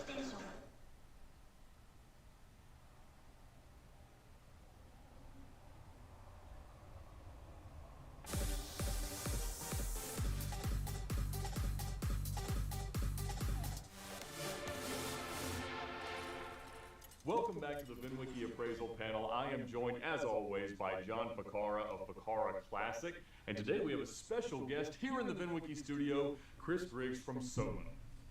テーション。Welcome back to the VinWiki Appraisal Panel. I am joined, as always, by John Ficarra of Ficarra Classic. And today we have a special guest here in the VinWiki studio, Chris Griggs from Soma.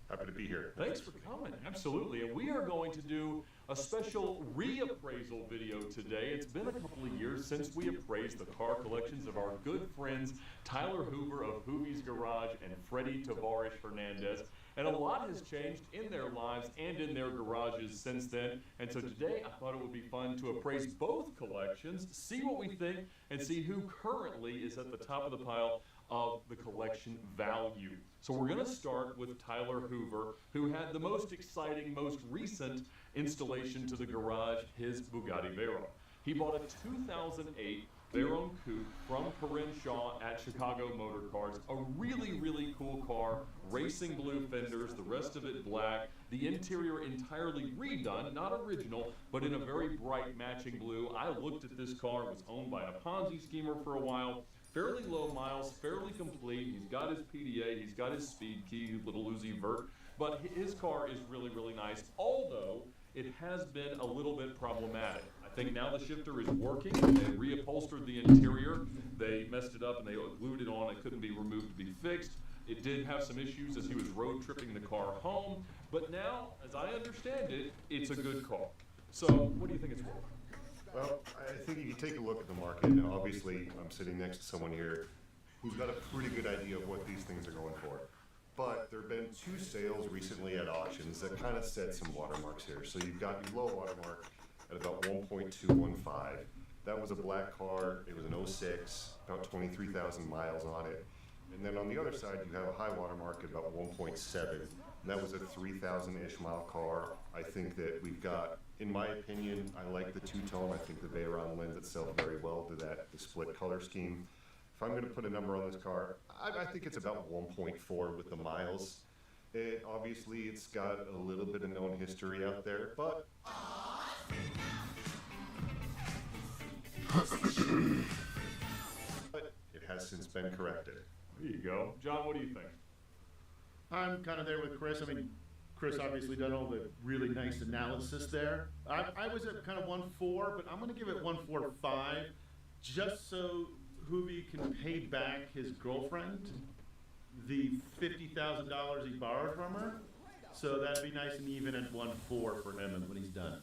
Happy to be here. Thanks for coming, absolutely. And we are going to do a special reappraisal video today. It's been a couple of years since we appraised the car collections of our good friends Tyler Hoover of Hoovy's Garage and Freddie Tavares Hernandez. And a lot has changed in their lives and in their garages since then. And so today I thought it would be fun to appraise both collections, see what we think, and see who currently is at the top of the pile of the collection value. So we're going to start with Tyler Hoover, who had the most exciting, most recent installation to the garage, his Bugatti Veyron. He bought a 2008 Veyron Coupe from Perrin Shaw at Chicago Motor Cars. A really, really cool car, racing blue fenders, the rest of it black, the interior entirely redone, not original, but in a very bright matching blue. I looked at this car, it was owned by a Ponzi schemer for a while. Fairly low miles, fairly complete. He's got his PDA, he's got his speed key, little Uzi Vert, but his car is really, really nice, although it has been a little bit problematic. I think now the shifter is working. They reupholstered the interior. They messed it up and they glued it on. It couldn't be removed to be fixed. It did have some issues as he was road tripping the car home, but now, as I understand it, it's a good car. So, what do you think it's worth? Well, I think if you take a look at the market, now obviously I'm sitting next to someone here who's got a pretty good idea of what these things are going for. But there have been two sales recently at auctions that kind of set some watermarks here. So you've got your low watermark at about 1.215. That was a black car, it was an 06, about 23,000 miles on it. And then on the other side, you have a high watermark at about 1.7. And that was a 3,000-ish mile car. I think that we've got, in my opinion, I like the two-tone. I think the Veyron lends itself very well to that, the split color scheme. If I'm going to put a number on this car, I think it's about 1.4 with the miles. Obviously, it's got a little bit of known history out there, but it has since been corrected. There you go. John, what do you think? I'm kind of there with Chris. I mean, Chris obviously done all the really nice analysis there. I was at kind of 1.4, but I'm going to give it 1.45 just so Hoovy can pay back his girlfriend the $50,000 he borrowed from her. So that'd be nice and even at 1.4 for him when he's done.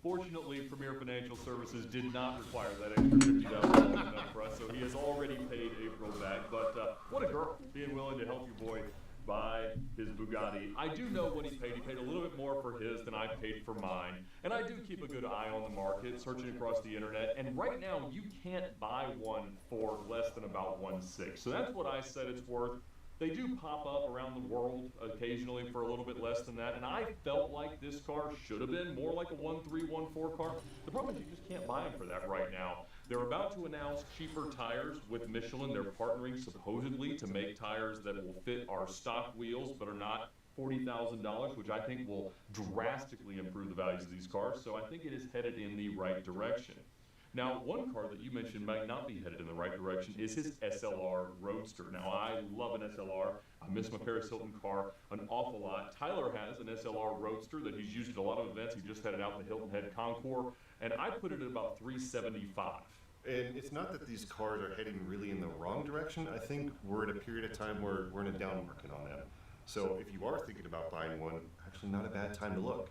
Fortunately, Premier Financial Services did not require that extra $50,000 up for us, so he has already paid April back. But what a girl, being willing to help your boy buy his Bugatti. I do know what he paid. He paid a little bit more for his than I paid for mine. And I do keep a good eye on the market, searching across the internet. And right now, you can't buy one for less than about 1.6. So that's what I said it's worth. They do pop up around the world occasionally for a little bit less than that, and I felt like this car should have been more like a 1.3, 1.4 car. The problem is you just can't buy them for that right now. They're about to announce cheaper tires with Michelin. They're partnering supposedly to make tires that will fit our stock wheels but are not $40,000, which I think will drastically improve the values of these cars. So I think it is headed in the right direction. Now, one car that you mentioned might not be headed in the right direction is his SLR Roadster. Now, I love an SLR. I miss my Paris Hilton car an awful lot. Tyler has an SLR Roadster that he's used at a lot of events. He just had it out in the Hilton Head Concours, and I put it at about 375. And it's not that these cars are heading really in the wrong direction. I think we're at a period of time where we're in a down market on them. So if you are thinking about buying one, actually not a bad time to look.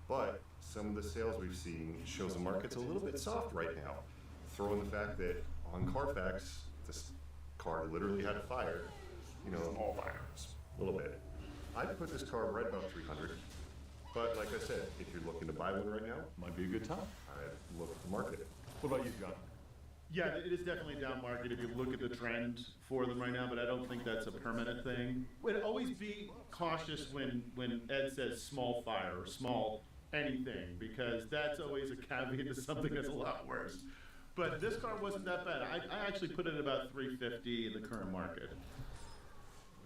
But some of the sales we've seen shows the market's a little bit soft right now. Throw in the fact that on Carfax, this car literally had a fire. You know, small fire, a little bit. I'd put this car right about 300. But like I said, if you're looking to buy one right now, Might be a good time. I'd look at the market. What about you, John? Yeah, it is definitely down market if you look at the trend for them right now, but I don't think that's a permanent thing. But always be cautious when Ed says small fire or small anything, because that's always a caveat to something that's a lot worse. But this car wasn't that bad. I actually put it at about 350 in the current market.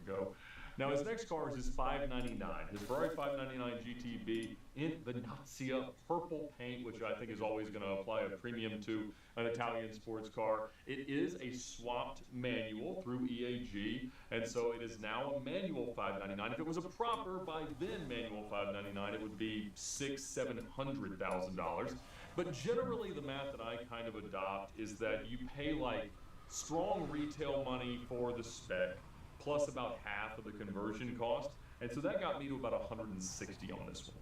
Go. Now his next car is his 599, his Ferrari 599 GTB in Venezia purple paint, which I think is always going to apply a premium to an Italian sports car. It is a swapped manual through EAG, and so it is now a manual 599. If it was a proper by then manual 599, it would be $600,000-$700,000. But generally, the math that I kind of adopt is that you pay like strong retail money for the spec, plus about half of the conversion cost. And so that got me to about 160 on this one.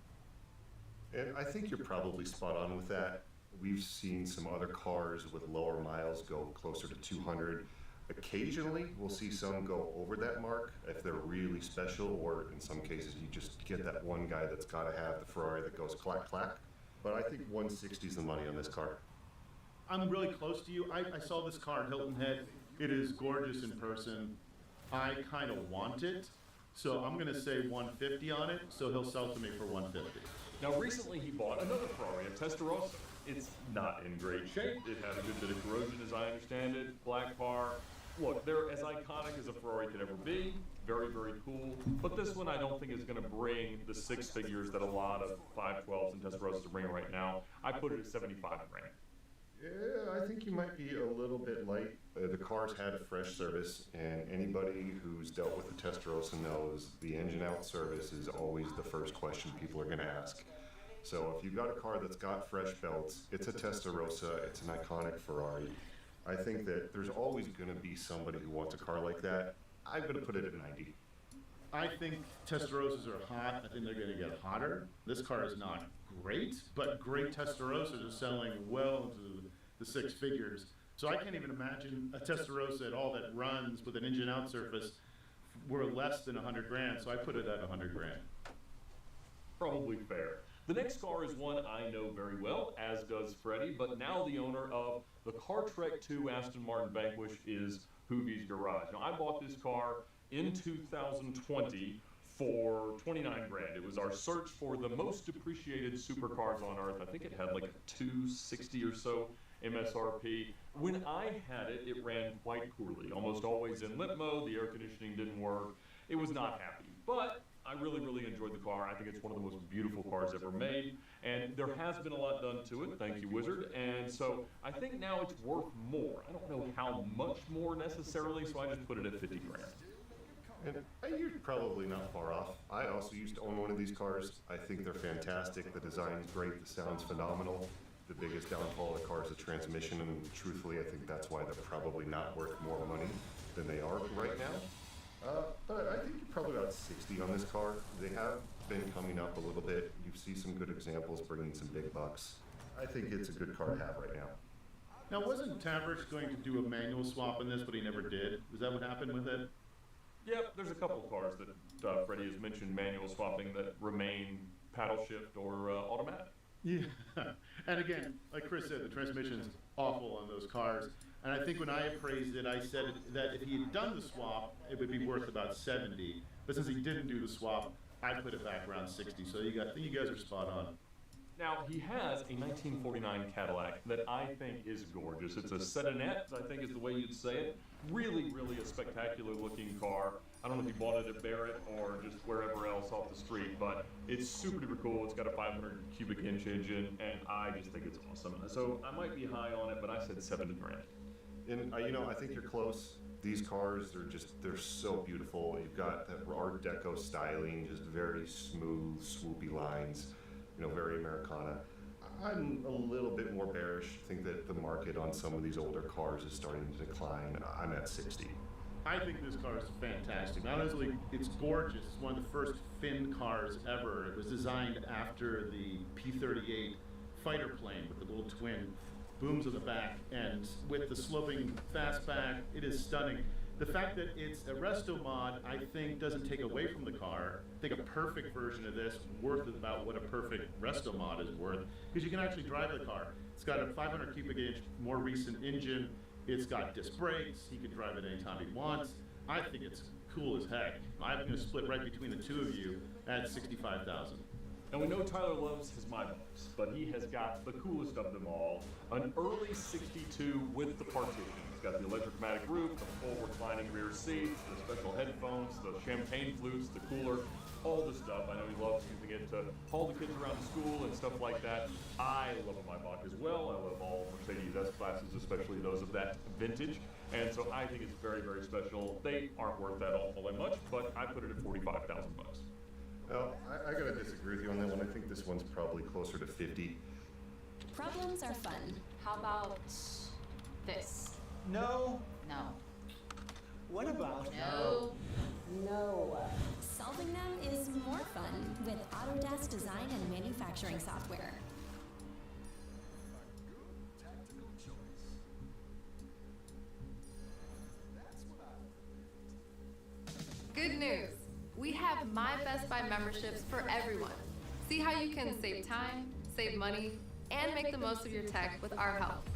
And I think you're probably spot on with that. We've seen some other cars with lower miles go closer to 200. Occasionally, we'll see some go over that mark if they're really special, or in some cases, you just get that one guy that's got to have the Ferrari that goes clack, clack. But I think 160 is the money on this car. I'm really close to you. I saw this car in Hilton Head. It is gorgeous in person. I kind of want it, so I'm going to say 150 on it, so he'll sell to me for 150. Now, recently he bought another Ferrari, a Testarossa. It's not in great shape. It had a good bit of corrosion, as I understand it. Black car. Look, they're as iconic as a Ferrari could ever be. Very, very cool. But this one I don't think is going to bring the six figures that a lot of 512s and Testarossas are bringing right now. I put it at 75 grand. Yeah, I think you might be a little bit light. The car's had a fresh service, and anybody who's dealt with the Testarossa knows the engine out service is always the first question people are going to ask. So if you've got a car that's got fresh belts, it's a Testarossa, it's an iconic Ferrari. I think that there's always going to be somebody who wants a car like that. I'm going to put it at 90. I think Testarossas are hot. I think they're going to get hotter. This car is not great, but great Testarossas are selling well into the six figures. So I can't even imagine a Testarossa at all that runs with an engine out surface worth less than 100 grand. So I put it at 100 grand. Probably fair. The next car is one I know very well, as does Freddie, but now the owner of the CarTrek 2 Aston Martin Vanquish is Hoovie's Garage. Now, I bought this car in 2020 for 29 grand. It was our search for the most depreciated supercars on earth. I think it had like a 260 or so MSRP. When I had it, it ran quite poorly, almost always in limp mode. The air conditioning didn't work. It was not happy, but I really, really enjoyed the car. I think it's one of the most beautiful cars ever made, and there has been a lot done to it. Thank you, Wizard. And so I think now it's worth more. I don't know how much more necessarily, so I just put it at 50 grand. And you're probably not far off. I also used to own one of these cars. I think they're fantastic. The design's great. The sound's phenomenal. The biggest downfall of the car is the transmission, and truthfully, I think that's why they're probably not worth more money than they are right now. But I think you're probably about 60 on this car. They have been coming up a little bit. You see some good examples bringing some big bucks. I think it's a good car to have right now. Now, wasn't Tavish going to do a manual swap in this, but he never did? Is that what happened with it? Yeah, there's a couple of cars that Freddie has mentioned manual swapping that remain paddle shift or automatic. Yeah, and again, like Chris said, the transmission's awful on those cars. And I think when I appraised it, I said that if he had done the swap, it would be worth about 70. But since he didn't do the swap, I put it back around 60. So I think you guys are spot on. Now, he has a 1949 Cadillac that I think is gorgeous. It's a sedannette, I think is the way you'd say it. Really, really a spectacular looking car. I don't know if you bought it at Barrett or just wherever else off the street, but it's super duper cool. It's got a 500 cubic inch engine, and I just think it's awesome. So I might be high on it, but I said 70 grand. And I think you're close. These cars they're so beautiful. You've got that Art Deco styling, just very smooth, swoopy lines, very Americana. I'm a little bit more bearish. I think that the market on some of these older cars is starting to decline. I'm at 60. I think this car is fantastic. Not only it's gorgeous, it's one of the first Finn cars ever. It was designed after the P-38 fighter plane with the little twin booms on the back, and with the sloping fastback, it is stunning. The fact that it's a resto mod, I think, doesn't take away from the car. I think a perfect version of this worth about what a perfect resto mod is worth, because you can actually drive the car. It's got a 500 cubic inch, more recent engine. It's got disc brakes. He can drive it anytime he wants. I think it's cool as heck. I'm going to split right between the two of you at $65,000. And we know Tyler loves his Maybachs, but he has got the coolest of them all, an early 62 with the partition. It's got the electromatic roof, the full reclining rear seats, the special headphones, the champagne flutes, the cooler, all the stuff. I know he loves using it to haul the kids around to school and stuff like that. I love a Maybach as well. I love all Mercedes S-classes, especially those of that vintage. And so I think it's very, very special. They aren't worth that awful that much, but I put it at $45,000. Well, I gotta disagree with you on that one. I think this one's probably closer to 50. Problems are fun. How about this? No. No. What about No. No. Solving them is more fun with Autodesk design and manufacturing software. Good news! We have My Best Buy memberships for everyone. See how you can save time, save money, and make the most of your tech with our help.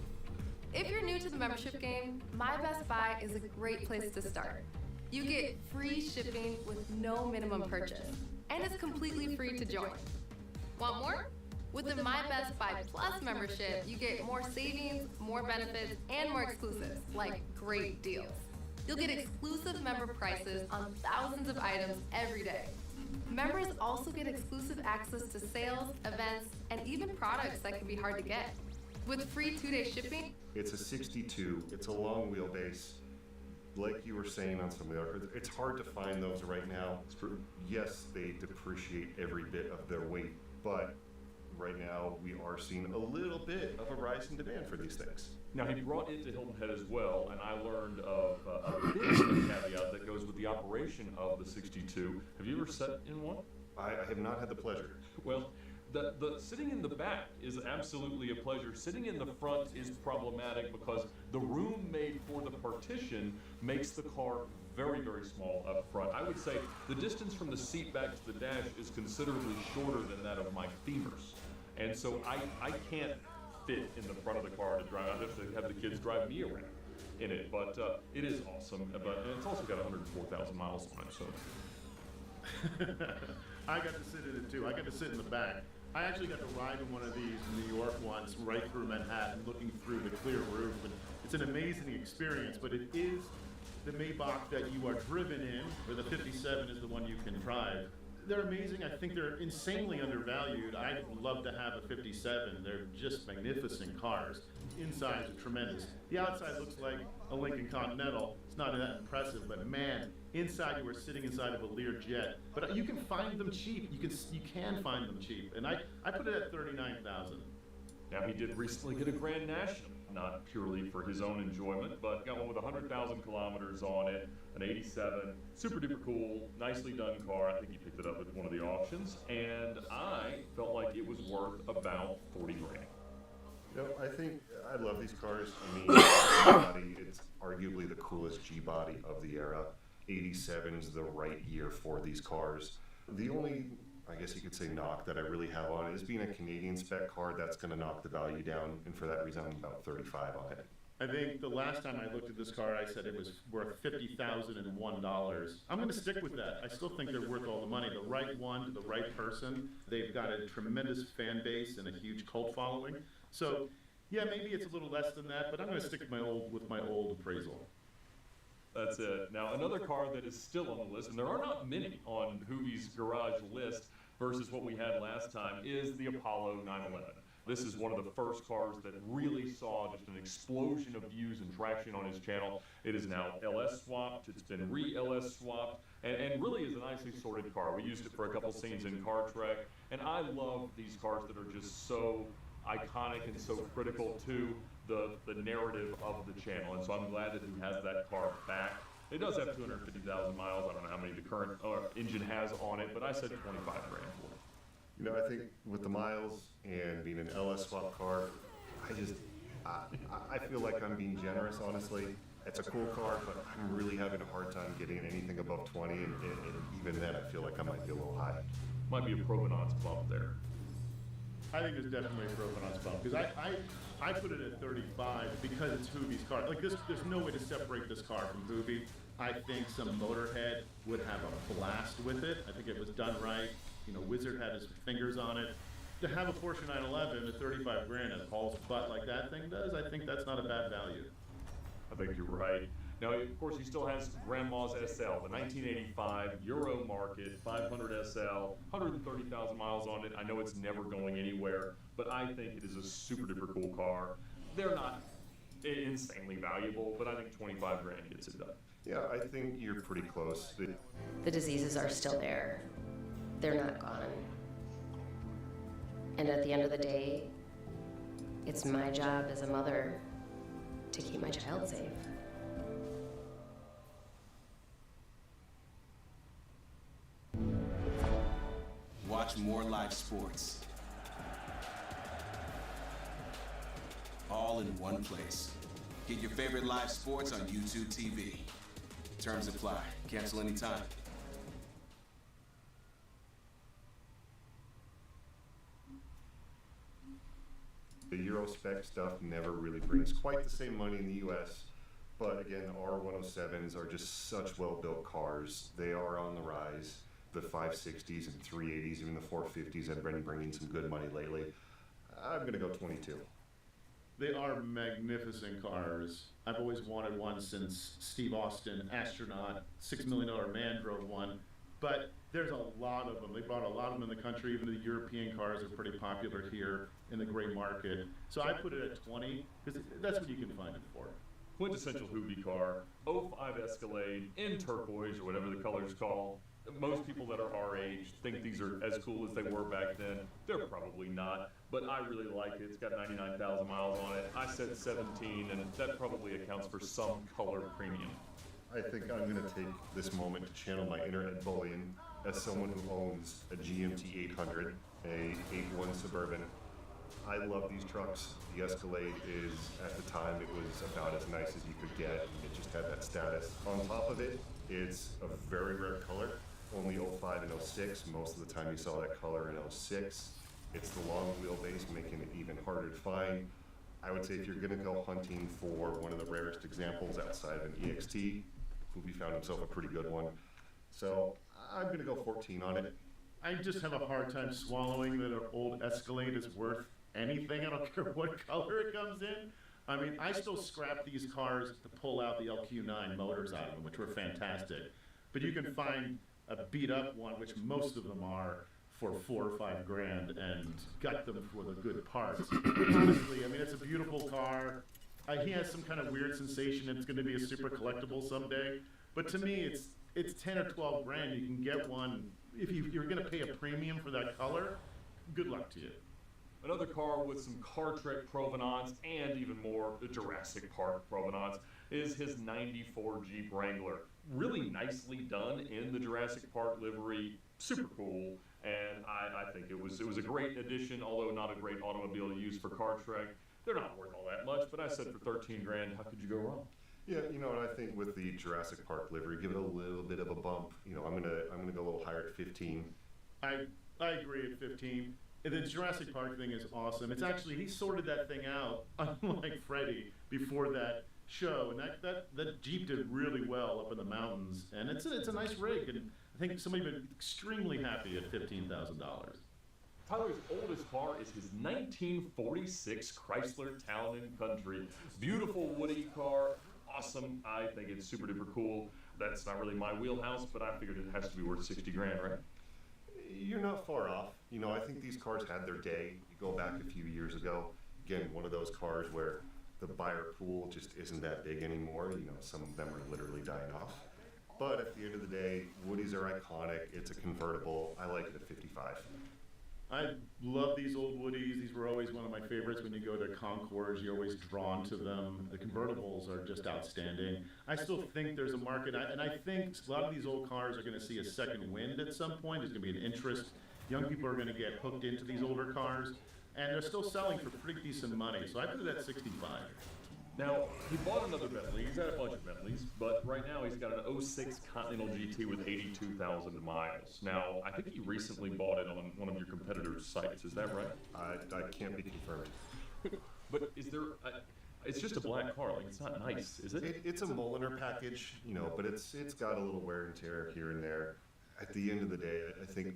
If you're new to the membership game, My Best Buy is a great place to start. You get free shipping with no minimum purchase, and it's completely free to join. Want more? With the My Best Buy Plus membership, you get more savings, more benefits, and more exclusives, like great deals. You'll get exclusive member prices on thousands of items every day. Members also get exclusive access to sales, events, and even products that can be hard to get. With free 2-day shipping, It's a 62. It's a long wheelbase. Like you were saying on some of the other, it's hard to find those right now. It's true. Yes, they depreciate every bit of their weight, but right now we are seeing a little bit of a rise in demand for these things. Now, he brought it to Hilton Head as well, and I learned of a bit of a caveat that goes with the operation of the 62. Have you ever sat in one? I have not had the pleasure. Well, the sitting in the back is absolutely a pleasure. Sitting in the front is problematic because the room made for the partition makes the car very, very small up front. I would say the distance from the seat back to the dash is considerably shorter than that of my femurs. And so I can't fit in the front of the car to drive. I have to have the kids drive me around in it. But it is awesome. But and it's also got 104,000 miles on it. So I got to sit in it too. I got to sit in the back. I actually got to ride in one of these in New York once, right through Manhattan, looking through the clear roof. And it's an amazing experience, but it is the Maybach that you are driven in, or the 57 is the one you can drive. They're amazing. I think they're insanely undervalued. I'd love to have a 57. They're just magnificent cars. Inside is tremendous. The outside looks like a Lincoln Continental. It's not that impressive, but man, inside you are sitting inside of a Learjet. But you can find them cheap. You can find them cheap, and I put it at $39,000. now he did recently get a Grand National, not purely for his own enjoyment, but got one with 100,000 kilometers on it, an 87, super duper cool, nicely done car. I think he picked it up at one of the auctions, and I felt like it was worth about 40 grand. You know, I think I love these cars. I mean, G-body, it's arguably the coolest G-body of the era. 87 is the right year for these cars. The only, I guess you could say, knock that I really have on it is being a Canadian spec car. That's going to knock the value down, and for that reason, I'm about 35 on it. I think the last time I looked at this car, I said it was worth $50,001. I'm going to stick with that. I still think they're worth all the money. The right one to the right person. They've got a tremendous fan base and a huge cult following. So, yeah, maybe it's a little less than that, but I'm going to stick with my old appraisal. That's it. Now, another car that is still on the list, and there are not many on Hoovie's garage list versus what we had last time, is the Apollo 911. This is one of the first cars that really saw just an explosion of views and traction on his channel. It is now LS swapped, it's been re-LS swapped, and really is a nicely sorted car. We used it for a couple scenes in Car Trek, and I love these cars that are just so iconic and so critical to the narrative of the channel, and so I'm glad that he has that car back. It does have 250,000 miles. I don't know how many the current engine has on it, but I said 25 grand for it. You know, I think with the miles and being an LS swap car, I feel like I'm being generous, honestly. It's a cool car, but I'm really having a hard time getting anything above 20, and even then I feel like I might be a little high. Might be a provenance bump there. I think there's definitely a provenance bump, because I put it at 35 because it's Hoovie's car. Like this, there's no way to separate this car from Hoovie. I think some motorhead would have a blast with it. I think it was done right. You know, Wizard had his fingers on it. To have a Porsche 911 at 35 grand at Paul's butt like that thing does, I think that's not a bad value. I think you're right. Now, of course, he still has Grandma's SL, the 1985 Euro market 500 SL, 130,000 miles on it. I know it's never going anywhere, but I think it is a super duper cool car. They're not insanely valuable, but I think 25 grand gets it done. Yeah, I think you're pretty close. The diseases are still there. They're not gone. And at the end of the day, it's my job as a mother to keep my child safe. Watch more live sports. All in one place. Get your favorite live sports on YouTube TV. Terms apply. Cancel anytime. The Euro spec stuff never really brings quite the same money in the US, but again, the R107s are just such well-built cars. They are on the rise. The 560s and 380s, even the 450s have been bringing some good money lately. I'm gonna go 22. They are magnificent cars. I've always wanted one since Steve Austin, astronaut, $6 million man, drove one. But there's a lot of them. They brought a lot of them in the country. Even the European cars are pretty popular here in the gray market. So I put it at 20 because that's what you can find it for. Quintessential Hoobie car, '05 Escalade in turquoise or whatever the color's called. Most people that are our age think these are as cool as they were back then. They're probably not, but I really like it. It's got 99,000 miles on it. I said 17, and that probably accounts for some color premium. I think I'm gonna take this moment to channel my inner Ed Bullion as someone who owns a GMT 800, a 8.1 Suburban. I love these trucks. The Escalade is, at the time, it was about as nice as you could get. It just had that status. On top of it, it's a very rare color. Only 05 and 06. Most of the time you saw that color in 06. It's the long wheelbase, making it even harder to find. I would say if you're gonna go hunting for one of the rarest examples outside of an EXT, Hoobie found himself a pretty good one. So I'm gonna go 14 on it. I just have a hard time swallowing that an old Escalade is worth anything. I don't care what color it comes in. I mean, I still scrap these cars to pull out the LQ9 motors out of them, which were fantastic. But you can find a beat up one, which most of them are, for 4 or 5 grand and gut them for the good parts. Honestly, I mean, it's a beautiful car. He has some kind of weird sensation it's going to be a super collectible someday. But to me, it's 10 or 12 grand. You can get one. If you're going to pay a premium for that color, good luck to you. Another car with some Car Trek provenance and even more Jurassic Park provenance is his 94 Jeep Wrangler. Really nicely done in the Jurassic Park livery, super cool, and I think it was a great addition, although not a great automobile to use for Car Trek. They're not worth all that much, but I said for 13 grand, how could you go wrong? Yeah, you know, and I think with the Jurassic Park livery, give it a little bit of a bump. You know, I'm gonna go a little higher at 15. I agree at 15. And the Jurassic Park thing is awesome. It's actually, he sorted that thing out, unlike Freddie, before that show. And that Jeep did really well up in the mountains. And it's a nice rig. And I think somebody's been extremely happy at $15,000. Tyler's oldest car is his 1946 Chrysler Town and Country. Beautiful woody car, awesome. I think it's super duper cool. That's not really my wheelhouse, but I figured it has to be worth 60 grand, right? You're not far off. You know, I think these cars had their day. You go back a few years ago, again, one of those cars where the buyer pool just isn't that big anymore. You know, some of them are literally dying off. But at the end of the day, Woodies are iconic. It's a convertible. I like it at 55. I love these old Woodies. These were always one of my favorites. When you go to Concours, you're always drawn to them. The convertibles are just outstanding. I still think there's a market, and I think a lot of these old cars are going to see a second wind at some point. There's going to be an interest. Young people are going to get hooked into these older cars, and they're still selling for pretty decent money. So I put it at 65. Now, he bought another Bentley. He's had a bunch of Bentleys, but right now he's got an 06 Continental GT with 82,000 miles. Now, I think he recently bought it on one of your competitors' sites. Is that right? I can't be confirmed. But is there... it's just a black car. Like, it's not nice, is it? It's a Mulliner package, you know, but it's got a little wear and tear here and there. At the end of the day, I think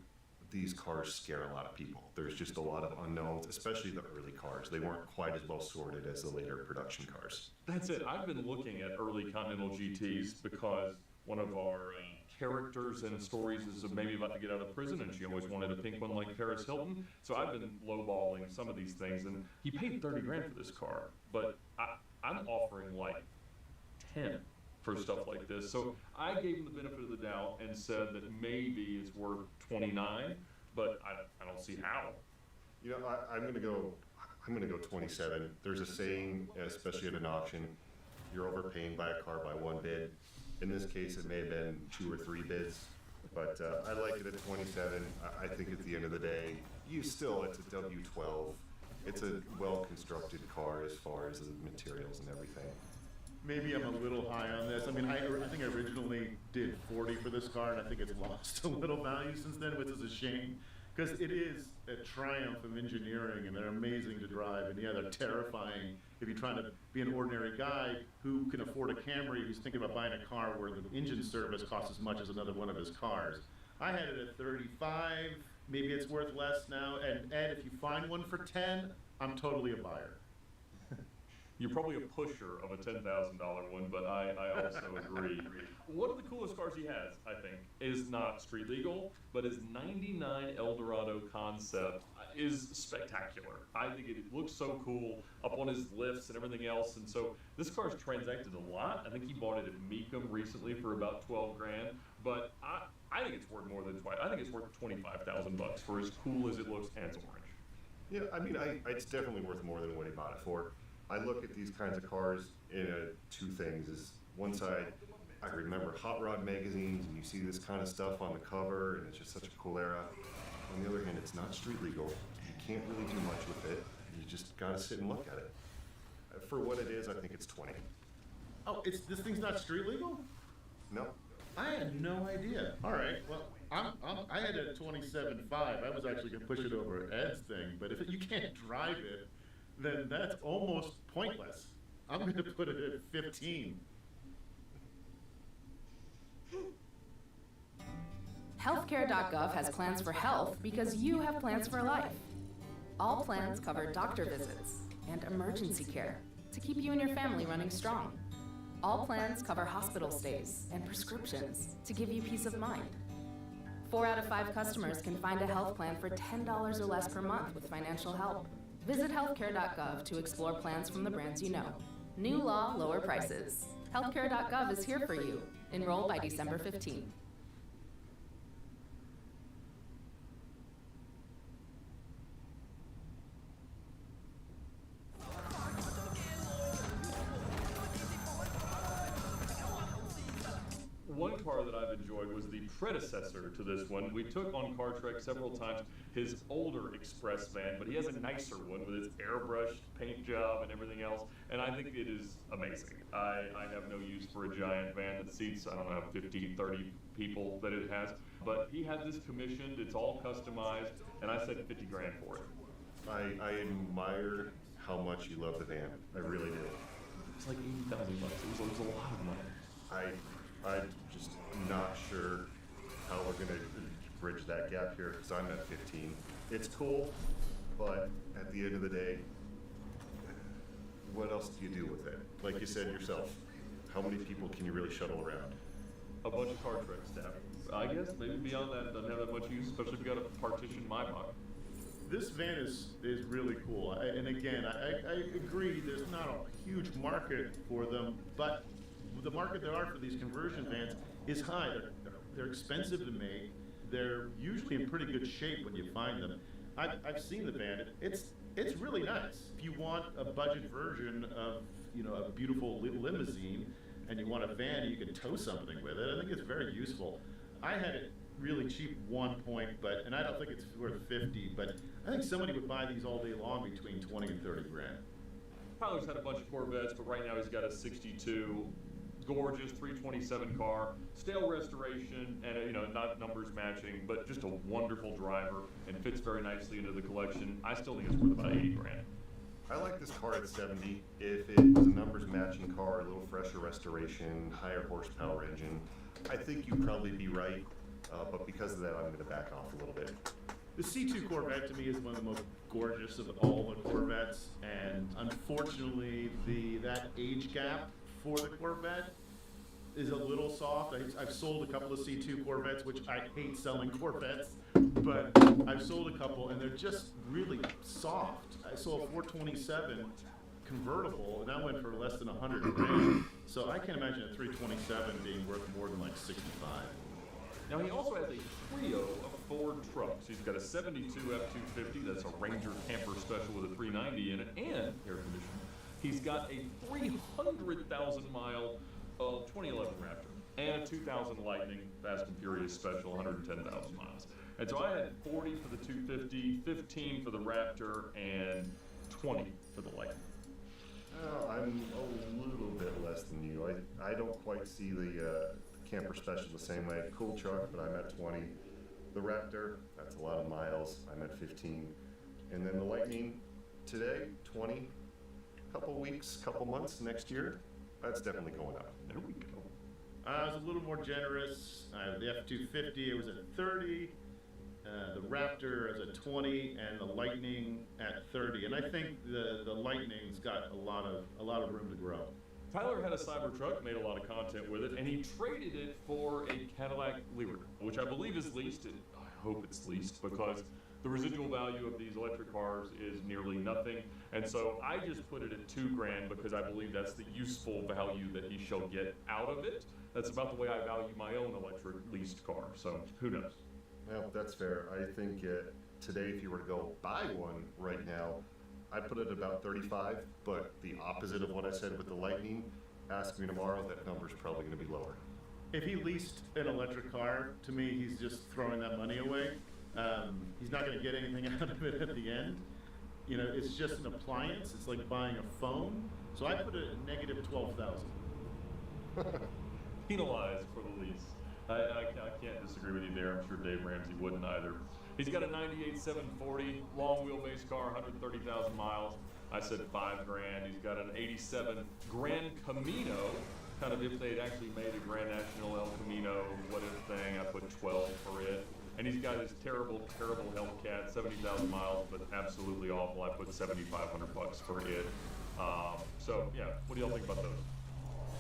these cars scare a lot of people. There's just a lot of unknowns, especially the early cars. They weren't quite as well sorted as the later production cars. That's it. I've been looking at early Continental GTs because one of our characters in stories is maybe about to get out of prison, and she always wanted a pink one like Paris Hilton. So I've been lowballing some of these things, and he paid 30 grand for this car, but I'm offering like 10 for stuff like this. So I gave him the benefit of the doubt and said that maybe it's worth 29, but I don't see how. You know, I'm gonna go 27. There's a saying, especially at an auction, you're overpaying by a car by one bid. In this case, it may have been 2 or 3 bids, but I like it at 27. I think at the end of the day, it's a W12. It's a well-constructed car as far as the materials and everything. Maybe I'm a little high on this. I mean, I think I originally did 40 for this car, and I think it's lost a little value since then, which is a shame, because it is a triumph of engineering, and they're amazing to drive, and yeah, they're terrifying if you're trying to be an ordinary guy who can afford a Camry who's thinking about buying a car where the engine service costs as much as another one of his cars. I had it at 35. Maybe it's worth less now, and Ed, if you find one for 10, I'm totally a buyer. You're probably a pusher of a $10,000 one, but I also agree. One of the coolest cars he has, I think, is not street legal, but his 99 Eldorado concept is spectacular. I think it looks so cool up on his lifts and everything else. And so this car's transacted a lot. I think he bought it at Mecum recently for about 12 grand, but I think it's worth more than twice. I think it's worth 25,000 bucks for as cool as it looks and it's orange. Yeah, I mean, it's definitely worth more than what he bought it for. I look at these kinds of cars in two things. Is one side, I remember Hot Rod magazines, and you see this kind of stuff on the cover, and it's just such a cool era. On the other hand, it's not street legal. You can't really do much with it. You just gotta sit and look at it. For what it is, I think it's 20. Oh, this thing's not street legal? No. I had no idea. All right, well, I had it at 27.5. I was actually gonna push it over Ed's thing, but if you can't drive it, then that's almost pointless. I'm going to put it at 15. Healthcare.gov has plans for health because you have plans for life. All plans cover doctor visits and emergency care to keep you and your family running strong. All plans cover hospital stays and prescriptions to give you peace of mind. 4 out of 5 customers can find a health plan for $10 or less per month with financial help. Visit healthcare.gov to explore plans from the brands you know. New law, lower prices. Healthcare.gov is here for you. Enroll by December 15. One car that I've enjoyed was the predecessor to this one. We took on Car Trek several times his older Express van, but he has a nicer one with its airbrushed paint job and everything else, and I think it is amazing. I have no use for a giant van that seats, I don't know, 50, 30 people that it has, but he had this commissioned, it's all customized, and I said 50 grand for it. I admire how much you love the van. I really do. It's like 80,000 bucks. It was a lot of money. I'm just not sure how we're going to bridge that gap here because I'm at 15. It's cool, but at the end of the day, what else do you do with it? Like you said yourself, how many people can you really shuttle around? A bunch of Car Trek staff. I guess maybe beyond that, doesn't have that much use, especially if you got a partition Maybach. This van is really cool. And again, I agree there's not a huge market for them, but the market there are for these conversion vans is high. They're expensive to make. They're usually in pretty good shape when you find them. I've seen the van. It's really nice. If you want a budget version of a beautiful limousine, and you want a van you can tow something with it, I think it's very useful. I had it really cheap at one point, and I don't think it's worth 50, but I think somebody would buy these all day long between 20 and 30 grand. Tyler's had a bunch of Corvettes, but right now he's got a 62. Gorgeous 327 car, stale restoration, and not numbers matching, but just a wonderful driver and fits very nicely into the collection. I still think it's worth about 80 grand. I like this car at 70. If it was a numbers matching car, a little fresher restoration, higher horsepower engine, I think you'd probably be right. but because of that, I'm going to back off a little bit. The C2 Corvette to me is one of the most gorgeous of all the Corvettes, and unfortunately, that age gap for the Corvette is a little soft. I've sold a couple of C2 Corvettes, which I hate selling Corvettes, but I've sold a couple, and they're just really soft. I sold a 427 convertible, and that went for less than 100 grand. So I can't imagine a 327 being worth more than like 65. Now he also has a trio of Ford trucks. He's got a 72 F-250, that's a Ranger camper special with a 390 in it, and air conditioning. He's got a 300,000 mile 2011 Raptor and a 2000 Lightning Fast and Furious special, 110,000 miles. And so I had 40 for the 250, 15 for the Raptor, and 20 for the Lightning. I'm a little bit less than you. I don't quite see the camper special the same way. Cool truck, but I'm at 20. The Raptor, that's a lot of miles. I'm at 15. And then the Lightning, today, 20. Couple weeks, couple months next year, that's definitely going up. There we go. I was a little more generous. The F-250, it was at 30. The Raptor is at 20, and the Lightning at 30. And I think the Lightning's got a lot of room to grow. Tyler had a Cybertruck, made a lot of content with it, and he traded it for a Cadillac Lyric, which I believe is leased. I hope it's leased, because the residual value of these electric cars is nearly nothing. And so I just put it at $2,000 because I believe that's the useful value that he shall get out of it. That's about the way I value my own electric leased car. So who knows? Well, that's fair. I think today, if you were to go buy one right now, I'd put it at about 35, but the opposite of what I said with the Lightning, ask me tomorrow, that number's probably going to be lower. If he leased an electric car, to me, he's just throwing that money away. He's not going to get anything out of it at the end. You know, it's just an appliance. It's like buying a phone. So I put it at negative 12,000. Penalized for the lease. I can't disagree with you there. I'm sure Dave Ramsey wouldn't either. He's got a 98 740 long wheelbase car, 130,000 miles. I said $5,000. He's got an 87 Grand Camino. Kind of if they'd actually made a Grand National El Camino, what if thing, I put 12 for it. And he's got his terrible Hellcat, 70,000 miles, but absolutely awful. I put $7,500 for it. So yeah, what do y'all think about those?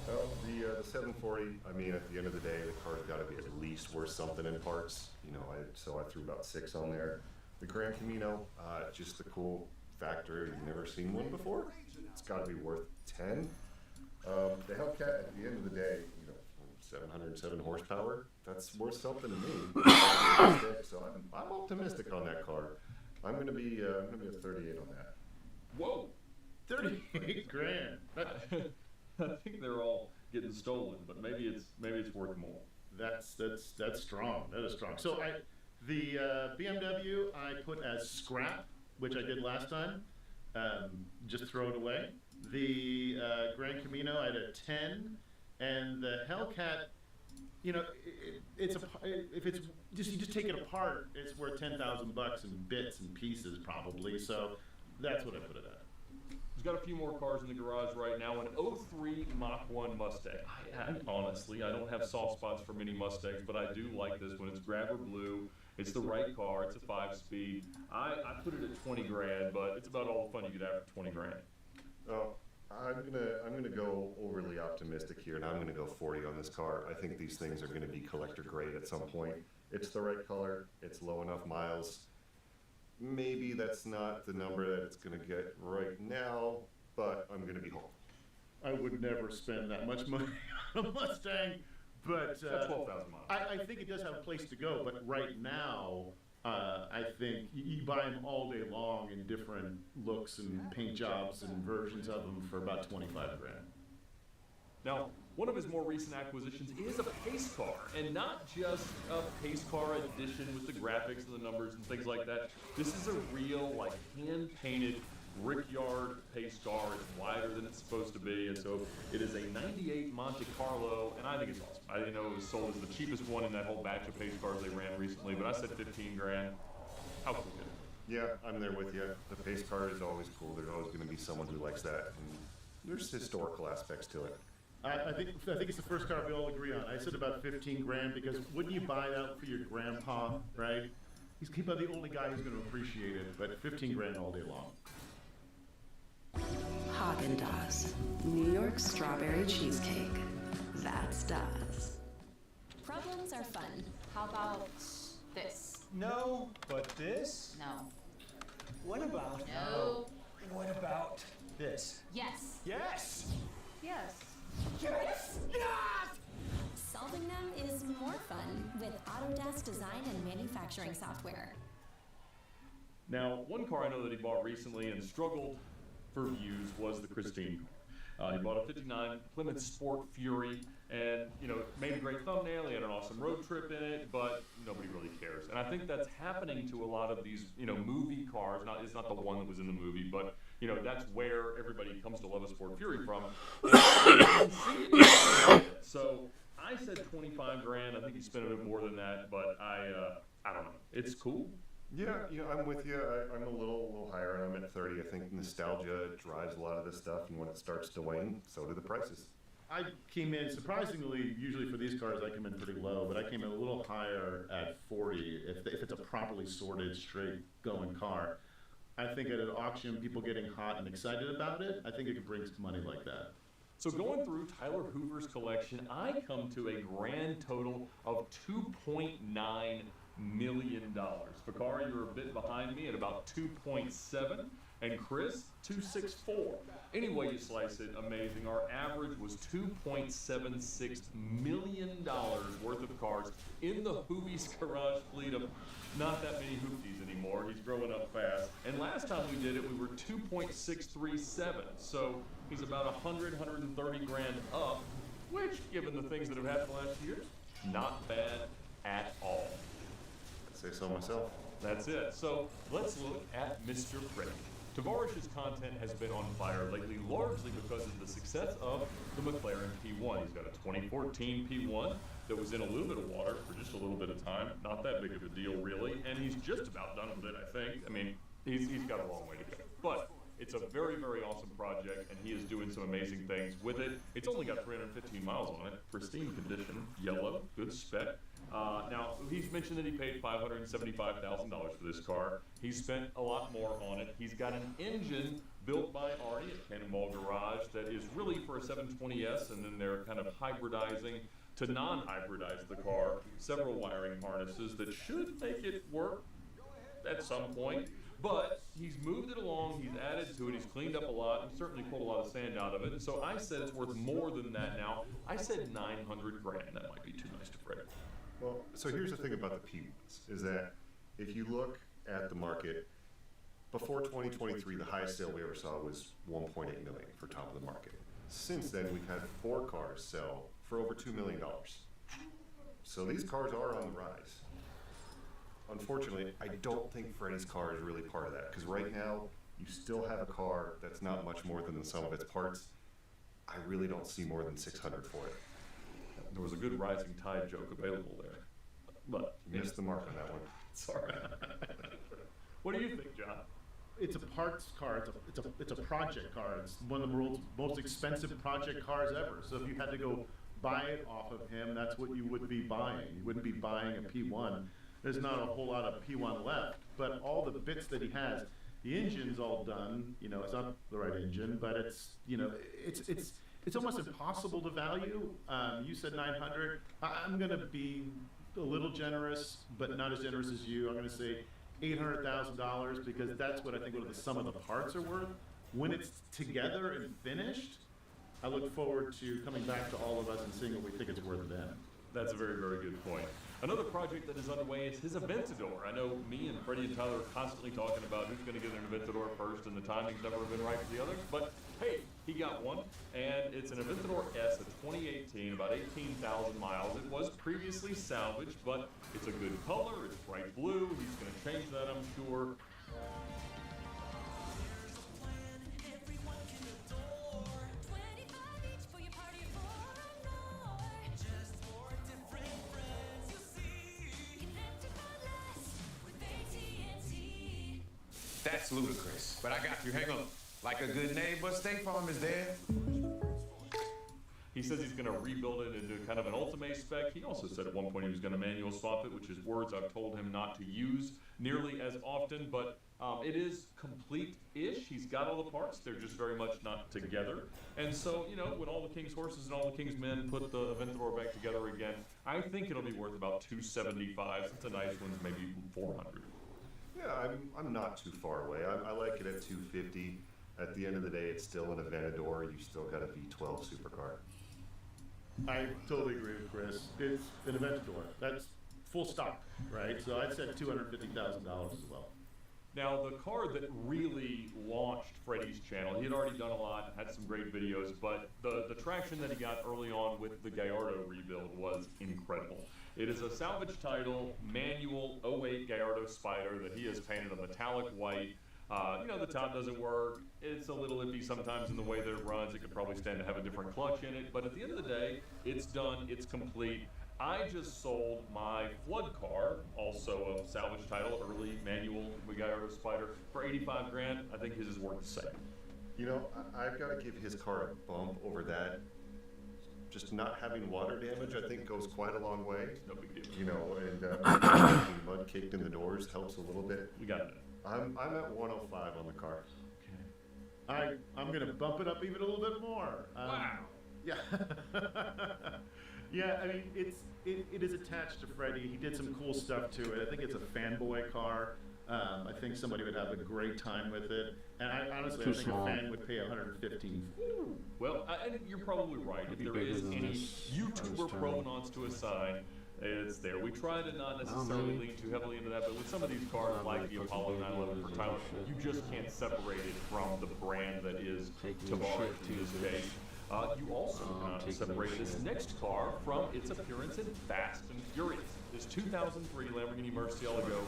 Well, the 740, I mean, at the end of the day, the car's got to be at least worth something in parts. You know, so I threw about 6 on there. The Grand Camino, just the cool factor. You've never seen one before. It's got to be worth 10. The Hellcat, at the end of the day, you know, 707 horsepower. That's worth something to me. So I'm optimistic on that car. I'm gonna be a 38 on that. Whoa, 38 grand. I think they're all getting stolen, but maybe it's worth more. That's strong. That is strong. So the BMW I put as scrap, which I did last time. Just throw it away. The Grand Camino I had a 10, and the Hellcat. You know, if it's just you just take it apart, it's worth $10,000 in bits and pieces probably. So that's what I put it at. He's got a few more cars in the garage right now. An 03 Mach 1 Mustang. Honestly, I don't have soft spots for many Mustangs, but I do like this one. It's grabber blue. It's the right car. It's a 5-speed. I put it at $20,000, but it's about all the fun you could have for $20,000. Oh, I'm gonna go overly optimistic here, and I'm gonna go 40 on this car. I think these things are gonna be collector grade at some point. It's the right color. It's low enough miles. Maybe that's not the number that it's gonna get right now, but I'm gonna be home. I would never spend that much money on a Mustang, but 12,000 miles. I think it does have a place to go. But right now, I think you buy them all day long in different looks and paint jobs and versions of them for about $25,000. Now, one of his more recent acquisitions is a pace car, and not just a pace car edition with the graphics and the numbers and things like that. This is a real, like, hand-painted Brickyard pace car. It's wider than it's supposed to be, and so it is a 98 Monte Carlo, and I think it's awesome. I didn't know it was sold as the cheapest one in that whole batch of pace cars they ran recently, but I said $15,000. How cool is it? Yeah, I'm there with you. The pace car is always cool. There's always going to be someone who likes that, and there's historical aspects to it. I think it's the first car we all agree on. I said about 15 grand because wouldn't you buy that for your grandpa, right? He's about the only guy who's going to appreciate it, but 15 grand all day long. Haagen-Dazs, New York strawberry cheesecake. That's Dazs. Problems are fun. How about this? No, but this? No. What about? No. What about this? Yes. Yes! Yes. Yes! Yes! Solving them is more fun with Autodesk design and manufacturing software. Now, one car I know that he bought recently and struggled for views was the Christine car. He bought a 59 Plymouth Sport Fury and, made a great thumbnail. He had an awesome road trip in it, but nobody really cares. And I think that's happening to a lot of these, movie cars. It's not the one that was in the movie, but, that's where everybody comes to love a Sport Fury from. So I said 25 grand. I think he spent a bit more than that, but I don't know. It's cool. Yeah, I'm with you. I'm a little higher. I'm at 30. I think nostalgia drives a lot of this stuff, and when it starts to wane, so do the prices. I came in, surprisingly, usually for these cars I come in pretty low, but I came in a little higher at 40 if it's a properly sorted, straight going car. I think at an auction, people getting hot and excited about it, I think it could bring some money like that. So going through Tyler Hoover's collection, I come to a grand total of $2.9 million. Fakari, you're a bit behind me at about 2.7, and Chris, 2.64. Any way you slice it, amazing. Our average was $2.76 million worth of cars in the Hoovie's garage fleet of not that many hoopties anymore. He's growing up fast. And last time we did it, we were 2.637. So he's about 130 grand up, which, given the things that have happened last year, not bad at all. I'd say so myself. That's it. So let's look at Mr. Pretty. Tavarish's content has been on fire lately, largely because of the success of the McLaren P1. He's got a 2014 P1 that was in a little bit of water for just a little bit of time. Not that big of a deal, really. And he's just about done with it, I think. I mean, he's got a long way to go. But it's a very, very awesome project, and he is doing some amazing things with it. It's only got 315 miles on it. Pristine condition, yellow, good spec. Now, he's mentioned that he paid $575,000 for this car. He's spent a lot more on it. He's got an engine built by Artie at Cannonball Garage that is really for a 720S, and then they're kind of hybridizing to non-hybridize the car. Several wiring harnesses that should make it work at some point. But he's moved it along, he's added to it, he's cleaned up a lot, and certainly pulled a lot of sand out of it. So I said it's worth more than that now. I said 900 grand. That might be too nice to Freddie. Well, so here's the thing about the P1s, is that if you look at the market, before 2023, the highest sale we ever saw was 1.8 million for top of the market. Since then, we've had 4 cars sell for over $2 million. So these cars are on the rise. Unfortunately, I don't think Freddie's car is really part of that, because right now, you still have a car that's not much more than the sum of its parts. I really don't see more than 600 for it. There was a good rising tide joke available there. But You missed the mark on that one. sorry. What do you think, John? It's a parts car. It's a project car. It's one of the world's most expensive project cars ever. So if you had to go buy it off of him, that's what you would be buying. You wouldn't be buying a P1. There's not a whole lot of P1 left, but all the bits that he has, the engine's all done. It's not the right engine, but it's almost impossible to value. You said 900. I'm going to be a little generous, but not as generous as you. I'm going to say $800,000 because that's what I think the sum of the parts are worth. When it's together and finished, I look forward to coming back to all of us and seeing what we think it's worth then. That's a very, very good point. Another project that is underway is his Aventador. I know me and Freddie and Tyler are constantly talking about who's going to get an Aventador first, and the timing's never been right for the others. But hey, he got one, and it's an Aventador S, a 2018, about 18,000 miles. It was previously salvaged, but it's a good color. It's bright blue. He's going to change that, I'm sure. That's ludicrous, but I got you. Hang on. Like a good neighbor, State Farm is there. He says he's going to rebuild it into kind of an Ultimate spec. He also said at one point he was going to manual swap it, which is words I've told him not to use nearly as often, but it is complete-ish. He's got all the parts. They're just very much not together. And so, you know, when all the King's horses and all the King's men put the Aventador back together again, I think it'll be worth about $275. It's a nice one's maybe $400. Yeah, I'm not too far away. I like it at $250. At the end of the day, it's still an Aventador. You still got a V12 supercar. I totally agree with Chris. It's an Aventador. That's full stop, right? So I'd said $250,000 as well. Now, the car that really launched Freddie's channel, he had already done a lot, had some great videos, but the traction that he got early on with the Gallardo rebuild was incredible. It is a salvage title, manual 08 Gallardo Spider that he has painted a metallic white. You know, the top doesn't work. It's a little iffy sometimes in the way that it runs. It could probably stand to have a different clutch in it, but at the end of the day, it's done, it's complete. I just sold my Flood car, also a salvage title, early manual Gallardo Spider, for 85 grand. I think his is worth the same. You know, I've got to give his car a bump over that. Just not having water damage, I think, goes quite a long way. No big deal. You know, and getting mud caked in the doors helps a little bit. We got it. I'm at 105 on the car. I'm going to bump it up even a little bit more. Wow. Yeah. Yeah, I mean, it is attached to Freddie. He did some cool stuff to it. I think it's a fanboy car. I think somebody would have a great time with it. And I honestly, I think a fan would pay $115. Well, and you're probably right. If there is any YouTuber provenance to assign, it's there. We try to not necessarily lean too heavily into that, but with some of these cars like the Apollo 911 for Tyler, you just can't separate it from the brand that is Tavares in this case. You also cannot separate this next car from its appearance in Fast and Furious. This 2003 Lamborghini Murcielago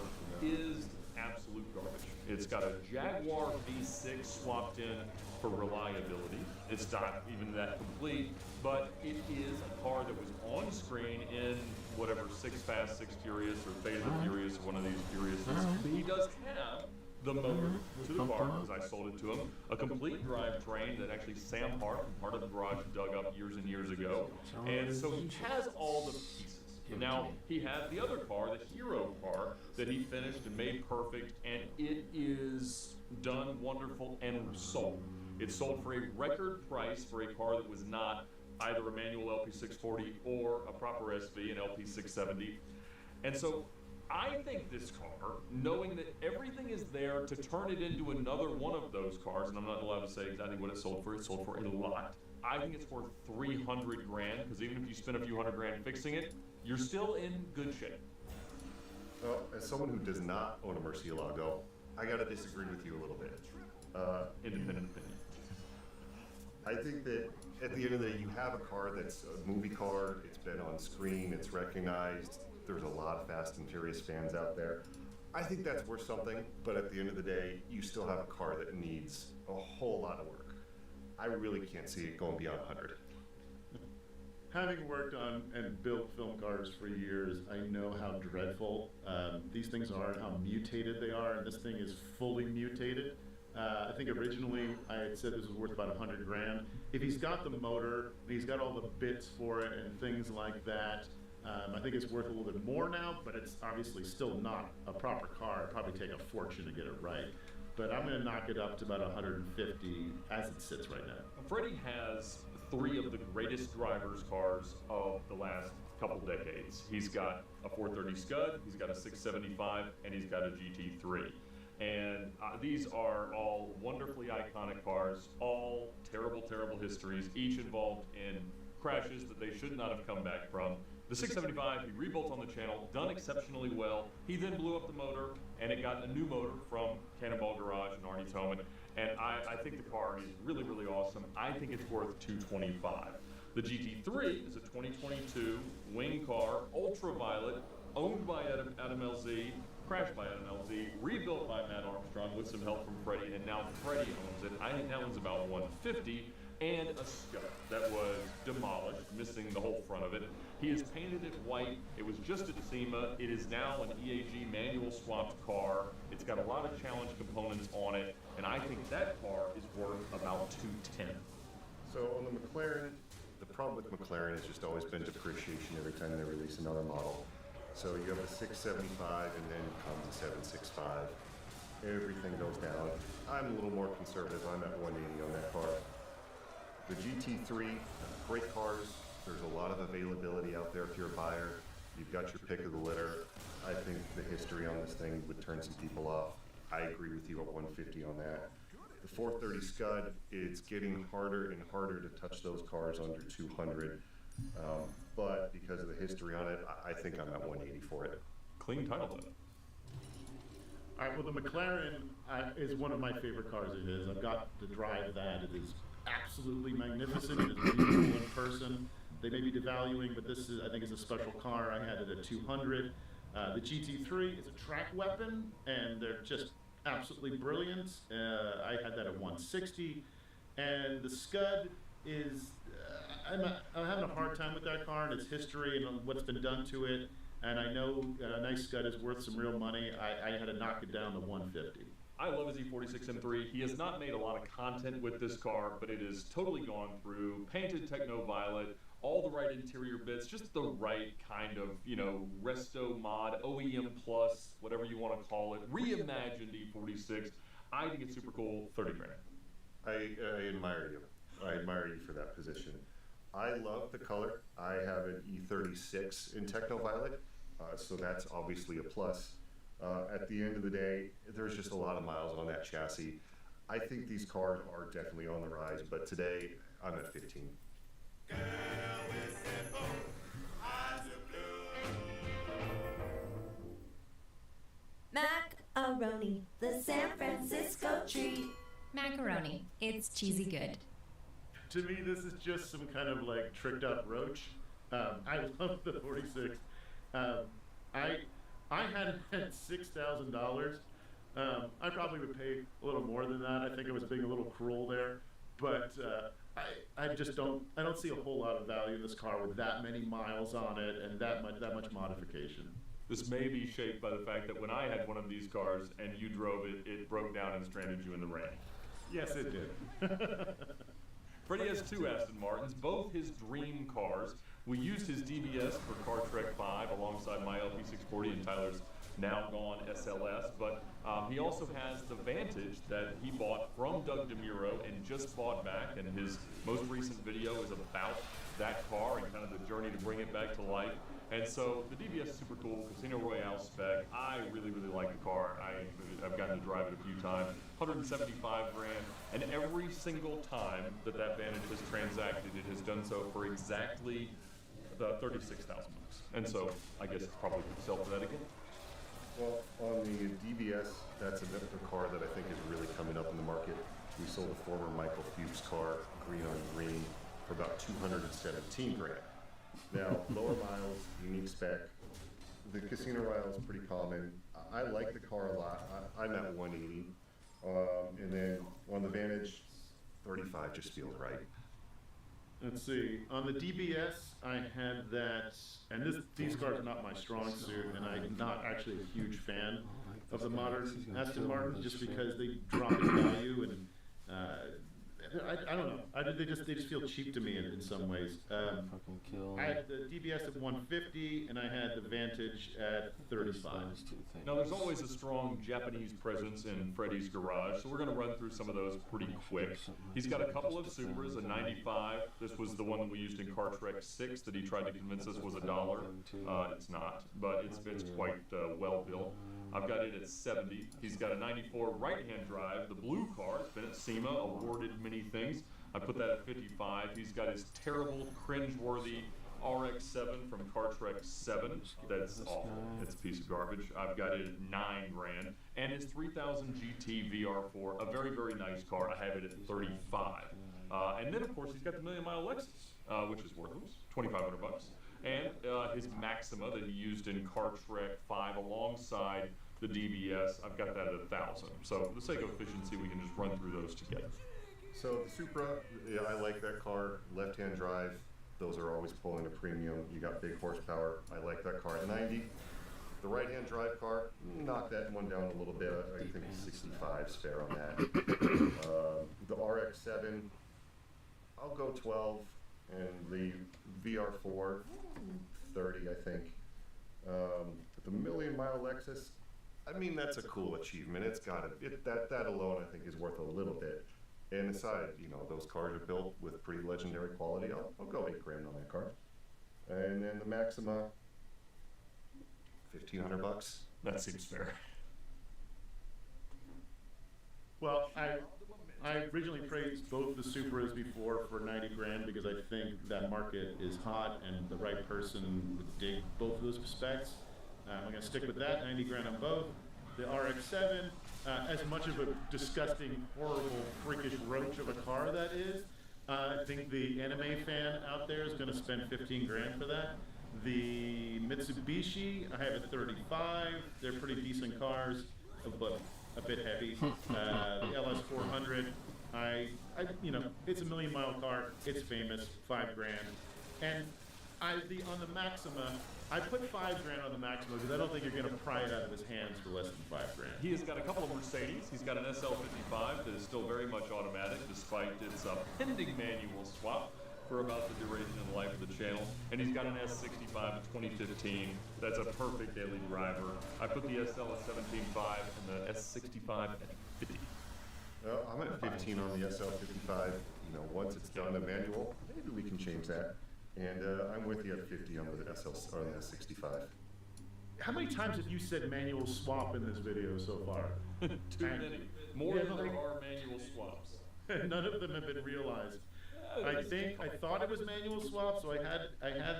is absolute garbage. It's got a Jaguar V6 swapped in for reliability. It's not even that complete, but it is a car that was on screen in whatever Six Fast, Six Furious, or Fate of the Furious, one of these Furiouses. He does have the motor to the car, as I sold it to him, a complete drivetrain that actually Sam Hart from Heart of the Garage dug up years and years ago. And so he has all the pieces. Now, he had the other car, the Hero car, that he finished and made perfect, and it is done wonderful and sold. It's sold for a record price for a car that was not either a manual LP640 or a proper SV, an LP670. And so I think this car, knowing that everything is there to turn it into another one of those cars, and I'm not allowed to say exactly what it sold for a lot. I think it's worth 300 grand, because even if you spend a few $100 grand fixing it, you're still in good shape. Well, as someone who does not own a Murcielago, I got to disagree with you a little bit. Independent opinion. I think that at the end of the day, you have a car that's a movie car, it's been on screen, it's recognized, there's a lot of Fast and Furious fans out there. I think that's worth something, but at the end of the day, you still have a car that needs a whole lot of work. I really can't see it going beyond 100. Having worked on and built film cars for years, I know how dreadful these things are and how mutated they are, and this thing is fully mutated. I think originally I had said this was worth about 100 grand. If he's got the motor, and he's got all the bits for it and things like that, I think it's worth a little bit more now, but it's obviously still not a proper car. It'd probably take a fortune to get it right. But I'm going to knock it up to about 150 as it sits right now. Freddie has three of the greatest drivers' cars of the last couple decades. He's got a 430 Scud, he's got a 675, and he's got a GT3. And these are all wonderfully iconic cars, all terrible, terrible histories, each involved in crashes that they should not have come back from. The 675, he rebuilt on the channel, done exceptionally well. He then blew up the motor, and it got a new motor from Cannonball Garage and Arnie Toman. And I think the car is really, really awesome. I think it's worth $225. The GT3 is a 2022 wing car, ultraviolet, owned by Adam LZ, crashed by Adam LZ, rebuilt by Matt Armstrong with some help from Freddie, and now Freddie owns it. I think that one's about $150, and a Scud that was demolished, missing the whole front of it. He has painted it white. It was just at SEMA. It is now an EAG manual swapped car. It's got a lot of challenge components on it, and I think that car is worth about $210. So on the McLaren, The problem with McLaren has just always been depreciation every time they release another model. So you have a 675 and then comes a 765. Everything goes down. I'm a little more conservative. I'm at 180 on that car. The GT3, great cars. There's a lot of availability out there if you're a buyer. You've got your pick of the litter. I think the history on this thing would turn some people off. I agree with you at 150 on that. The 430 Scud, it's getting harder and harder to touch those cars under 200. But because of the history on it, I think I'm at 180 for it. Clean title then. All right, well, the McLaren is one of my favorite cars of his. I've got to drive that. It is absolutely magnificent. It is beautiful in person. They may be devaluing, but this is, I think, is a special car. I had it at 200. The GT3 is a track weapon, and they're just absolutely brilliant. I had that at 160. And the Scud is, I'm having a hard time with that car and its history and what's been done to it. And I know a nice Scud is worth some real money. I had to knock it down to 150. I love his E46 M3. He has not made a lot of content with this car, but it is totally gone through, painted techno violet, all the right interior bits, just the right kind of, you know, resto mod, OEM plus, whatever you want to call it, reimagined E46. I think it's super cool. 30 grand. I admire you. I admire you for that position. I love the color. I have an E36 in techno violet, so that's obviously a plus. At the end of the day, there's just a lot of miles on that chassis. I think these cars are definitely on the rise, but today I'm at 15. Macaroni, the San Francisco treat. Macaroni, it's cheesy good. To me, this is just some kind of like tricked out roach. I love the 46. I had it at $6,000. I probably would pay a little more than that. I think I was being a little cruel there, but I just don't see a whole lot of value in this car with that many miles on it and that much modification. This may be shaped by the fact that when I had one of these cars and you drove it, it broke down and stranded you in the rain. Yes, it did. Freddie has two Aston Martins, both his dream cars. We used his DBS for Car Trek 5 alongside my LP640 and Tyler's now gone SLS, but he also has the Vantage that he bought from Doug DeMuro and just bought back, and his most recent video is about that car and kind of the journey to bring it back to life. And so the DBS is super cool, Casino Royale spec. I really, really like the car. I've gotten to drive it a few times. 175 grand, and every single time that Vantage has transacted, it has done so for exactly the 36,000 bucks. And so I guess it's probably could sell for that again. Well, on the DBS, that's another car that I think is really coming up in the market. We sold a former Michael Fuchs car, green on green, for about 217 grand. Now, lower miles, unique spec. The Casino Royale is pretty common. I like the car a lot. I'm at 180. And then on the Vantage, 35 just feels right. Let's see. On the DBS, I had that, and these cars are not my strong suit, and I'm not actually a huge fan of the modern Aston Martin just because they drop in value, and I don't know. They just feel cheap to me in some ways. I had the DBS at 150, and I had the Vantage at 35. Now, there's always a strong Japanese presence in Freddie's garage, so we're going to run through some of those pretty quick. He's got a couple of Supras, a 95. This was the one that we used in Car Trek 6 that he tried to convince us was $1. It's not, but it's quite well built. I've got it at 70. He's got a 94 right-hand drive. The blue car has been at SEMA, awarded many things. I put that at 55. He's got his terrible, cringe-worthy RX-7 from Car Trek 7. That's awful. It's a piece of garbage. I've got it at 9 grand. And his 3000 GT VR4, a very, very nice car. I have it at 35. And then, of course, he's got the million-mile Lexus, which is worthless, 2,500 bucks. And his Maxima that he used in Car Trek 5 alongside the DBS, I've got that at 1,000. So for the sake of efficiency, we can just run through those together. So the Supra, yeah, I like that car. Left-hand drive, those are always pulling a premium. You got big horsepower. I like that car at 90. The right-hand drive car, knock that one down a little bit. I think 65 is fair on that. The RX-7, I'll go 12. And the VR4, 30, I think. The million-mile Lexus, I mean, that's a cool achievement. It's got that alone, I think, is worth a little bit. And aside, you know, those cars are built with pretty legendary quality. I'll go $8,000 on that car. And then the Maxima, $1,500. That seems fair. Well, I originally praised both the Supras before for 90 grand because I think that market is hot and the right person would dig both of those specs. I'm going to stick with that, 90 grand on both. The RX-7, as much of a disgusting, horrible, freakish roach of a car that is, I think the anime fan out there is going to spend 15 grand for that. The Mitsubishi, I have at 35. They're pretty decent cars, but a bit heavy. The LS400, you know, it's a million-mile car. It's famous, 5 grand. And on the Maxima, I put 5 grand on the Maxima because I don't think you're going to pry it out of his hands for less than 5 grand. He has got a couple of Mercedes. He's got an SL55 that is still very much automatic despite its pending manual swap for about the duration and life of the channel. And he's got an S65 in 2015. That's a perfect daily driver. I put the SL at 17.5 and the S65 at 50. Well, I'm at 15 on the SL55. You know, once it's done a manual, maybe we can change that. And I'm with you at 50 on the S65. How many times have you said manual swap in this video so far? Too many. More than there are manual swaps. None of them have been realized. I thought it was manual swap, so I had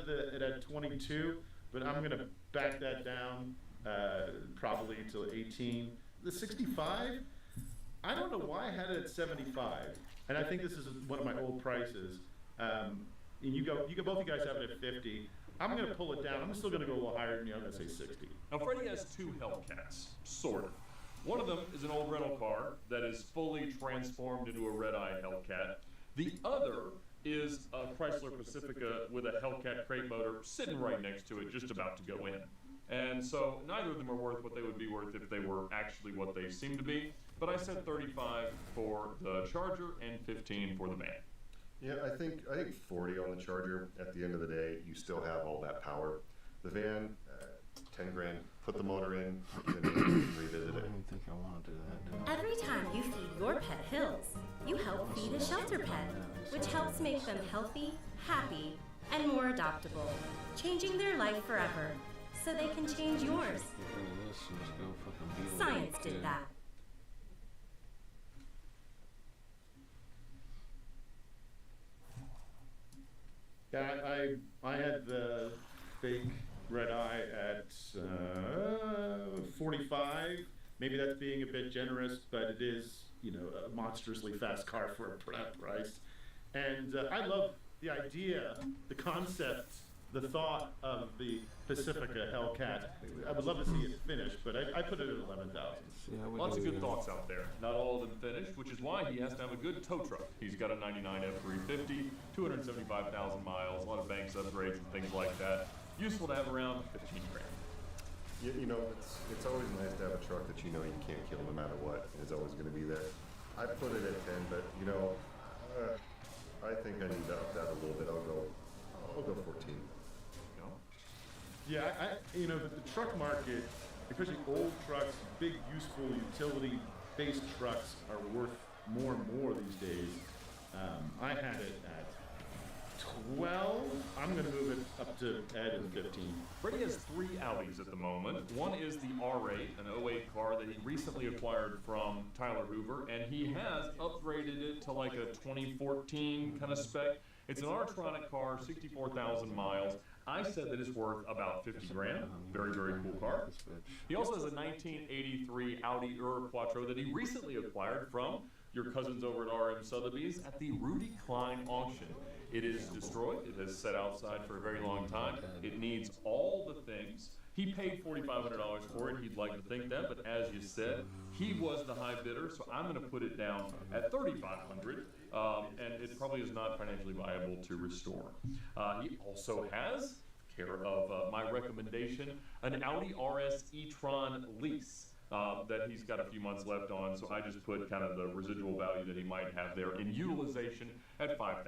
it at 22, but I'm gonna back that down probably until 18. The 65, I don't know why I had it at 75, and I think this is one of my old prices. And both you guys have it at 50. I'm gonna pull it down. I'm still gonna go a little higher than you. I'm gonna say 60. Now, Freddie has 2 Hellcats, sort of. One of them is an old rental car that is fully transformed into a red-eye Hellcat. The other is a Chrysler Pacifica with a Hellcat crate motor sitting right next to it, just about to go in. And so neither of them are worth what they would be worth if they were actually what they seem to be. But I said 35 for the Charger and 15 for the van. Yeah, I think 40 on the Charger. At the end of the day, you still have all that power. The van, 10 grand. Put the motor in, then you can revisit it. I don't think I want to do that. Every time you feed your pet Hills, you help feed a shelter pet, which helps make them healthy, happy, and more adoptable, changing their life forever, so they can change yours. Get rid of this and just go fucking beat 'em. Science did that. Yeah, I had the fake red eye at 45. Maybe that's being a bit generous, but it is, you know, a monstrously fast car for a price. And I love the idea, the concept, the thought of the Pacifica Hellcat. I would love to see it finished, but I put it at 11,000. Lots of good thoughts out there. Not all of them finished, which is why he has to have a good tow truck. He's got a 99 F350, 275,000 miles, a lot of banks upgrades and things like that. Useful to have around 15 grand. You know, it's always nice to have a truck that you know you can't kill no matter what. It's always going to be there. I put it at 10, but you know, I think I need to up that a little bit. I'll go 14. No? Yeah, you know, the truck market, especially old trucks, big useful utility-based trucks are worth more and more these days. I had it at 12. I'm going to move it up to Ed at 15. Freddie has 3 Audis at the moment. One is the R8, an 08 car that he recently acquired from Tyler Hoover, and he has upgraded it to like a 2014 kind of spec. It's an R-tronic car, 64,000 miles. I said that it's worth about 50 grand. Very, very cool car. He also has a 1983 Audi Quattro that he recently acquired from your cousins over at RM Sotheby's at the Rudy Klein auction. It is destroyed. It has sat outside for a very long time. It needs all the things. He paid $4,500 for it. He'd like to think that, but as you said, he was the high bidder, so I'm going to put it down at $3,500, and it probably is not financially viable to restore. He also has, care of my recommendation, an Audi RS e-tron lease. that he's got a few months left on. So I just put kind of the residual value that he might have there in utilization at $5,000.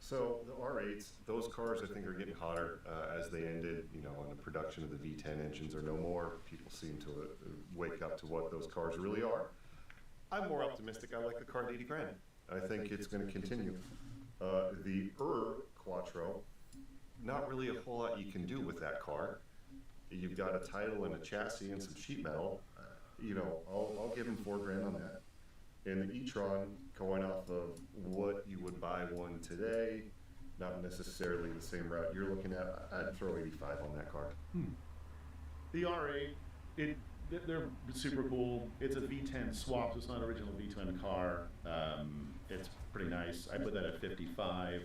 So the R8s, those cars I think are getting hotter as they ended, you know, and the production of the V10 engines are no more. People seem to wake up to what those cars really are. I'm more optimistic. I like the car at 80 grand. I think it's going to continue. The Quattro, not really a whole lot you can do with that car. You've got a title and a chassis and some sheet metal. You know, I'll give him $4 grand on that. And the e-tron, going off of what you would buy one today, not necessarily the same route you're looking at, I'd throw 85 on that car. The R8, they're super cool. It's a V10 swap, so it's not an original V10 car. It's pretty nice. I put that at 55.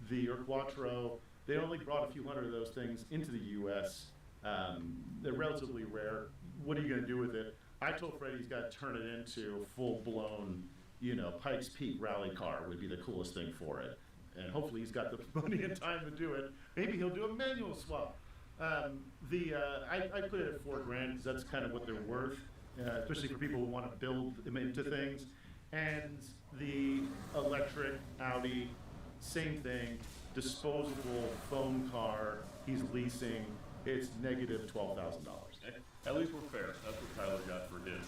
The Quattro, they only brought a few hundred of those things into the U.S. They're relatively rare. What are you going to do with it? I told Freddie he's got to turn it into a full-blown, you know, Pikes Peak rally car would be the coolest thing for it. And hopefully he's got the money and time to do it. Maybe he'll do a manual swap. I put it at $4 grand because that's kind of what they're worth, especially for people who want to build them into things. And the electric Audi, same thing, disposable phone car he's leasing. It's negative $12,000. At least we're fair. That's what Tyler got for his.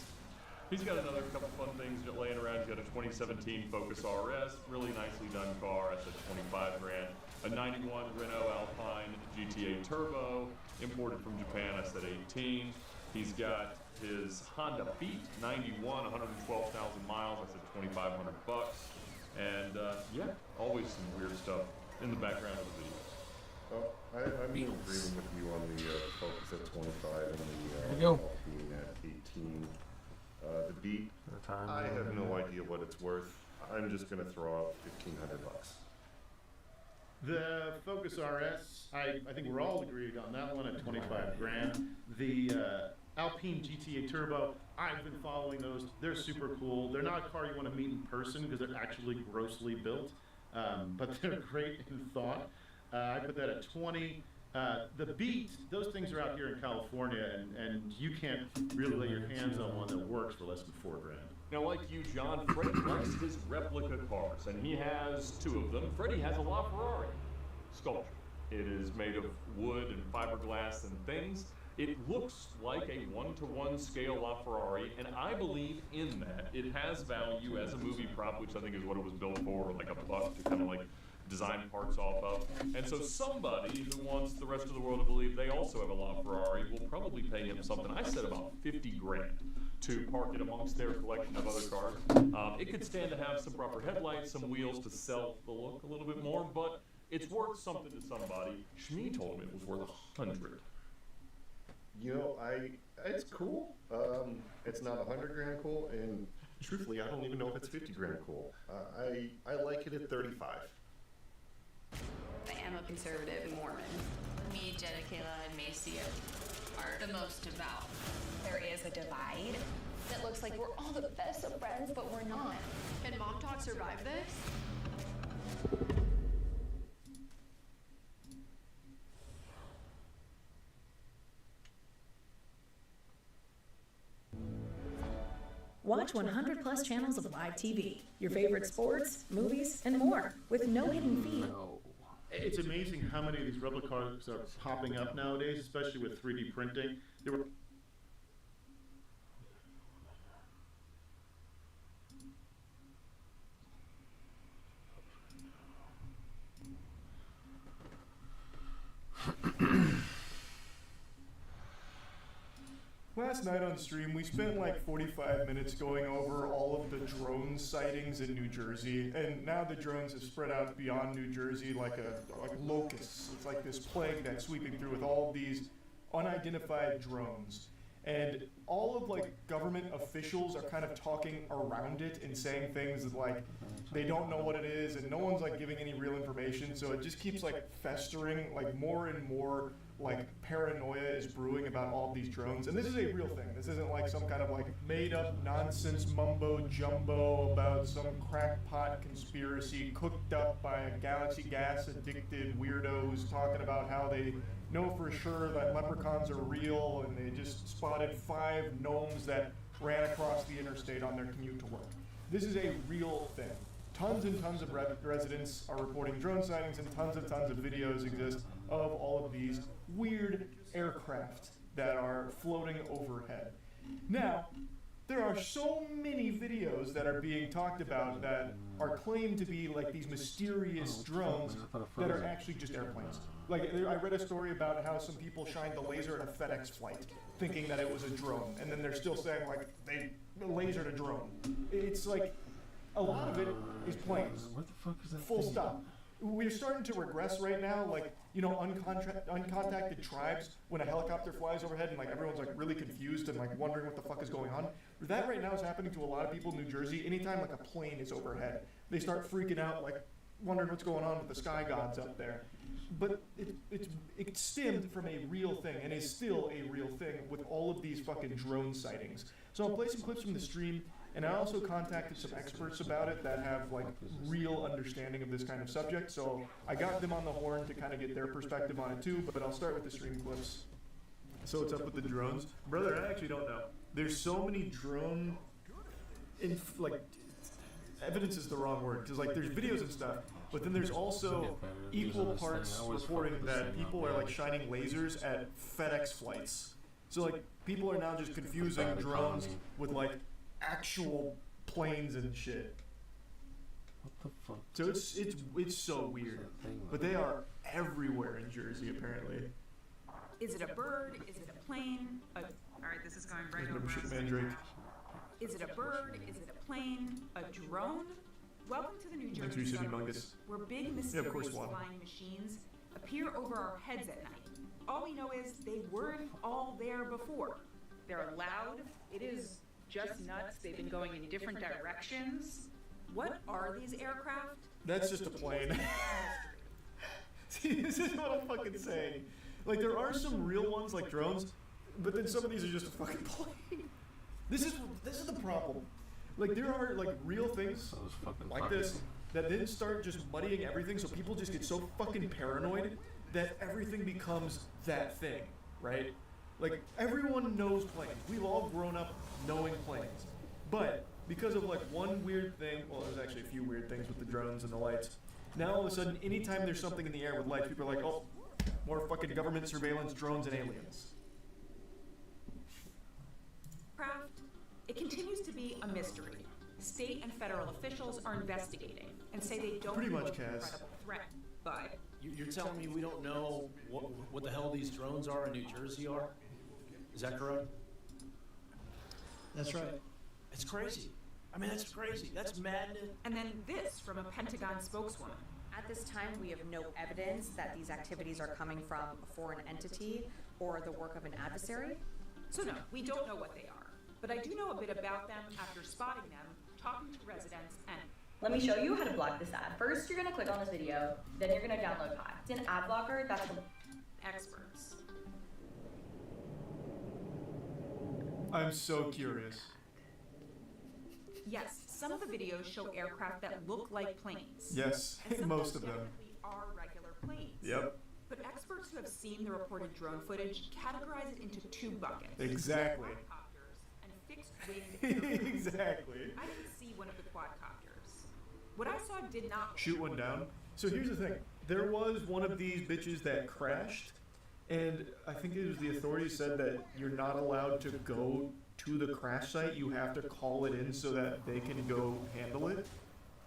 He's got another couple fun things laying around. He's got a 2017 Focus RS, really nicely done car. That's at 25 grand. A 91 Renault Alpine GTA Turbo, imported from Japan. I said 18. He's got his Honda Beat 91, 112,000 miles. I said 2,500 bucks. And yeah, always some weird stuff in the background of the video. Oh, I'm agreeing with you on the Focus at 25 and the go. Alpine at 18. The Beat, I have no idea what it's worth. I'm just going to throw out 1,500 bucks. The Focus RS, I think we're all agreed on that one at 25 grand. The Alpine GTA Turbo, I've been following those. They're super cool. They're not a car you want to meet in person because they're actually grossly built, but they're great in thought. I put that at 20. The Beat, those things are out here in California, and you can't really lay your hands on one that works for less than $4 grand. Now, like you, John, Freddie likes his replica cars, and he has two of them. Freddie has a LaFerrari sculpture. It is made of wood and fiberglass and things. It looks like a one-to-one scale LaFerrari, and I believe in that. It has value as a movie prop, which I think is what it was built for, like a buck to kind of like design parts off of. And so somebody who wants the rest of the world to believe they also have a LaFerrari will probably pay him something. I said about 50 grand to park it amongst their collection of other cars. It could stand to have some proper headlights, some wheels to sell the look a little bit more, but it's worth something to somebody. Shmi told me it was worth 100. You know, it's cool. It's not 100 grand cool, and truthfully, I don't even know if it's 50 grand cool. I like it at 35. I am a conservative and Mormon. Me, Jenna, Kayla, and Macy are the most devout. There is a divide that looks like we're all the best of friends, but we're not. Can Mom Talk survive this? Watch 100 plus channels of live TV, your favorite sports, movies, and more, with no hidden fee. It's amazing how many of these replica cars are popping up nowadays, especially with 3D printing. There were Last night on stream, we spent like 45 minutes going over all of the drone sightings in New Jersey, and now the drones have spread out beyond New Jersey like locusts. It's like this plague that's sweeping through with all these unidentified drones. And all of like government officials are kind of talking around it and saying things like they don't know what it is, and no one's like giving any real information, so it just keeps like festering, like more and more like paranoia is brewing about all these drones. And this is a real thing. This isn't like some kind of like made up nonsense mumbo jumbo about some crackpot conspiracy cooked up by a galaxy gas addicted weirdos talking about how they know for sure that leprechauns are real and they just spotted 5 5 gnomes that ran across the interstate on their commute to work. This is a real thing. Tons and tons of residents are reporting drone sightings, and tons of videos exist of all of these weird aircraft that are floating overhead. Now, there are so many videos that are being talked about that are claimed to be like these mysterious drones that are actually just airplanes. Like, I read a story about how some people shined the laser at a FedEx flight, thinking that it was a drone, and then they're still saying, like, they lasered a drone. It's like, a lot of it is planes. What the fuck is that? Full stop. We're starting to regress right now, like, you know, uncontacted tribes, when a helicopter flies overhead and like everyone's like really confused and like wondering what the fuck is going on. That right now is happening to a lot of people in New Jersey. Anytime like a plane is overhead, they start freaking out, like wondering what's going on with the sky gods up there. But it stemmed from a real thing, and is still a real thing with all of these fucking drone sightings. So I'll play some clips from the stream, and I also contacted some experts about it that have like real understanding of this kind of subject. So I got them on the horn to kind of get their perspective on it too, but I'll start with the stream clips. So what's up with the drones? Brother, I actually don't know. There's so many drone, evidence is the wrong word, because like there's videos and stuff, but then there's also equal parts reporting that people are like shining lasers at FedEx flights. So like people are now just confusing drones with like actual planes and shit. What the fuck? So it's so weird, but they are everywhere in Jersey apparently. Is it a bird? Is it a plane? All right, this is going right over. Mandrake. Is it a bird? Is it a plane? A drone? Welcome to the New Jersey suburbs, where big mysterious flying machines appear over our heads at night. All we know is they weren't all there before. They're loud. It is just nuts. They've been going in different directions. What are these aircraft? That's just a plane. See, this is what I'm fucking saying. Like, there are some real ones like drones, but then some of these are just a fucking plane. This is the problem. Like, there are like real things like this that then start just muddying everything, so people just get so fucking paranoid that everything becomes that thing, right? Like, everyone knows planes. We've all grown up knowing planes. But because of like one weird thing, well, there's actually a few weird things with the drones and the lights. Now all of a sudden, anytime there's something in the air with lights, people are like, oh, more fucking government surveillance, drones, and aliens. Craft, it continues to be a mystery. State and federal officials are investigating and say they don't know what an incredible threat. But You're telling me we don't know what the hell these drones are in New Jersey are? Is that correct? That's right. It's crazy. I mean, that's crazy. That's madness. And then this from a Pentagon spokeswoman. At this time, we have no evidence that these activities are coming from a foreign entity or the work of an adversary. So no, we don't know what they are. But I do know a bit about them after spotting them, talking to residents, and... Let me show you how to block this ad. First, you're gonna click on this video, then you're gonna download Pi. It's an ad blocker that's for experts. I'm so curious. Yes, some of the videos show aircraft that look like planes. Yes, and most of them are regular planes. Yep. But experts who have seen the reported drone footage categorize it into two buckets. Exactly. Quadcopters and fixed-wing aircraft. Exactly. I didn't see one of the quadcopters. What I saw did not shoot one down. So here's the thing. There was one of these bitches that crashed, and I think it was the authorities said that you're not allowed to go to the crash site. You have to call it in so that they can go handle it.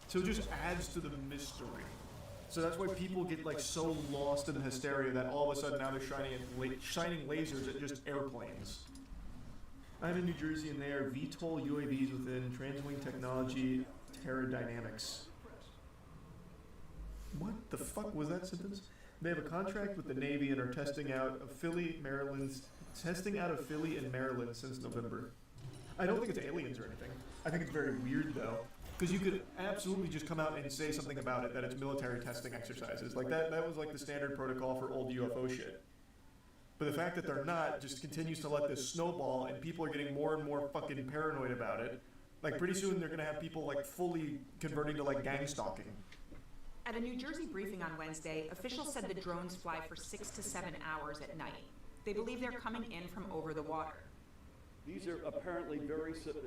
So it just adds to the mystery. So that's why people get like so lost in the hysteria that all of a sudden now they're shining lasers at just airplanes. I'm in New Jersey and they are VTOL UAVs within Transwing Technology Terradynamics. What the fuck was that sentence? They have a contract with the Navy and are testing out of Philly and Maryland since November. I don't think it's aliens or anything. I think it's very weird though, because you could absolutely just come out and say something about it, that it's military testing exercises. Like that was like the standard protocol for old UFO shit. But the fact that they're not just continues to let this snowball, and people are getting more and more fucking paranoid about it. Like pretty soon they're gonna have people like fully converting to like gang stalking. At a New Jersey briefing on Wednesday, officials said the drones fly for 6 to 7 hours at night. They believe they're coming in from over the water. These are apparently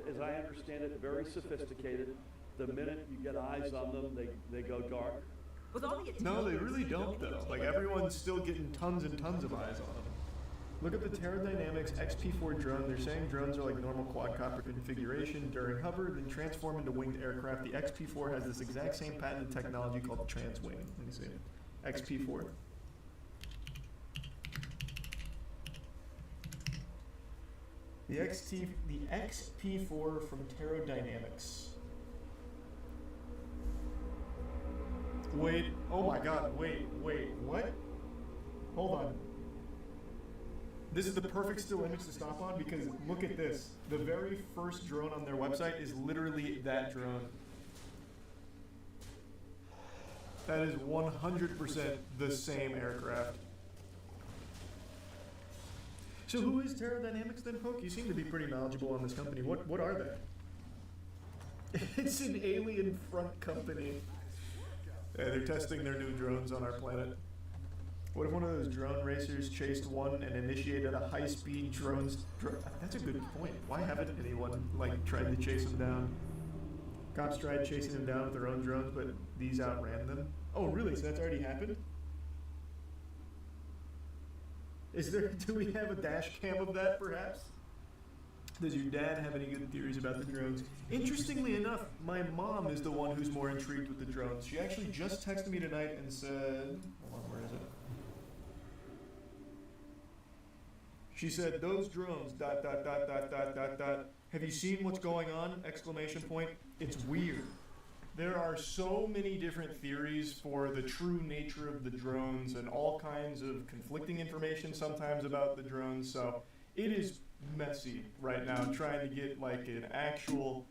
as I understand it, very sophisticated. The minute you get eyes on them, they go dark. With all the No, they really don't though. Like everyone's still getting tons and tons of eyes on them. Look at the Terradynamics XP4 drone. They're saying drones are like normal quadcopter configuration during hover, then transform into winged aircraft. The XP4 has this exact same patented technology called transwing. Let me see. XP4. The XP4 from Terradynamics. Wait, oh my god, wait, what? Hold on. This is the perfect still image to stop on because look at this. The very first drone on their website is literally that drone. That is 100% the same aircraft. So who is Terradynamics then, Poke? You seem to be pretty knowledgeable on this company. What are they? It's an alien front company. Yeah, they're testing their new drones on our planet. What if one of those drone racers chased one and initiated a high-speed drones? That's a good point. Why haven't anyone tried to chase him down? Cops tried chasing him down with their own drones, but these outran them. Oh, really? So that's already happened? Do we have a dash cam of that, perhaps? Does your dad have any good theories about the drones? Interestingly enough, my mom is the one who's more intrigued with the drones. She actually just texted me tonight and said, hold on, where is it? She said, those drones, ... Have you seen what's going on? Exclamation point. It's weird. There are so many different theories for the true nature of the drones and all kinds of conflicting information sometimes about the drones. So it is messy right now trying to get an actual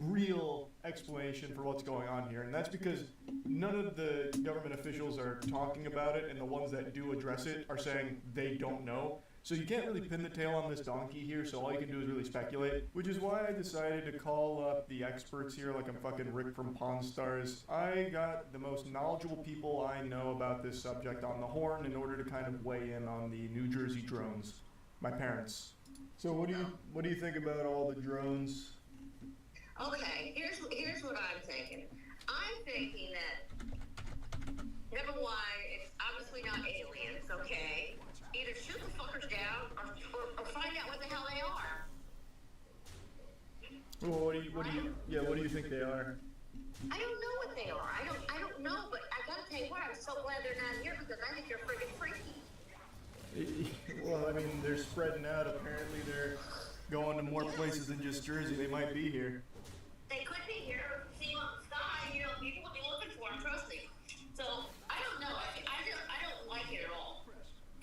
real explanation for what's going on here. And that's because none of the government officials are talking about it, and the ones that do address it are saying they don't know. So you can't really pin the tail on this donkey here, so all you can do is really speculate, which is why I decided to call up the experts here like I'm fucking Rick from Pawn Stars. I got the most knowledgeable people I know about this subject on the horn in order to kind of weigh in on the New Jersey drones. My parents. So what do you think about all the drones? Okay, here's what I'm thinking. I'm thinking that number one, it's obviously not aliens, okay? Either shoot the fuckers down or find out what the hell they are. Well, what do you think they are? I don't know what they are. I don't know, but I gotta tell you what, I'm so glad they're not here because I think they're freaking freaky. Well, I mean, they're spreading out. Apparently, they're going to more places than just Jersey. They might be here. They could be here. See them on the sky. People will be looking for them. Trust me. So I don't know. I don't like it at all.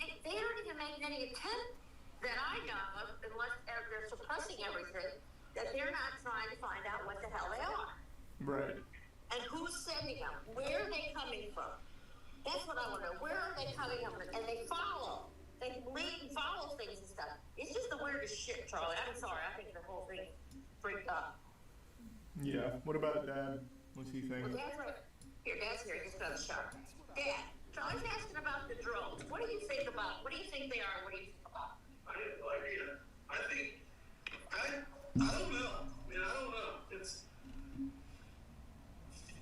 They aren't even making any attempt that I know of, unless they're suppressing everything. That they're not trying to find out what the hell they are. Right. And who's sending them? Where are they coming from? That's what I want to know. Where are they coming from? And they follow. They lead and follow things and stuff. It's just the weirdest shit, Charlie. I'm sorry. I think the whole thing freaked up. Yeah. What about Dad? What's he think? Well, Dad's right. Here, Dad's here. He just got a shower. Dad, Charlie's asking about the drones. What do you think about? What do you think they are? What do you think about? I have no idea. I don't know. I don't know. It's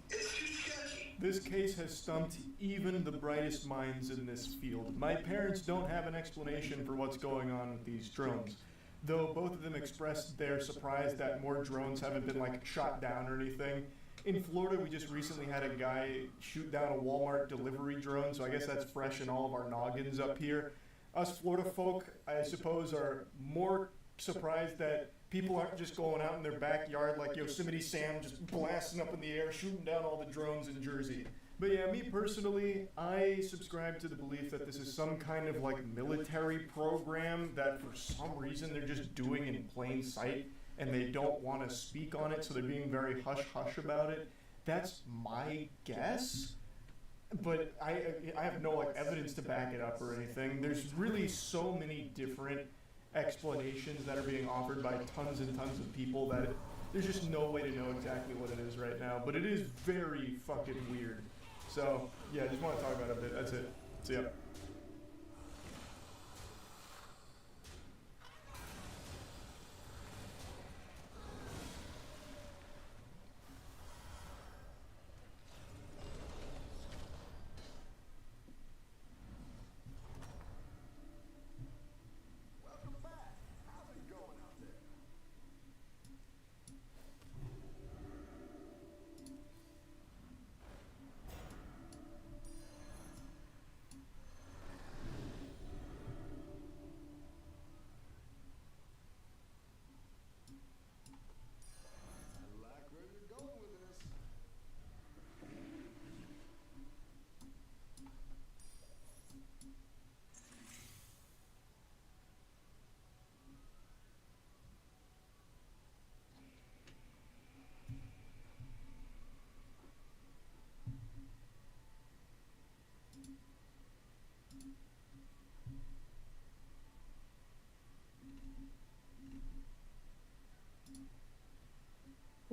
too sketchy. This case has stumped even the brightest minds in this field. My parents don't have an explanation for what's going on with these drones, though both of them expressed their surprise that more drones haven't been shot down or anything. In Florida, we just recently had a guy shoot down a Walmart delivery drone, so I guess that's fresh in all of our noggins up here. Us Florida folk, I suppose, are more surprised that people aren't just going out in their backyard like Yosemite Sam, just blasting up in the air, shooting down all the drones in Jersey. But yeah, me personally, I subscribe to the belief that this is some kind of military program that for some reason they're just doing in plain sight and they don't want to speak on it, so they're being very hush-hush about it. That's my guess. But I have no evidence to back it up or anything. There's really so many different explanations that are being offered by tons and tons of people that there's just no way to know exactly what it is right now. But it is very fucking weird. So yeah, I just want to talk about it a bit. That's it. See ya.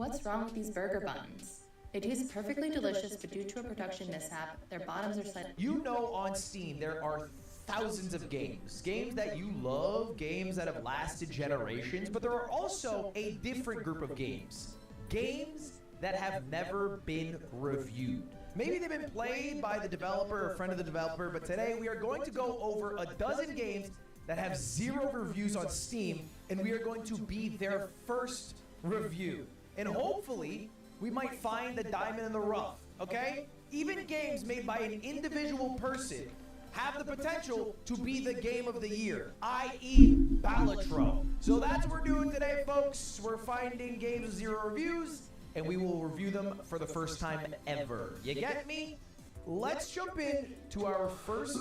what's wrong with these burger buns? They taste perfectly delicious, but due to a production mishap, their bottoms are slightly... You know on Steam there are thousands of games. Games that you love, games that have lasted generations, but there are also a different group of games. Games that have never been reviewed. Maybe they've been played by the developer or friend of the developer, but today we are going to go over a dozen games that have 0 reviews on Steam, and we are going to be their first review. And hopefully, we might find the diamond in the rough, okay? Even games made by an individual person have the potential to be the game of the year, i.e. Battlegrounds. So that's what we're doing today, folks. We're finding games with 0 reviews, and we will review them for the first time ever. You get me? Let's jump in to our first,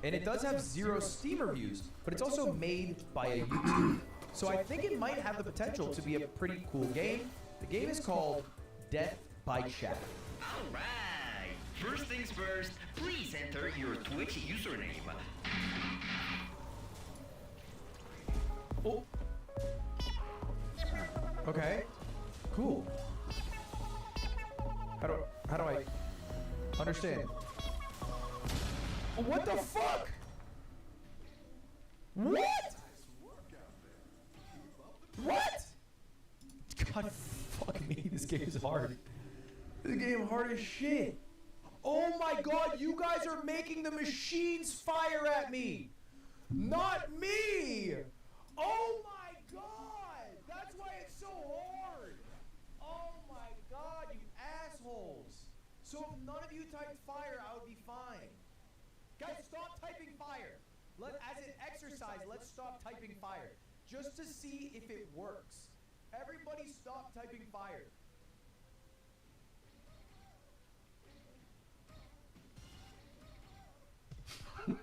and it does have 0 Steam reviews, but it's also made by a YouTube. So I think it might have the potential to be a pretty cool game. The game is called Death by Chat. Alright, first things first, please enter your Twitch username. Oh. Okay. Cool. How do I understand? What the fuck? What? What? God fuck me, this game is hard. This game hard as shit. Oh my god, you guys are making the machines fire at me. Not me. Oh my god, that's why it's so hard. Oh my god, you assholes. So if none of you typed fire, I would be fine. Guys, stop typing fire. As an exercise, let's stop typing fire. Just to see if it works. Everybody stop typing fire. Dude,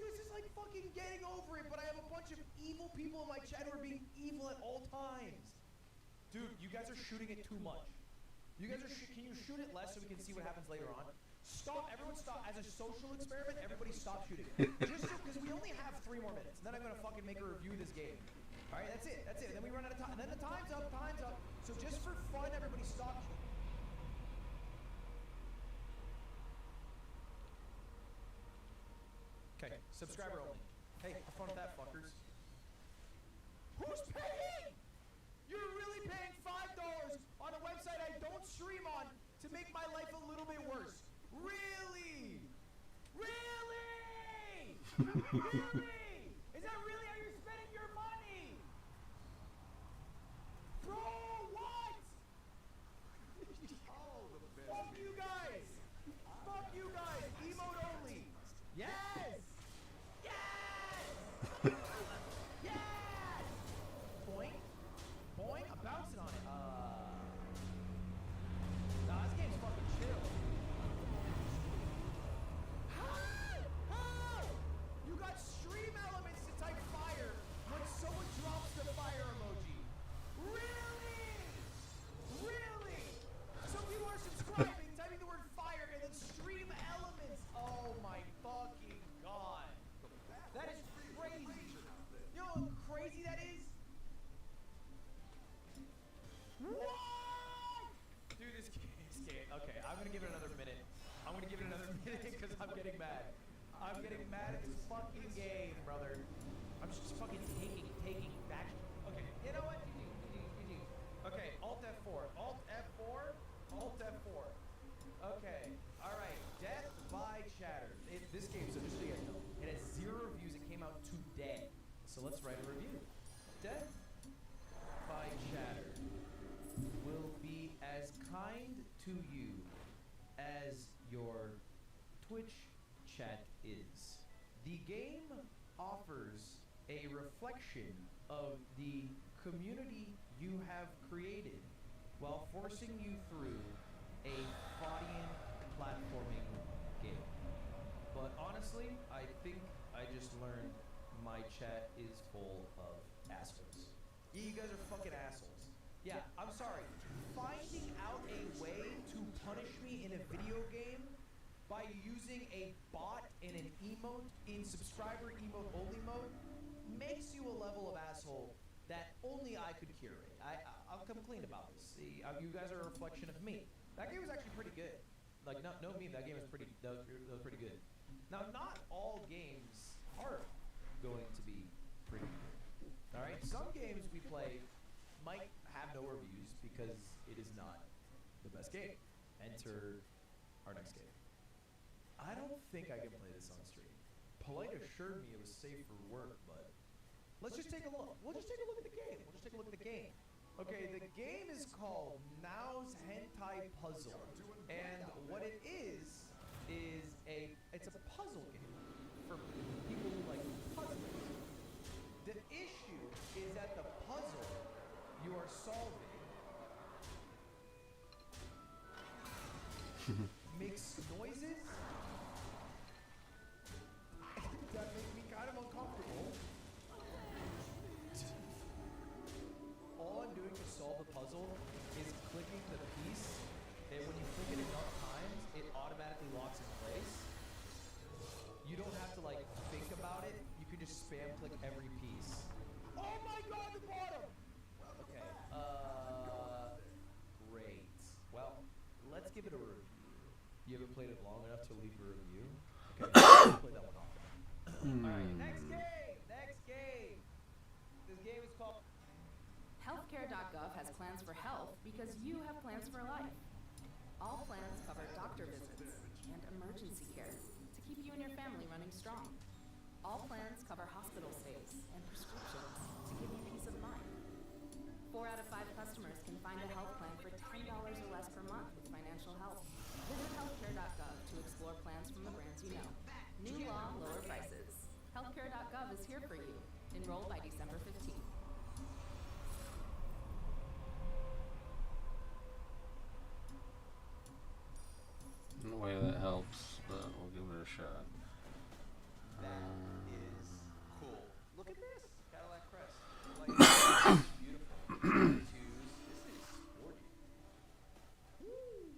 this is like fucking getting over it, but I have a bunch of evil people in my chat who are being evil at all times. Dude, you guys are shooting it too much. You guys are can you shoot it less so we can see what happens later on? Stop, everyone stop. As a social experiment, everybody stop shooting. Just because we only have 3 more minutes. And then I'm gonna fucking make a review of this game. Alright, that's it. And then we run out of time. And then the time's up, So just for fun, everybody stop shooting. Okay, subscriber only. Hey, have fun with that, fuckers. Who's paying? You're really paying $5 on a website I don't stream on to make my life a little bit worse. Really? Really? Really? Is that really how you're spending your money? Bro, what? Fuck you guys. Fuck you guys. Emote only. Yes. Yes. Yes. Boing. Boing. I'm bouncing on it. Nah, this game's fucking chill. You got stream elements to type fire when someone drops the fire emoji. Really? Really? Some people are subscribing, typing the word fire, and then stream elements. Oh my fucking god. That is crazy. You know how crazy that is? What? Dude, this game. Okay, I'm gonna give it another minute. Because I'm getting mad. I'm getting mad at this fucking game, brother. I'm just fucking taking back. Okay, you know what? GG. Okay, Alt F4. Alt F4. Alt F4. Okay, alright. Death by Chatter. This game, so just so you guys know, it has 0 reviews. It came out today. So let's write a review. Death by Chatter will be as kind to you as your Twitch chat is. The game offers a reflection of the community you have created while forcing you through a Freudian platforming game. But honestly, I think I just learned my chat is full of assholes. You guys are fucking assholes. Yeah, I'm sorry. Finding out a way to punish me in a video game by using a bot in an emote, in subscriber emote only mode, makes you a level of asshole that only I could curate. I'll come clean about this. See, you guys are a reflection of me. That game was actually pretty good. Like, no meme, that game was pretty good. Now, not all games are going to be pretty good. All right, some games we play might have no reviews because it is not the best game. Enter our next game. I don't think I can play this on stream. Polite assured me it was safe for work, but let's just take a look. We'll just take a look at the game. Okay, the game is called Now's Hentai Puzzle, and what it is it's a puzzle game for people who like puzzles. The issue is that the puzzle you are solving makes noises that make me kind of uncomfortable. All I'm doing to solve the puzzle is clicking the piece, and when you click it enough times, it automatically locks in place. You don't have to like think about it. You can just spam click every piece. Oh my god, the bottom! Okay, great. Well, let's give it a review. You haven't played it long enough to leave a review? Okay, let's play that one off then. Alright, next game! This game is called... Healthcare.gov has plans for health because you have plans for life. All plans cover doctor visits and emergency care to keep you and your family running strong. All plans cover hospital stays and prescriptions to give you peace of mind. 4 out of 5 customers can find a health plan for $10 or less per month with financial help. Visit healthcare.gov to explore plans from the brands you know. New law, lower prices. Healthcare.gov is here for you. Enroll by December 15th. No way that helps, but we'll give it a shot. That is cool. Look at this! Cadillac Crest. Like, beautiful. This is sporty. Woo!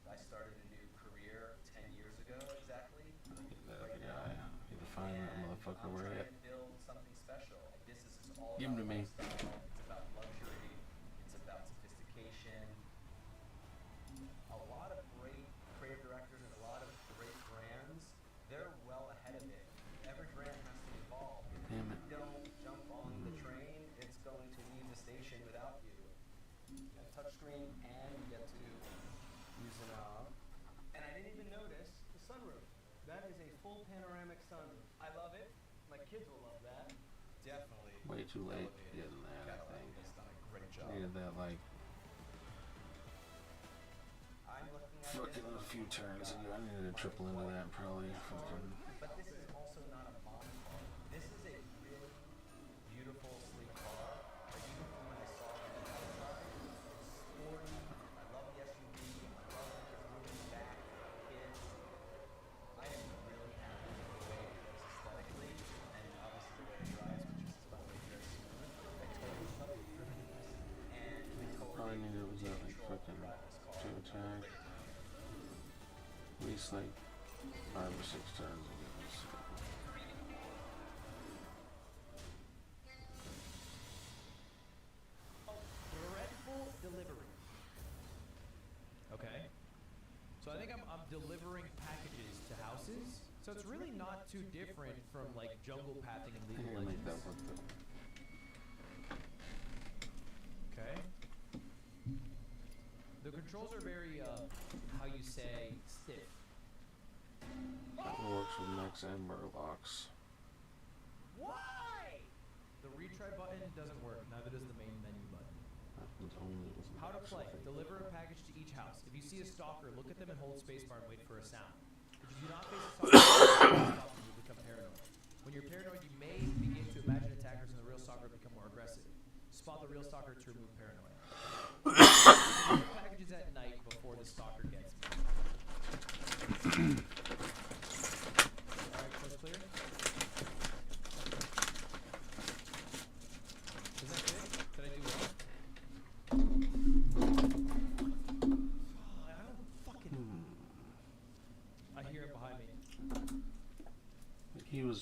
I started a new career 10 years ago, exactly. That guy. You define that motherfucker where I'm yet. trying to build something special. This is all Give him to about me. lifestyle. It's about luxury. It's about sophistication. A lot of great creative directors and a lot of great brands, they're well ahead of it. Every brand has to evolve. If Damn you it. don't jump on the train, it's going to leave the station without you. You got a touchscreen and you get to use a knob. And I didn't even notice the sunroof. That is a full panoramic sunroof. I love it. My kids will love that. Definitely. Way too late elevated. getting that, I Cadillac think. has done a great job. Needed that, like, I'm looking at fucking a few turns ago. I needed to triple into that, probably. Fucking. But this is also not a bomb car. This is a really beautiful, sleek car. Like even from when I saw it on the outside, it's sporty. I love the SUV. I love that it's moving back for kids. I am really happy with the way it goes aesthetically, and obviously the way it drives, which is by the way very smooth. I totally love the driveness, and I All I totally needed was that, like, control fucking drive this car. 2 attack. At least, like, 5 or 6 turns ago. So. Dreadful delivery. Okay. So I think I'm delivering packages to houses. So it's really not too different from like jungle pathing and League of I make that Legends. work though. Okay. The controls are very, how you say, stiff. That works with Max and Murlocs. Why? The retry button doesn't work. Neither does the main menu button. Happens only with How to Max, play. I think. Deliver a package to each house. If you see a stalker, look at them and hold spacebar and wait for a sound. If you do not face a stalker, you will become paranoid. When you're paranoid, you may begin to imagine attackers and the real stalker become more aggressive. Spot the real stalker to remove paranoia. Deliver packages at night before the stalker gets me. Alright, coast clear? Is that good? Did I do well? I don't fucking...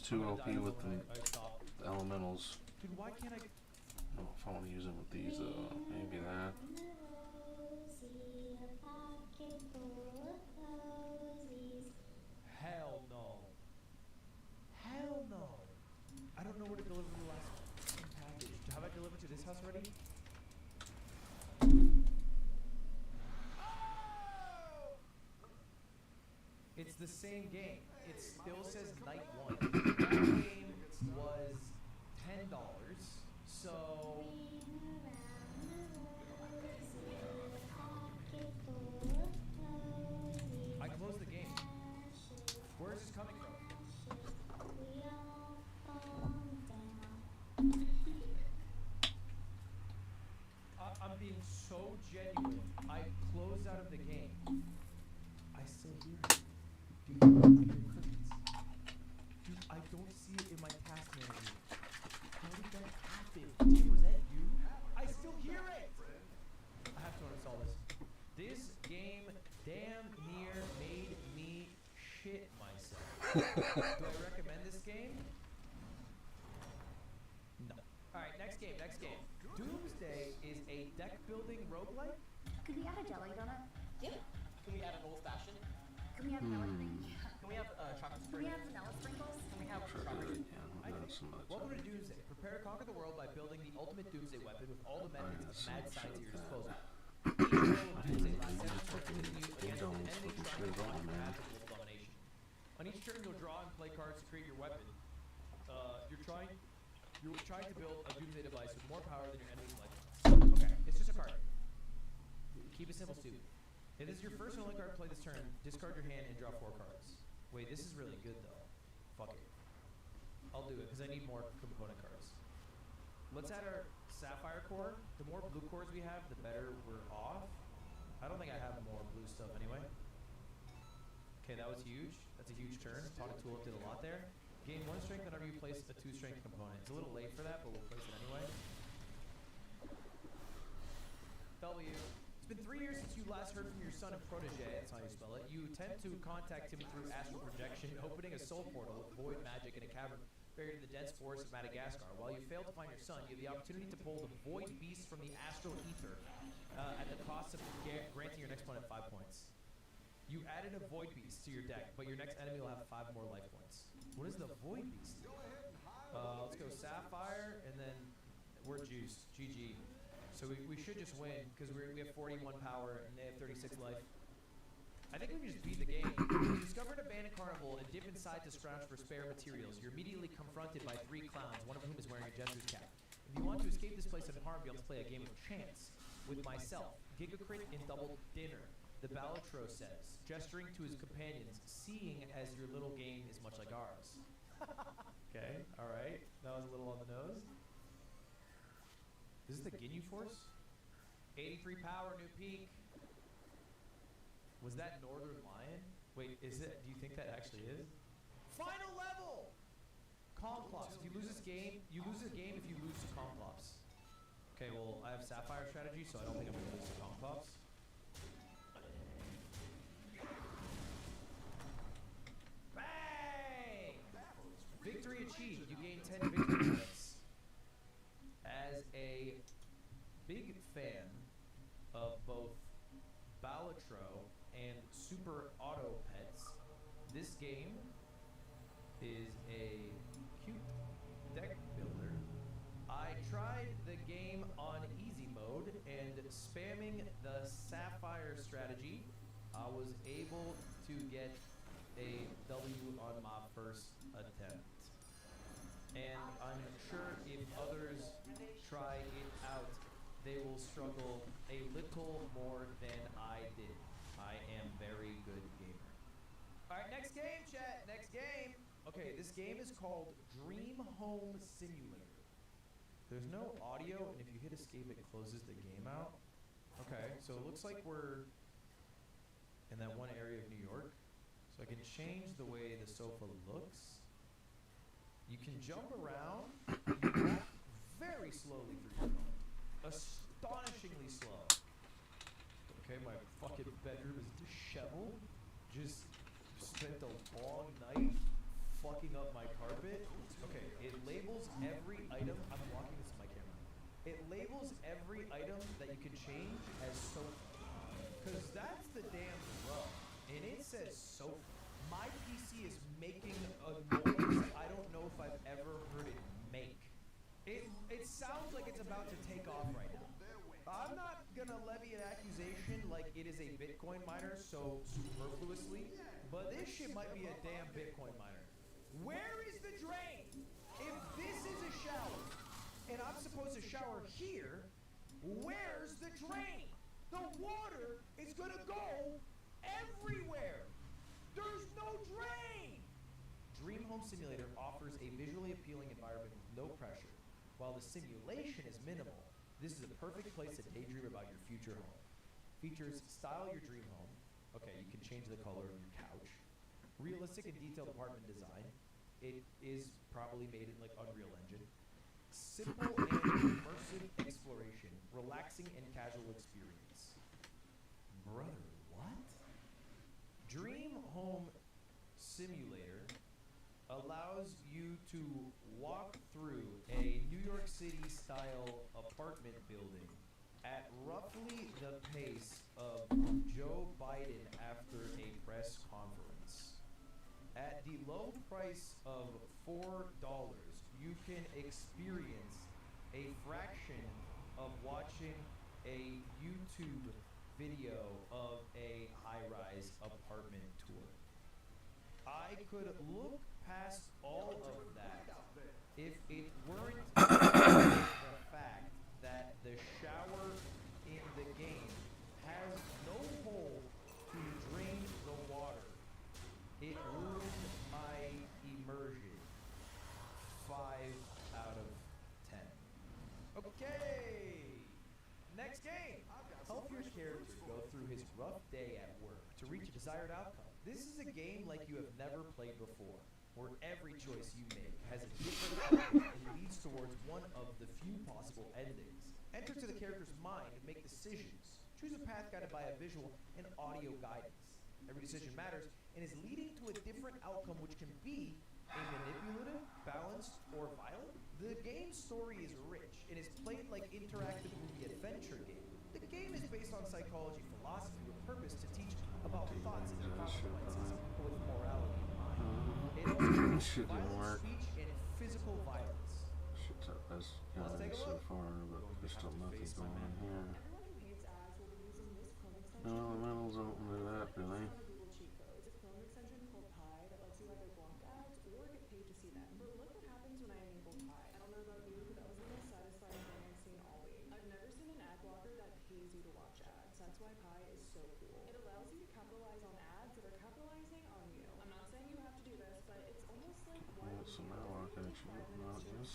too I'm gonna OP die with when the I stop. elementals. Dude, why can't I? Oh, if I want to use them with these, maybe that. Hell no. Hell no. I don't know where to deliver the last package. Have I delivered to this house already? It's the same game. It still says night 1. That game was $10. So I closed the game. Where is this coming from? I'm being so genuine. I closed out of the game. I still hear it. Dude, I hear crickets. Dude, I don't see it in my task manager. How did that happen? Tim, was that you? I still hear it! I have to uninstall this. This game damn near made me shit myself. Do I recommend this game? No. Alright, next game. Doomsday is a deck building roguelike. Could we add a jelly donut? Yeah. Can we add an old fashioned? Can we have vanilla cream? Can we have chocolate Can we have vanilla sprinkles? Can we have Strawberry. Yeah, some of that Welcome to Doomsday. Prepare to conquer the world by building the ultimate Doomsday weapon with all the methods of mad science at your disposal. Each roll of Doomsday lasts 7 turns, pitting you against an enemy trying to block your path to world domination. On each turn, you'll draw and play cards to create your weapon. You're trying to build a Doomsday device with more power than your enemy's life. Okay, it's just a card. Keep it simple, stupid. If this is your first and only card to play this turn, discard your hand and draw 4 cards. Wait, this is really good though. Fuck it. I'll do it because I need more component cards. Let's add our sapphire core. The more blue cores we have, the better we're off. I don't think I have more blue stuff anyway. Okay, that was huge. That's a huge turn. Tonic Tulip did a lot there. Gain 1 strength whenever you place a 2 strength component. It's a little late for that, but we'll place it anyway. W. It's been 3 years since you last heard from your son and protege, that's how you spell it. You attempt to contact him through astral projection, opening a soul portal with void magic in a cavern buried in the dense forest of Madagascar. While you fail to find your son, you have the opportunity to pull the void beast from the astral ether at the cost of granting your next opponent 5 points. You added a void beast to your deck, but your next enemy will have 5 more life points. What is the void beast? Let's go sapphire, and then we're juiced. GG. So we should just win, because we have 41 power, and they have 36 life. I think we can just beat the game. You discover an abandoned carnival and dip inside to scrounge for spare materials. You're immediately confronted by 3 clowns, one of whom is wearing a jester's cap. If you want to escape this place unharmed, you'll have to play a game of chance with myself. Gigacrit in double dinner. The Battlegrounds says, gesturing to his companions, seeing as your little game is much like ours. Okay, alright. That was a little on the nose. This is the Ginyu Force? 83 power, new peak. Was that Northern Lion? Wait, is it? Do you think that actually is? Final level! Complops. If you lose this game, you lose the game if you lose to Complops. Okay, well, I have Sapphire strategy, so I don't think I'm going to lose to Complops. Bang! Victory achieved. You gain 10 victory points. As a big fan of both Battlegrounds and Super Auto Pets, this game is a cute deck builder. I tried the game on easy mode, and spamming the Sapphire strategy, I was able to get a W on my first attempt. And I'm sure if others try it out, they will struggle a little more than I did. I am very good gamer. Alright, next game, chat. Next game. Okay, this game is called Dream Home Simulator. There's no audio, and if you hit escape, it closes the game out. Okay, so it looks like we're in that one area of New York. So I can change the way the sofa looks. You can jump around. You walk very slowly through your home. Astonishingly slow. Okay, my fucking bedroom is disheveled. Just spent a long night fucking up my carpet. Okay, it labels every item. I'm blocking this in my camera. It labels every item that you can change as sofa. Because that's the damn rub. And it says sofa. My PC is making a noise I don't know if I've ever heard it make. It sounds like it's about to take off right now. I'm not gonna levy an accusation like it is a Bitcoin miner so superfluously, but this shit might be a damn Bitcoin miner. Where is the drain? If this is a shower, and I'm supposed to shower here, where's the drain? The water is gonna go everywhere. There's no drain! Dream Home Simulator offers a visually appealing environment with no pressure. While the simulation is minimal, this is a perfect place to daydream about your future home. Features style your dream home. Okay, you can change the color of your couch. Realistic and detailed apartment design. It is probably made in like Unreal Engine. Simple and immersive exploration. Relaxing and casual experience. Brother, what? Dream Home Simulator allows you to walk through a New York City style apartment building at roughly the pace of Joe Biden after a press conference. At the low price of $4, you can experience a fraction of watching a YouTube video of a high-rise apartment tour. I could look past all of that if it weren't the fact that the shower in the game has no hole to drain the water. It ruined my immersion. 5 out of 10. Okay! Next game! Help your character go through his rough day at work to reach a desired outcome. This is a game like you have never played before, where every choice you make has a different outcome and leads towards one of the few possible endings. Enter to the character's mind and make decisions. Choose a path guided by a visual and audio guidance. Every decision matters and is leading to a different outcome, which can be a manipulative, balanced, or violent. The game's story is rich and is played like interactive movie adventure game. The game is based on psychology philosophy with purpose to teach about thoughts and consequences with morality in mind. It also Shit didn't work. speech and physical violence. Shit's up as so far, but there's still nothing going on here. No elementals don't do that, do they? So now I can actually not this.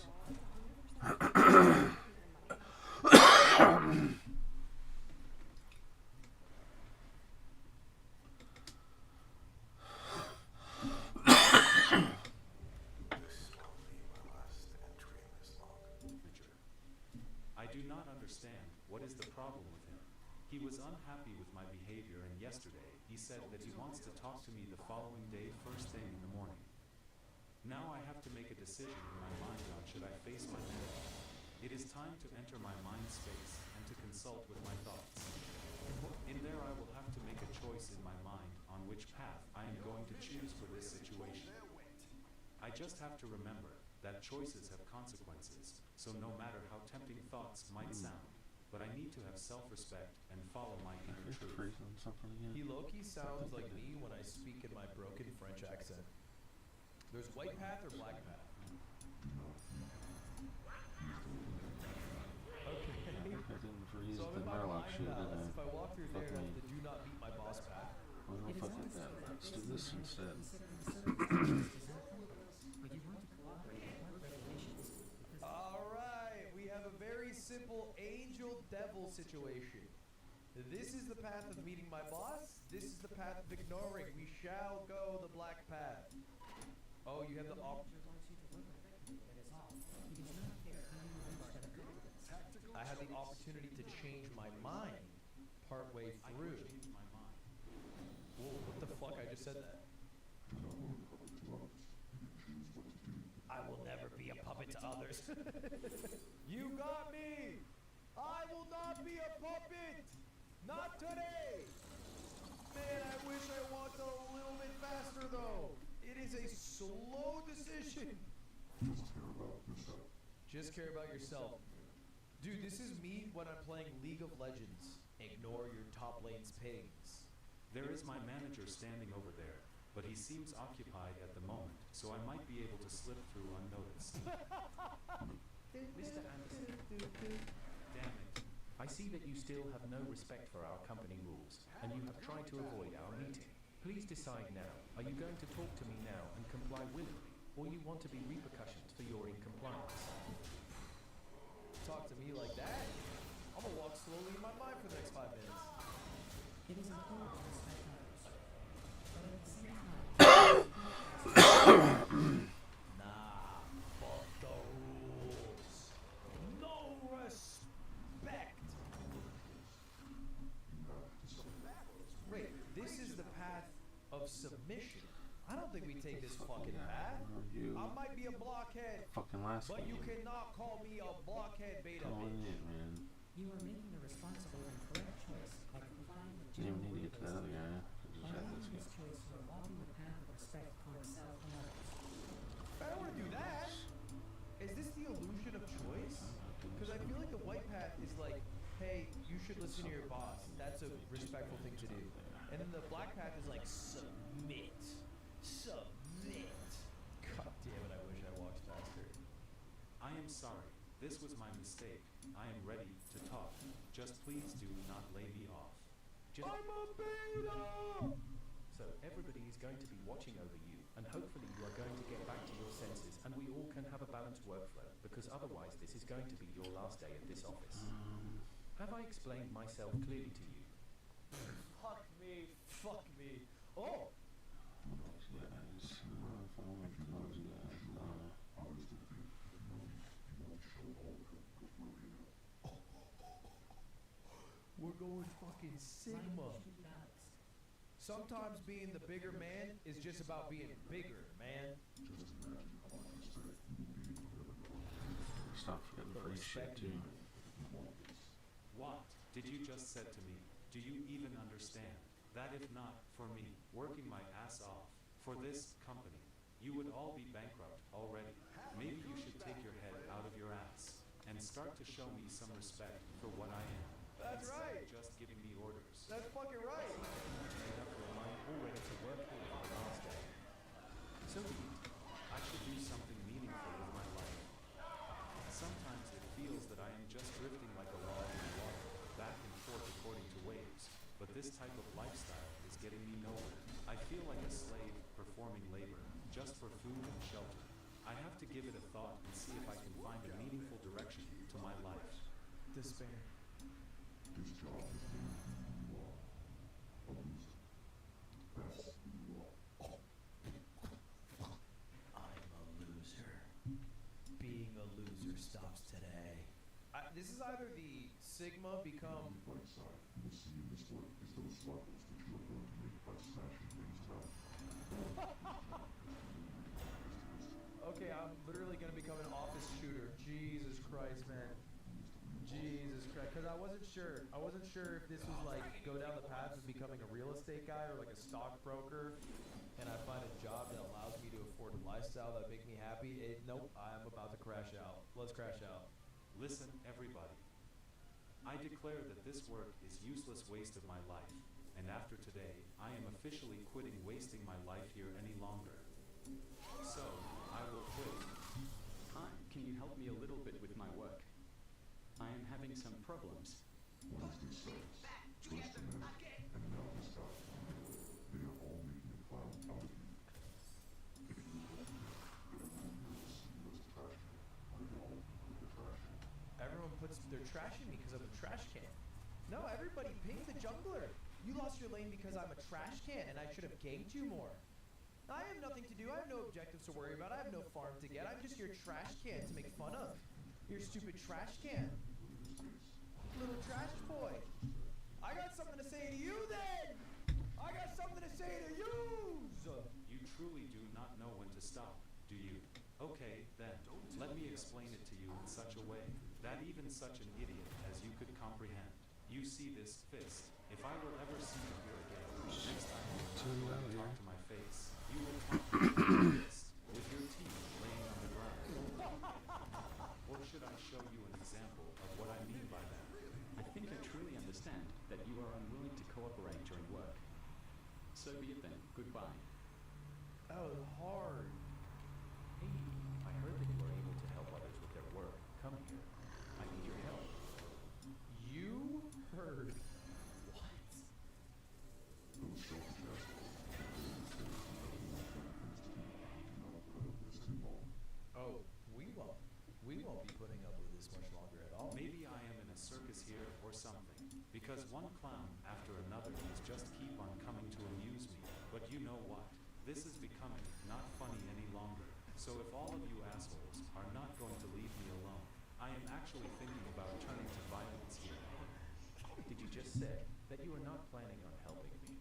I do not understand. What is the problem with him? He was unhappy with my behavior, and yesterday he said that he wants to talk to me the following day first thing in the morning. Now I have to make a decision in my mind on should I face my manager. It is time to enter my mind space and to consult with my thoughts. In there I will have to make a choice in my mind on which path I am going to choose for this situation. I just have to remember that choices have consequences, so no matter how tempting thoughts might sound, but I need to have self-respect and follow my inner truth. He low-key sounds like me when I speak in my broken French accent. There's white path or black path. Okay. So I'm in my mind palace. If I walk through there, the do not beat my boss path. Well, fuck it then. Let's do this instead. Alright, we have a very simple angel-devil situation. This is the path of meeting my boss. This is the path of ignoring. We shall go the black path. Oh, you have the I had the opportunity to change my mind partway through. Whoa, what the fuck? I just said that. it to others. You got me! I will not be a puppet! Not today! Man, I wish I walked a little bit faster though. It is a slow decision. Just care about yourself. Dude, this is me when I'm playing League of Legends. Ignore your top lane's pings. There is my manager standing over there, but he seems occupied at the moment, so I might be able to slip through unnoticed. Mr. Anderson. Damn it. I see that you still have no respect for our company rules, and you have tried to avoid our meeting. Please decide now. Are you going to talk to me now and comply willingly, or you want to be repercussions for your incompliance? Talk to me like that? I'm gonna walk slowly in my mind for the next 5 minutes. It is important to respect others, but at the same time, Nah, fuck the rules. No respect. Wait, this is the path of submission. I don't think we take this fucking path. I might be a blockhead, Fucking last but you game. cannot call me a blockhead beta Come on bitch. in, man. you are making a responsible and correct choice by complying with Didn't even general need to get to the other guy. Just By had making this this guy. choice, you are walking the path of respect for yourself and others. I don't want to do that. Is this the illusion of choice? Because I feel like the white path is like, hey, you should listen to your boss. That's a respectful thing to do. And then the black path is like, submit. Submit. God damn it, I wish I walked faster. I am sorry. This was my mistake. I am ready to talk. Just please do not lay me off. I'm a beta! So everybody is going to be watching over you, and hopefully you are going to get back to your senses, and we all can have a balanced workflow, because otherwise this is going to be your last day at this office. Have I explained myself clearly to you? Fuck me. Fuck me. Oh! We're going fucking Sigma. Sometimes being the bigger man is just about being bigger, man. Stop forgetting For free shit respect. too. What did you just said to me? Do you even understand that if not for me working my ass off for this company, you would all be bankrupt already? Maybe you should take your head out of your ass and start to show me some respect for what I am. That's instead right. of just giving me orders. That's fucking right. Made up your mind already to work here on the last day. So be it. I should do something meaningful with my life. Sometimes it feels that I am just drifting like a log in water, back and forth according to waves. But this type of lifestyle is getting me nowhere. I feel like a slave performing labor, just for food and shelter. I have to give it a thought and see if I can find a meaningful direction to my life. Despair. I'm a loser. Being a loser stops today. This is either the Sigma become. Okay, I'm literally gonna become an office shooter. Jesus Christ, man. Jesus Christ, because I wasn't sure. I wasn't sure if this was like go down the path of becoming a real estate guy or like a stockbroker, and I find a job that allows me to afford a lifestyle that make me happy. Nope, I'm about to crash out. Let's crash out. Listen, everybody. I declare that this work is useless waste of my life, and after today, I am officially quitting wasting my life here any longer. So, I will quit. Hi, can you help me a little bit with my work? I am having some problems. Everyone puts their trash in me because I'm a trash can. No, everybody ping the jungler. You lost your lane because I'm a trash can and I should have ganked you more. I have nothing to do. I have no objectives to worry about. I have no farm to get. I'm just your trash can to make fun of. Your stupid trash can. Little trash boy. I got something to say to you then. I got something to say to you. You truly do not know when to stop, do you? Okay, then, let me explain it to you in such a way that even such an idiot as you could comprehend. You see this fist. If I will ever see you here again, next time you talk to my face, you will talk to my fist with your teeth laying on the ground. Or should I show you an example of what I mean by that? I think I truly understand that you are unwilling to cooperate during work. So be it then. Goodbye. That was hard. Hey, I heard that you are able to help others with their work. Come here. I need your help. You heard what? Oh, we won't be putting up with this much longer at all. Maybe I am in a circus here or something, because one clown after another is just keep on coming to amuse me. But you know what? This is becoming not funny any longer. So if all of you assholes are not going to leave me alone, I am actually thinking about turning to violence here. Did you just say that you are not planning on helping me?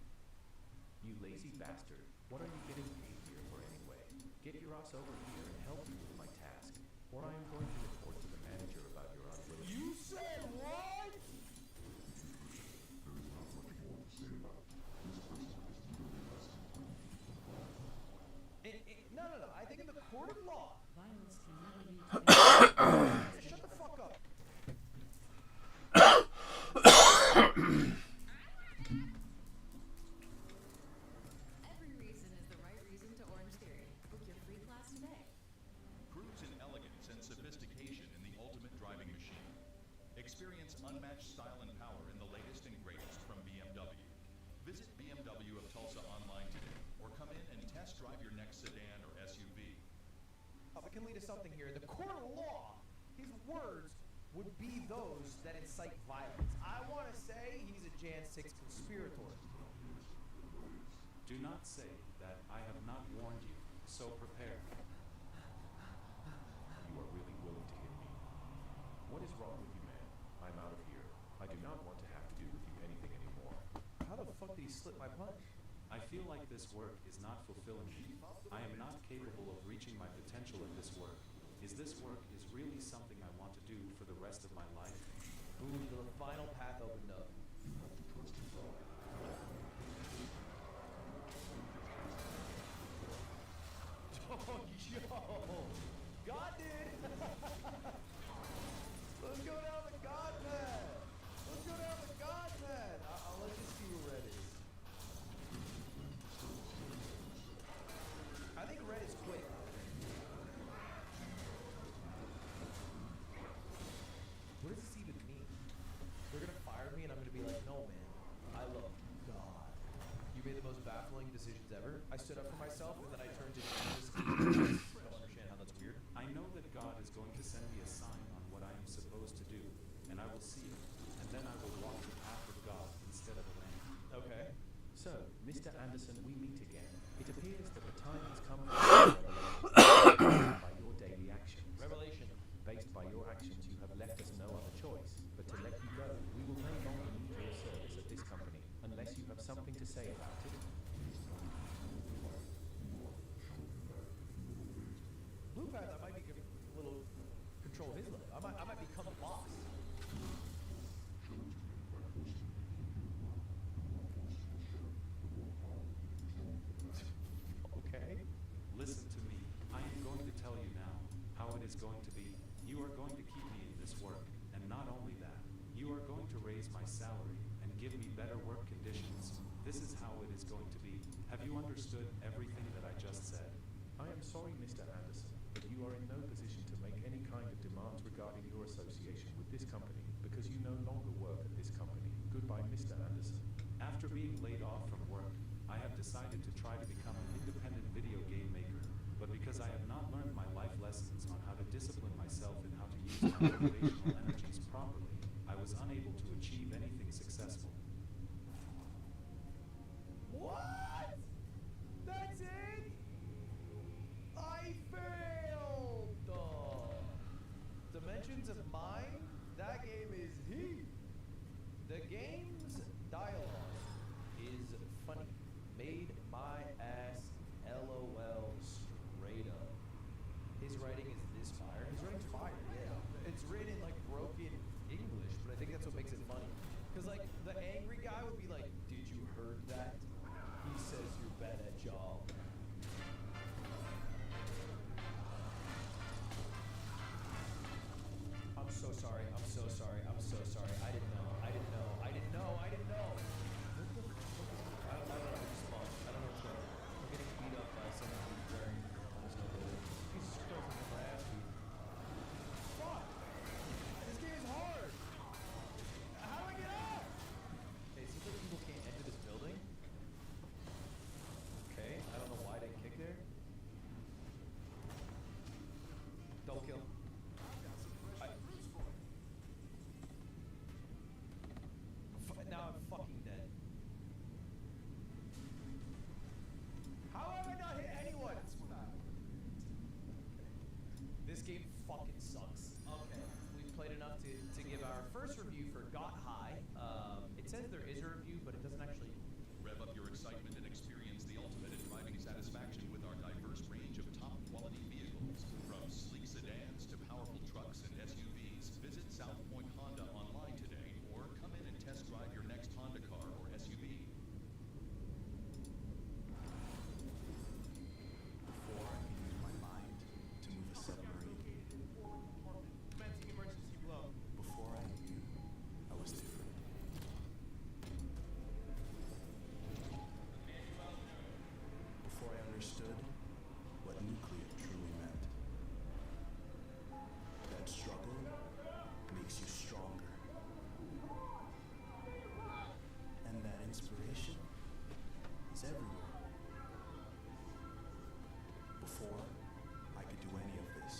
You lazy bastard. What are you getting paid here for anyway? Get your ass over here and help me with my task, or I am going to report to the manager about your unwillingness. You said what? No. I think in the court of law. Violence can never lead to Shut the fuck up. Every reason is the right reason to Orange Theory. Book your free class today. Cruise in elegance and sophistication in the ultimate driving machine. Experience unmatched style and power in the latest and greatest from BMW. Visit BMW of Tulsa online today, or come in and test drive your next sedan or SUV. It can lead to something here. The court of law, his words would be those that incite violence. I want to say he's a Jan 6 conspirator. Do not say that I have not warned you, so prepare. You are really willing to hit me. What is wrong with you, man? I'm out of here. I do not want to have to do with you anything anymore. How the fuck did he slip my punch? I feel like this work is not fulfilling me. I am not capable of reaching my potential at this work. Is this work is really something I want to do for the rest of my life? Ooh, the final path opened up. Oh, yo! God did! Let's go down the God path! Let's go down the God path! I'll let you see where red is. I think red is quick. What does this even mean? They're gonna fire me and I'm gonna be like, no man, I love God. You made the most baffling decisions ever. I stood up for myself and then I turned to Jesus. I don't understand how that's weird. I know that God is going to send me a sign on what I am supposed to do, and I will see it, and then I will walk the path of God instead of a man. Okay. So, Mr. Anderson, we meet again. It appears that the time has come for revelation by your daily actions. Revelation. Based by your actions, you have left us no other choice but to let you go. We will no longer need your service at this company unless you have something to say about it. Blue path, I might be a little control his life. I might become a boss. Okay. Listen to me. I am going to tell you now how it is going to be. You are going to keep me in this work, and not only that, you are going to raise my salary and give me better work conditions. This is how it is going to be. Have you understood everything that I just said? I am sorry, Mr. Anderson, but you are in no position to make any kind of demands regarding your association with this company because you no longer work at this company. Goodbye, Mr. Anderson. After being laid off from work, I have decided to try to become an independent video game maker, but because I have not learned my life lessons on how to discipline myself and how to use my motivational energies properly, I was unable to achieve anything successful. What? That's it? I failed! Dimensions of Mind? That game is heat! The game's dialogue is funny. Made my ass LOL straight up. His writing is this fire. His writing's fire. like, the angry guy would be like, did you heard that? He says you're bad at job. I'm so sorry, I'm so sorry, I'm so sorry. I didn't know, I didn't know, I didn't know, I didn't know. I don't know, I just lost. I don't know what's going on. I'm getting beat up by someone who's wearing almost no clothing. Jesus Christ, I'm getting my ass beat. Fuck! This game is hard! How do I get up? Okay, it seems like people can't enter this building. Okay, I don't know why they kicked there. Don't kill. Now I'm fucking dead. How have I not hit anyone? This game fucking sucks. Okay, we've played enough to give our first review for Got High. It says there is a review, but it doesn't actually. Rev up your excitement and experience the ultimate in driving satisfaction with our diverse range of top quality vehicles. From sleek sedans to powerful trucks and SUVs, visit South Point Honda online today or come in and test drive your next Honda car or SUV. Before I can use my mind to move a submarine. Commencing emergency blow. Before I knew I was different. Before I understood what nuclear truly meant. That struggle makes you stronger. And that inspiration is everywhere. Before I could do any of this,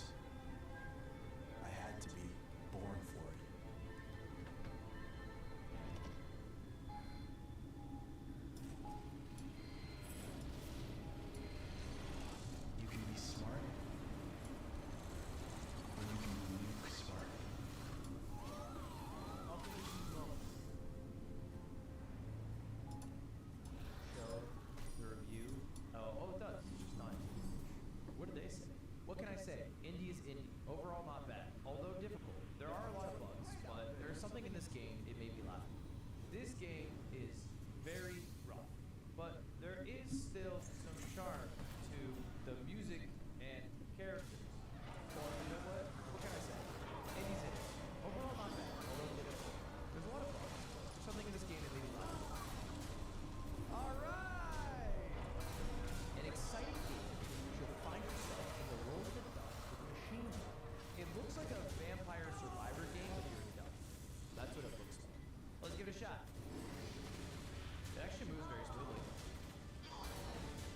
I had to be born for it. You can be smart, or you can be nuke smart. Show the review. Oh, it does. It's just not. What did they say? What can I say? Indie is indie. Overall, not bad. Although difficult. There are a lot of bugs, but there's something in this game, it made me laugh. This game is very rough, but there is still some charm to the music and characters. So, you know what? What can I say? Indie's indie. Overall, not bad. Although difficult. There's a lot of bugs. There's something in this game that made me laugh. Alright! An exciting game in which you'll find yourself in the roll of the duck with a machine gun. It looks like a vampire survivor game with your duck. That's what it looks like. Let's give it a shot. It actually moves very smoothly.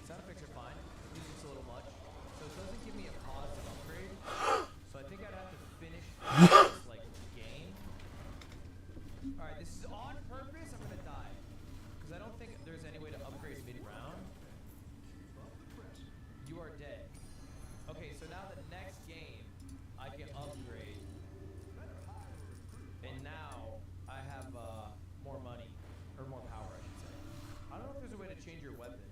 Sound effects are fine. The music's a little much. So it doesn't give me a positive upgrade. So I think I'd have to finish this, like, game. Alright, this is on purpose. I'm gonna die. Because I don't think there's any way to upgrade mid-round. You are dead. Okay, so now the next game, I can upgrade. And now, I have more money. Or more power, I should say. I don't know if there's a way to change your weapon.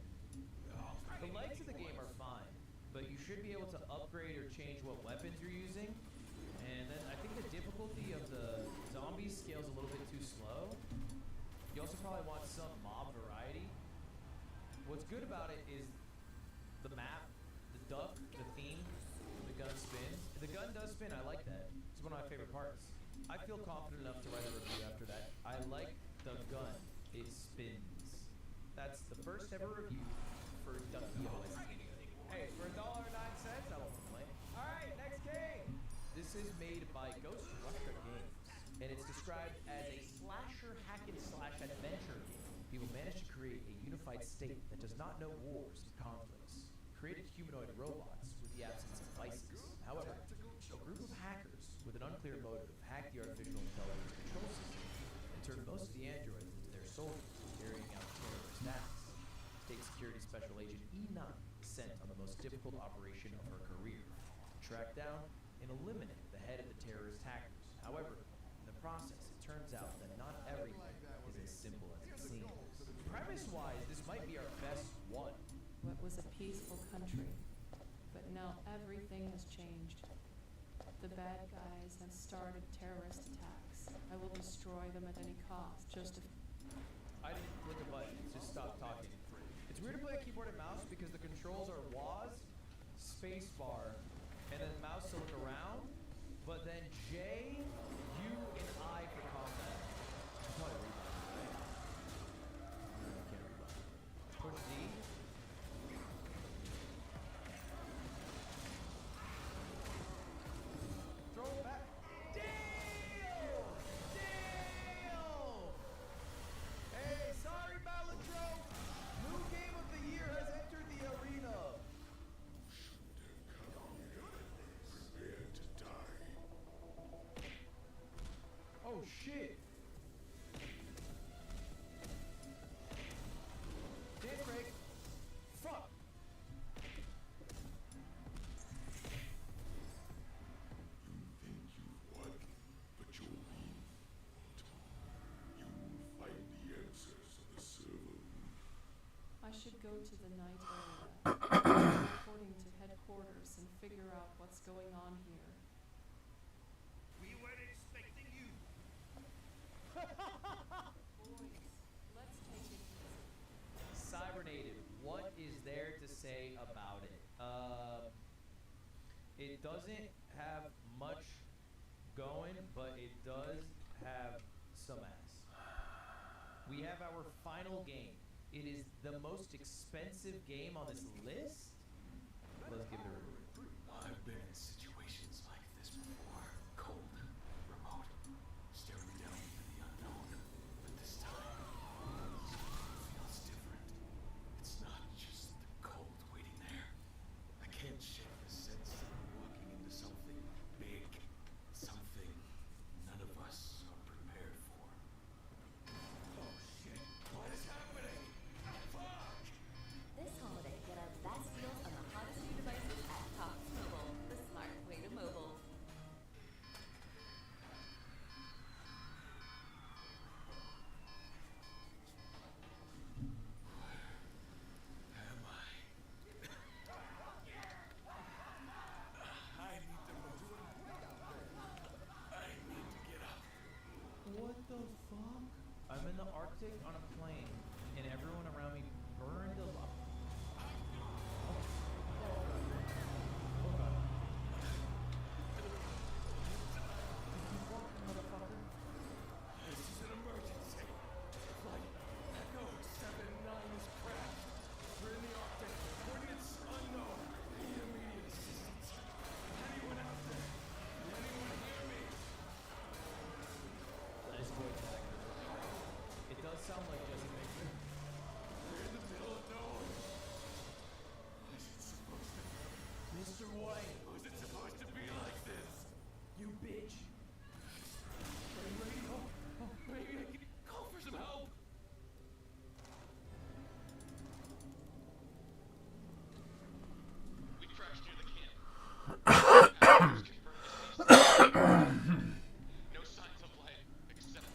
The legs of the game are fine. But you should be able to upgrade or change what weapons you're using. And then I think the difficulty of the zombies scales a little bit too slow. You also probably want some mob variety. What's good about it is the map, the duck, the theme, the gun spins. The gun does spin, I like that. It's one of my favorite parts. I feel confident enough to write a review after that. I like the gun. It spins. That's the first ever review for Ducky OS. Hey, for $1.09, I won't complain. Alright, next game! This is made by Ghost Russia Games, and it's described as a slasher hack-and-slash adventure game. People manage to create a unified state that does not know wars and conflicts. Created humanoid robots with the absence of vices. However, a group of hackers with an unclear motive hacked the artificial intelligence control system and turned most of the androids into their soldiers, carrying out terrorist acts. State Security Special Agent E9 is sent on the most difficult operation of her career to track down and eliminate the head of the terrorist hackers. However, in the process, it turns out that not everything is as simple as it seems. Premise-wise, this might be our best one. What was a peaceful country, but now everything has changed. The bad guys have started terrorist attacks I will destroy them at any cost, just to... I didn't click a button, just stop talking. It's weird to play a keyboard and mouse because the controls are WAS, spacebar, and then mouse to look around, but then J, U, and I for combat. You can probably read that, right? I can't read that. Push Z. Throw it back. Damn! Damn! Hey, sorry, Battlegrounds. New game of the year has entered the arena. Oh shit! Dance break. Fuck. But you'll leave. You will find the answers on the server. I should go to the night area, reporting to headquarters and figure out what's going on here. We weren't expecting you. Boys, let's take it easy. Cybernative, what is there to say about it? It doesn't have much going, but it does have some ass. We have our final game. It is the most expensive game on this list. Let's give it a review. I've been in situations like this before. Cold, remote, staring down into the unknown. But this time, it feels different. It's not just the cold waiting there. I can't shake the sense that I'm walking into something big. Something none of us are prepared for. Oh shit, what is happening? Fuck! This holiday, get our best deals on the hottest new devices at Cox Mobile, the smart way to mobile. Am I? I need to move. I need to get up. What the fuck? I'm in the Arctic on a plane, and everyone around me burned alive. This is an emergency. Flight Echo 79 is crashed. We're in the Arctic. Coordinates unknown. Need immediate assistance. Anyone out there? Can anyone hear me? Nice voice actor. It does sound like Jesse Baker. We're in the middle of nowhere. Was it supposed to be? Mr. White. Was it supposed to be like this? You bitch. Maybe I can call for some help. We crashed near the camp. Passengers confirmed deceased. No signs of life, except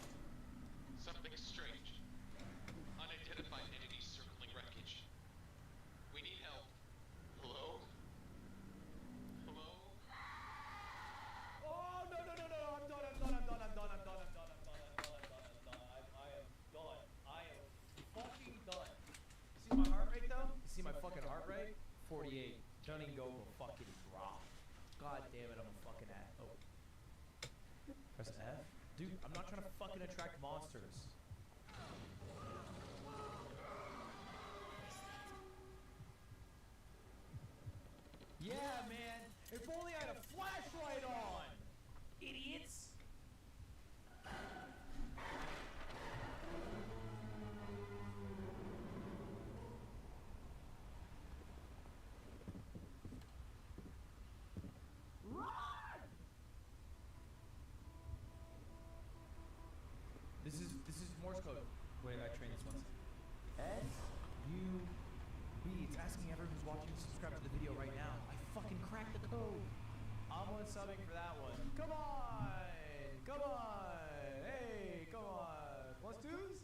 something strange. Unidentified entities circling wreckage. We need help. Hello? Hello? Oh, no, no, no, no, I'm done, I'm done, I'm done, I'm done, I'm done, I'm done, I'm done, I'm done, I'm done, I'm done, I am done. I am fucking done. See my heart rate though? You see my fucking heart rate? 48. Don't even go for fucking drop. God damn it, I'm a fucking ass. Oh. Press F? Dude, I'm not trying to fucking attract monsters. Yeah, man. If only I had a flashlight on. Idiots. Run! This is Morse code. Wait, I trained this once. S-U-B. It's asking everyone who's watching to subscribe to the video right now. I fucking cracked the code. I'm one subbing for that one. Come on! Come on! Hey, come on! Plus twos?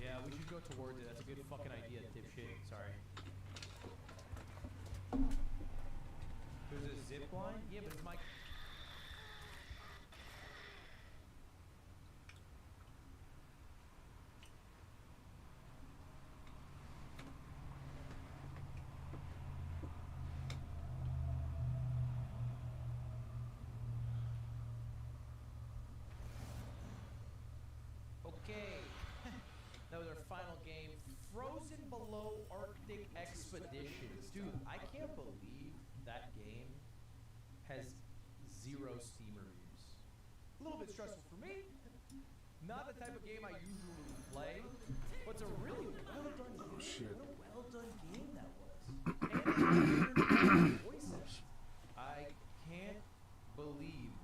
Yeah, we should go towards it. That's a good fucking idea, dipshit. Sorry. pipeline? Yeah, but if my... Okay. That was our final game. Frozen Below Arctic Expeditions. Dude, I can't believe that game has 0 Steam reviews. A little bit stressful for me. Not the type of game I usually play, but it's a really well done game. What a well done game that was. And voices. I can't believe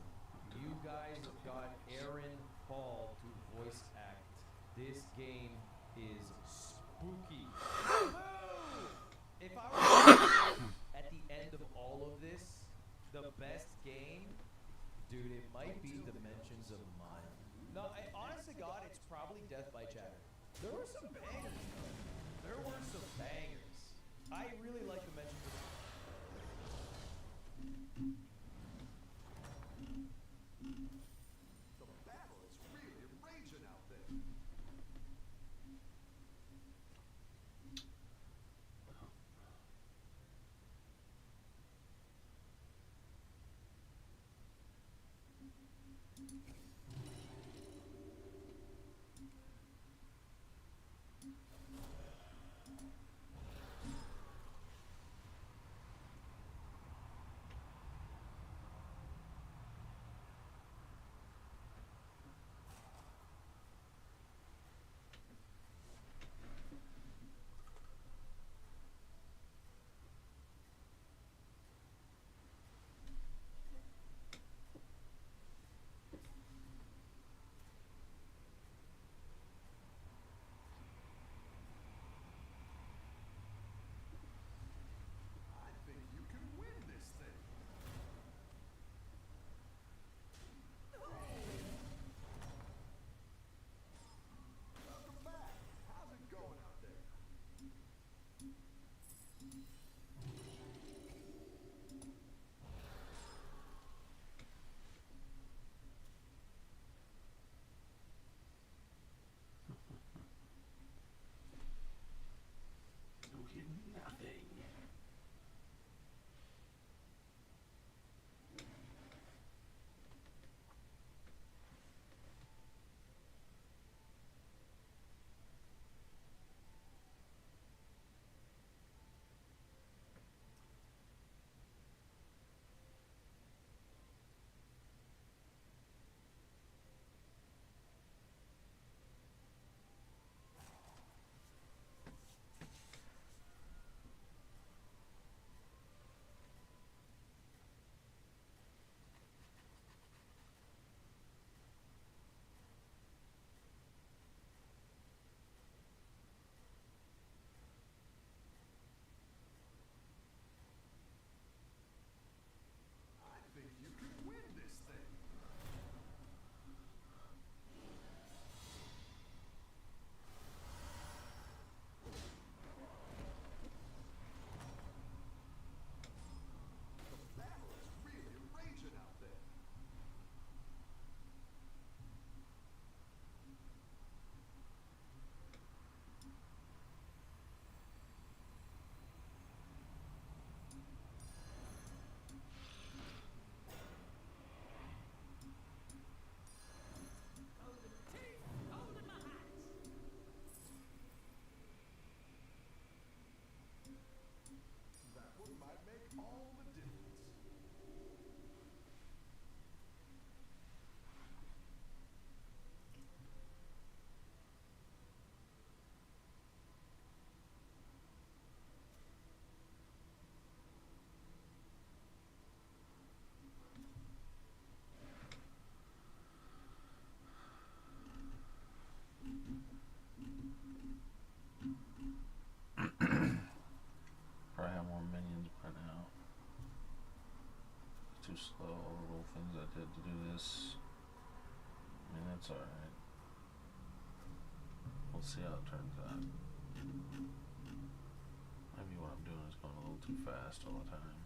you guys got Aaron Paul to voice act. This game is spooky. If I were at the end of all of this, the best game, dude, it might be Dimensions of Mine. No, honest to God, it's probably Death by Chatter. There were some bangers, though. There were some bangers. I really like Dimensions of Mine. The battle is really raging out there. I think you can win this thing. Welcome back. How's it going out there? You get nothing. I think you can win this thing. The battle is really raging out there. That one might make all the difference. Probably have more minions by now. Too slow, all the little things I did to do this. I mean, that's alright. We'll see how it turns out. Maybe what I'm doing is going a little too fast all the time.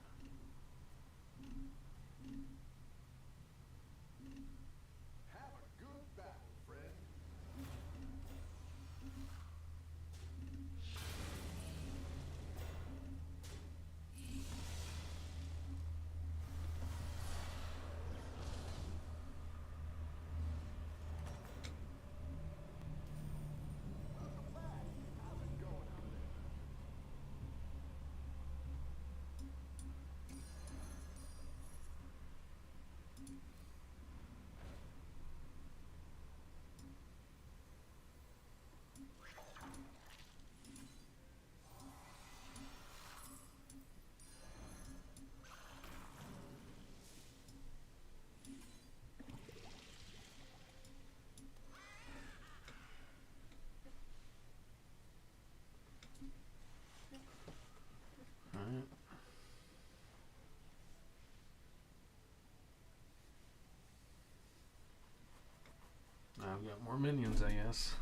More minions, I guess.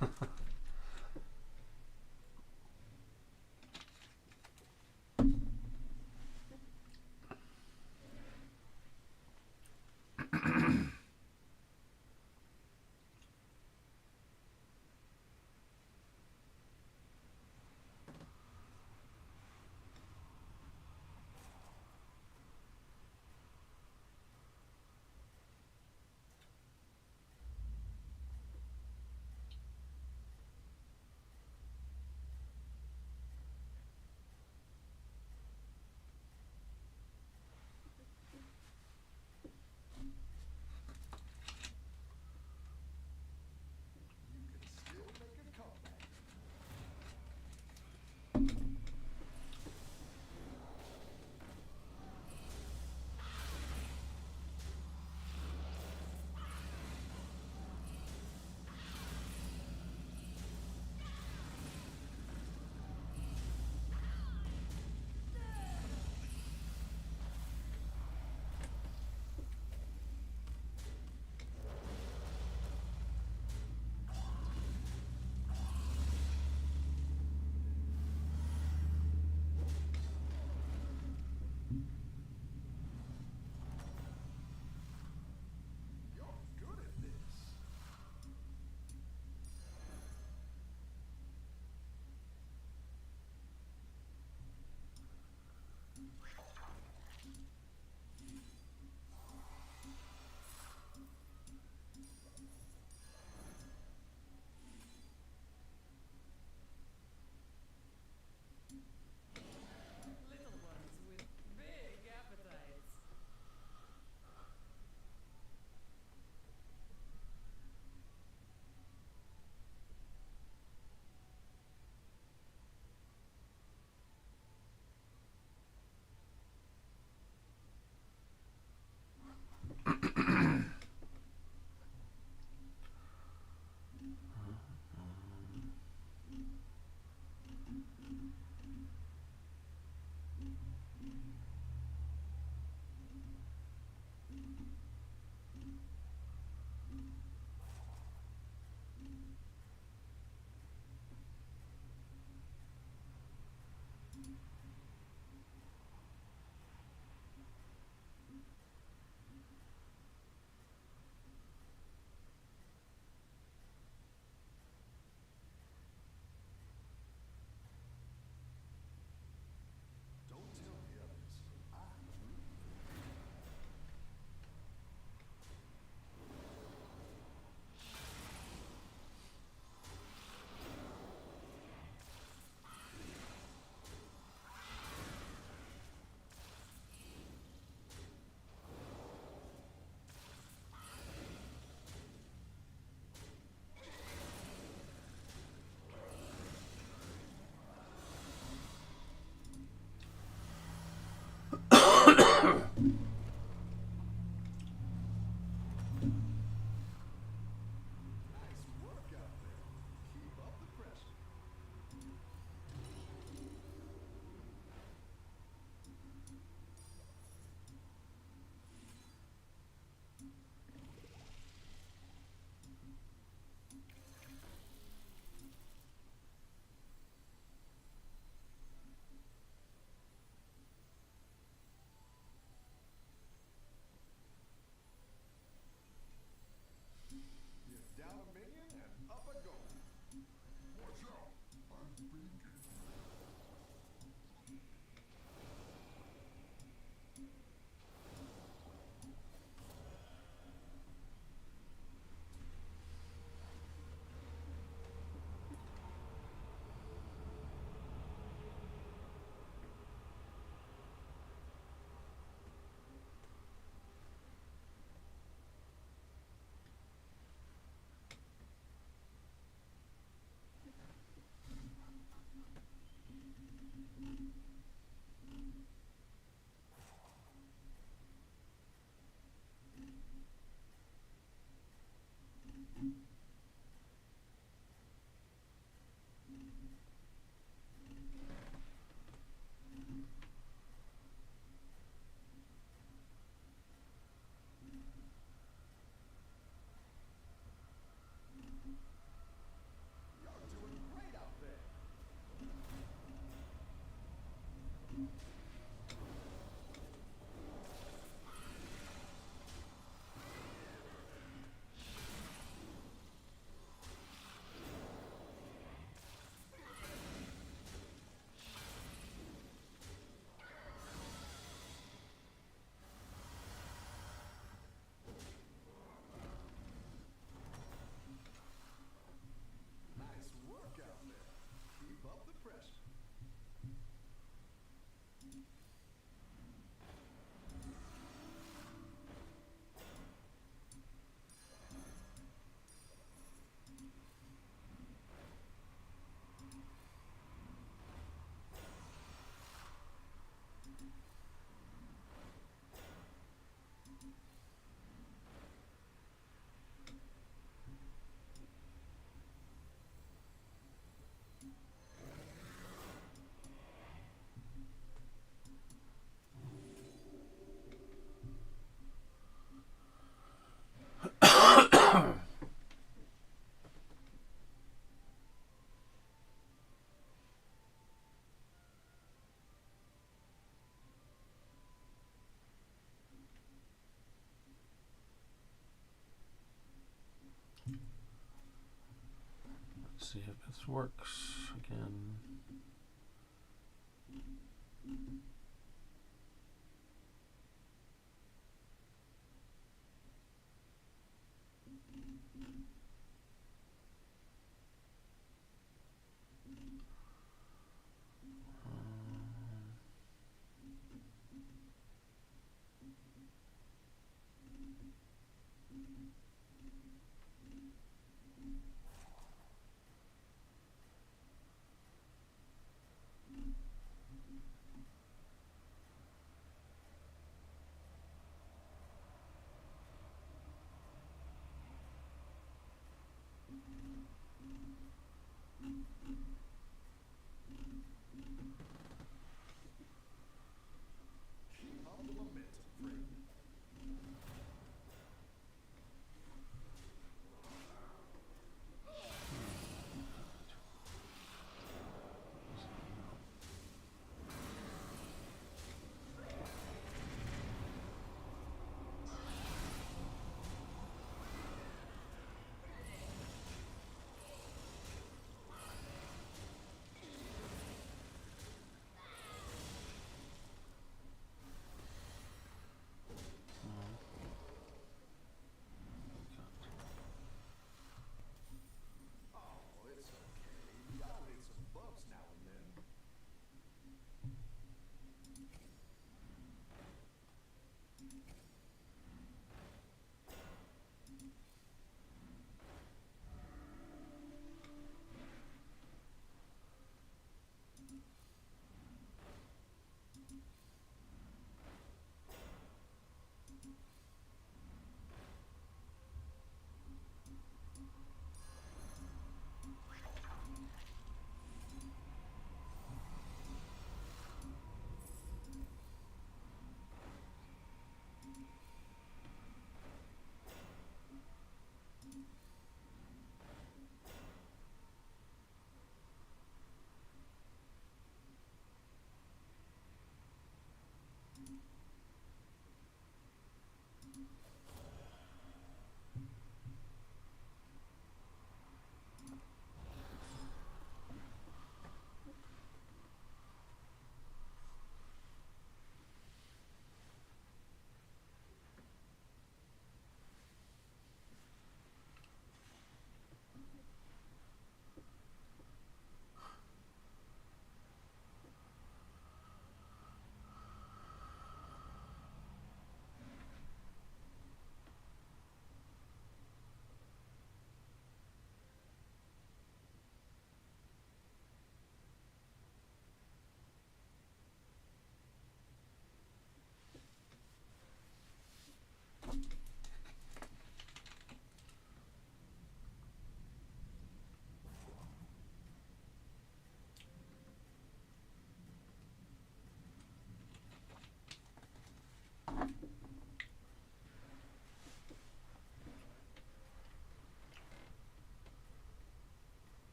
This works again.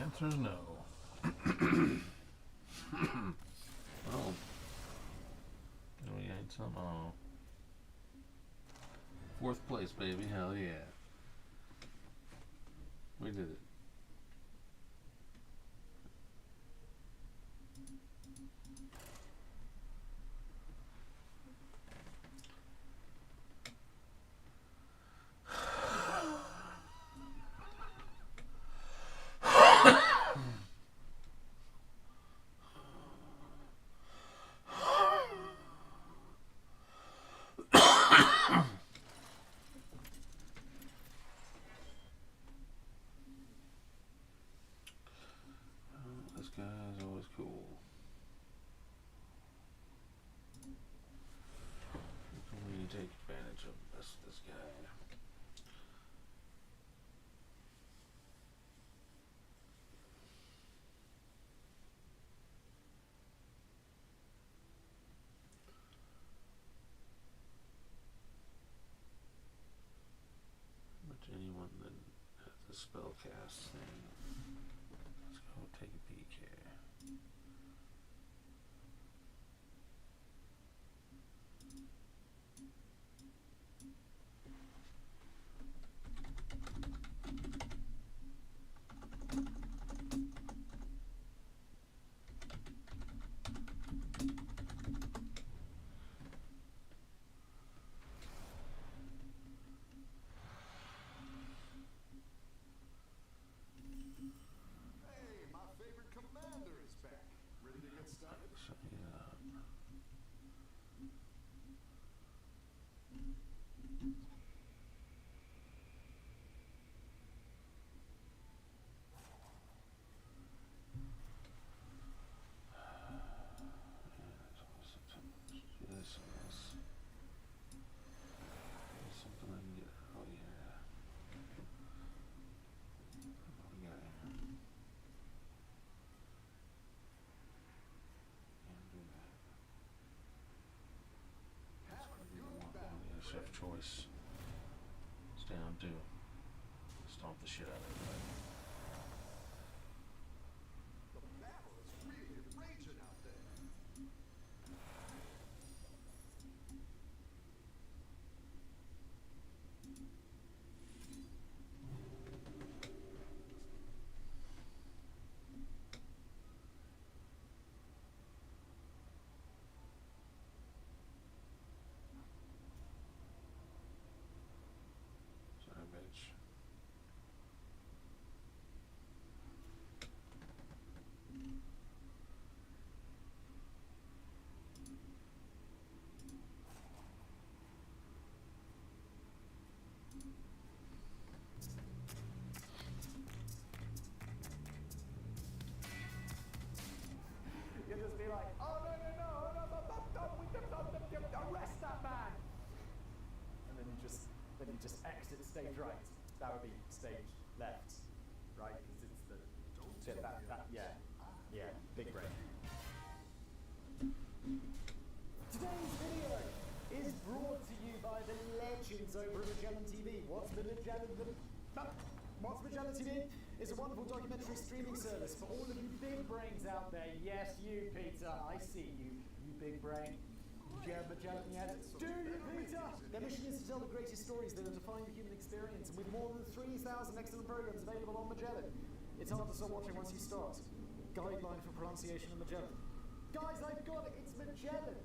answer is no. Oh. We ate some. Oh. 4th place, baby. Hell yeah. We did it. This guy is always cool. We need to take advantage of this guy. But anyone that has the spell cast thing, let's go take a peek here. Hey, my favorite commander is back. Ready to get started? So, yeah. Something I can get. Oh yeah. What we got here? Can't do that. That's gonna be the one. Oh yeah, chef choice. It's down to stomp the shit out of everybody. The battle is really raging out there. Sorry, bitch. You'll just be like, oh no, arrest that man! And then you just exit stage right. That would be stage left, right? Because it's the yeah, big brain. Today's video is brought to you by the legends over at Magellan TV. What's Magellan TV? It's a wonderful documentary streaming service for all of you big brains out there. Yes, you, Peter. I see you, you big brain. Magellan, yes. Do you, Peter? Their mission is to tell the greatest stories that have defined the human experience, and with more than 3,000 excellent programs available on Magellan, it's hard to stop watching once you start. Guideline for pronunciation of Magellan. Guys, I've got it. It's Magellan.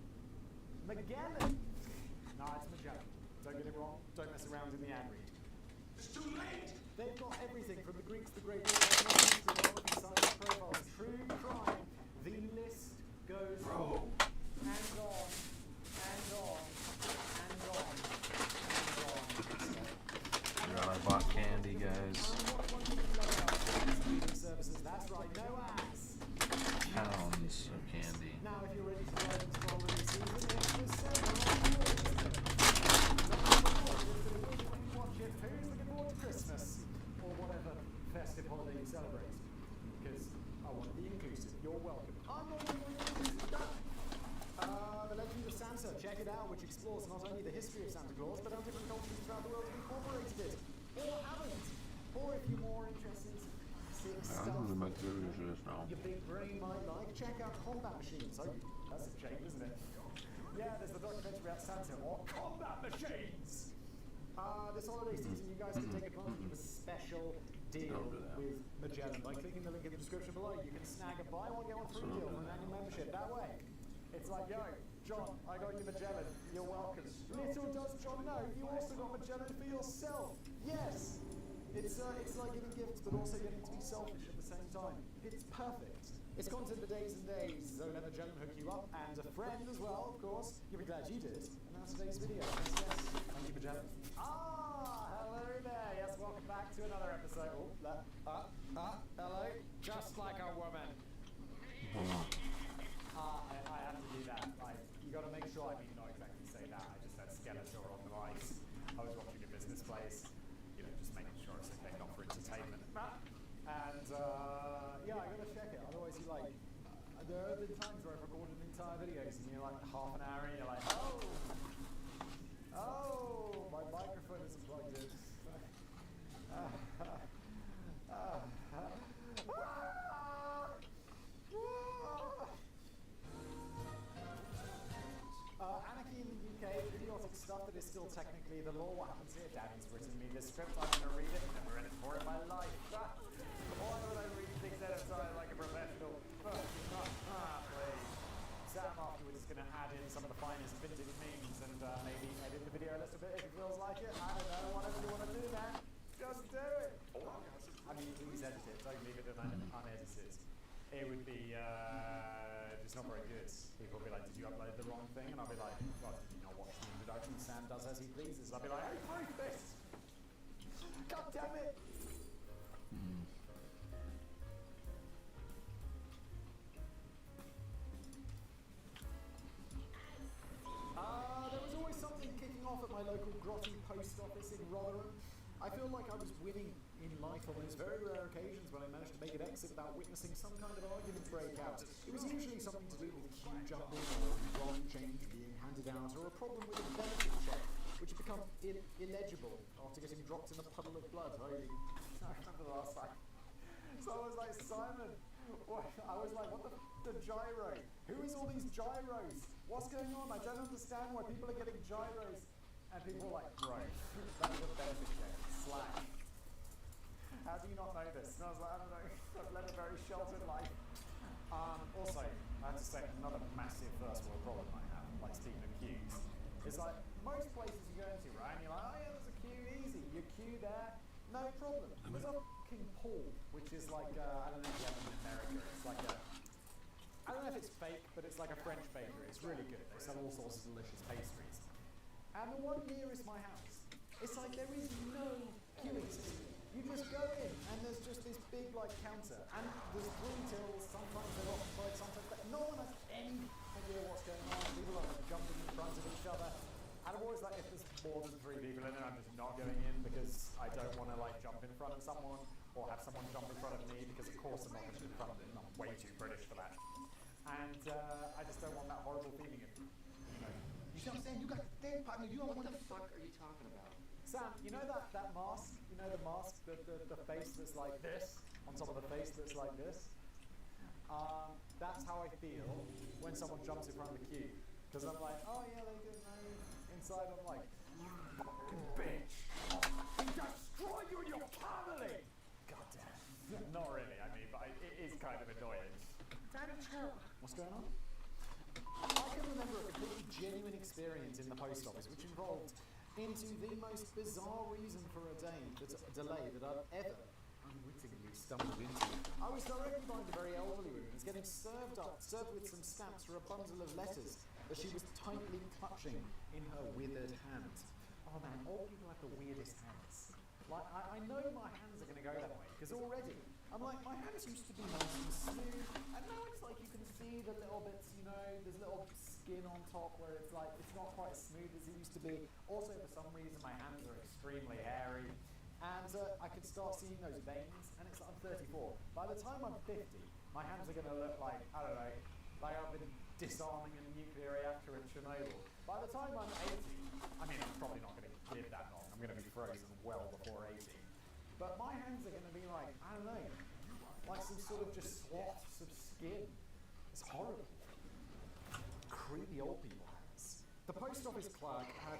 Magellan. No, it's Magellan. Don't get it wrong. Don't mess around in the ad read. It's too late! They've got everything from the Greeks, the Great Wall, science profiles, true crime. The list goes on and on and on and on and on. Got our bot candy, guys. Services, that's right, no ads. Pounds of candy. Now, if you're ready to dive into the holiday season, it's when you watch it, who's looking forward to Christmas? Or whatever festive holiday you celebrate. Because I want to be inclusive. You're welcome. I'm not The Legend of Santa, check it out, which explores not only the history of Santa Claus, but how different cultures throughout the world have incorporated it. Or haven't. Or if you're more interested in classics, I'm stuff really curious this now. your big brain might like. Check out combat machines. Oh, that's a shame, isn't it? Yeah, there's the documentary about Santa. What? Combat machines! This holiday season, you guys can take advantage of a special deal with Magellan by clicking the link in the description below. You can snag a buy one, get one free deal for an annual membership. That way, it's like, yo, John, I got you Magellan. You're welcome. Little does John know, you also got Magellan for yourself. Yes! It's like giving gifts, but also getting to be selfish at the same time. It's perfect. It's content for days and days, so let Magellan hook you up, and a friend as well, of course. You'll be glad you did. And that's today's video. Yes, yes. Thank you, Magellan. Hello there. Yes, welcome back to another episode. Hello. Just like a woman. I have to do that. Like, you got to make sure I not exactly say that. I just said Skeletor on the mic. I was watching a business place. You know, just making sure it's okay, not for entertainment. And yeah, I gotta check it. Otherwise, you like. There have been times where I've recorded entire videos and you're like half an hour in, you're like, oh, my microphone isn't plugged in. Anarchy in the UK, idiotic stuff that is still technically the law. What happens here? Daddy's written me this script. I'm going to read it. Never read it before in my life. Why would I read things at a time like a professional? Please. Sam afterwards is going to add in some of the finest vintage memes and maybe edit the video a little bit if it feels like it. I don't know. Whatever you want to do, man. Just do it. I mean, please edit it. Don't leave it unedited. It would be just not very good. People will be like, did you upload the wrong thing? And I'll be like, well, did you not watch the introduction? Sam does as he pleases. I'll be like, hey, proof this! God damn it! There was always something kicking off at my local grotty post office in Rotherham. I feel like I was winning in life on those very rare occasions when I managed to make an exit without witnessing some kind of argument break out. It was usually something to do with queue jumping or wrong change being handed out or a problem with a benefit check, which had become illegible after getting dropped in a puddle of blood. I remember the last time. So I was like, Simon, I was like, what the gyro? Who is all these gyros? What's going on? I don't understand why people are getting gyros. And people were like, bro, that was a benefit check. Slack. How do you not know this? And I was like, I don't know. I've led a very sheltered life. Also, I have to say another massive first world problem I have, like speaking of queues, is like most places you go into, right? And you're like, oh yeah, there's a queue, easy. You queue there, no problem. There's a fucking pool, which is like, I don't know if you have it in America. It's like a, I don't know if it's fake, but it's like a French bakery. It's really good. They sell all sorts of delicious pastries. And the one nearest my house, it's like there is no queuing system. You just go in and there's just this big like counter and there's untills, sometimes they're occupied, sometimes no one has any idea what's going on. People are like, jumping in front of each other. And I'm always like, if there's more than 3 people in there, I'm just not going in because I don't want to like jump in front of someone or have someone jump in front of me because of course I'm not going to be in front of them. I'm way too British for that. And I just don't want that horrible feeling of, you know. You see what I'm saying? You got the thing, partner. You don't want the fuck are you talking about? Sam, you know that mask? You know the mask, the face that's like this, on top of the face that's like this? That's how I feel when someone jumps in front of the queue. Because I'm like, oh yeah, they didn't know. Inside I'm like, you fucking bitch. We destroy you and your family! God damn. Not really, I mean, but it is kind of annoying. Time to chill. What's going on? I can remember a completely genuine experience in the post office which involved into the most bizarre reason for a delay that I've ever unwittingly stumbled into. I was directly behind a very elderly woman who was getting served with some stamps for a bundle of letters that she was tightly clutching in her withered hand. Oh man, old people have the weirdest hands. Like, I know my hands are going to go that way, because already, I'm like, my hands used to be nice and smooth, and now it's like you can see the little bits, you know, there's little skin on top where it's like, it's not quite as smooth as it used to be. Also, for some reason, my hands are extremely hairy, and I could start seeing those veins, and it's like I'm 34. By the time I'm 50, my hands are going to look like, I don't know, like I've been disarming a nuclear reactor in Chernobyl. By the time I'm 80, I mean, I'm probably not going to live that long. I'm going to be frozen well before 80. But my hands are going to be like, I don't know, sort of just swaths of skin. It's horrible. Creepy old people hands. The post office clerk had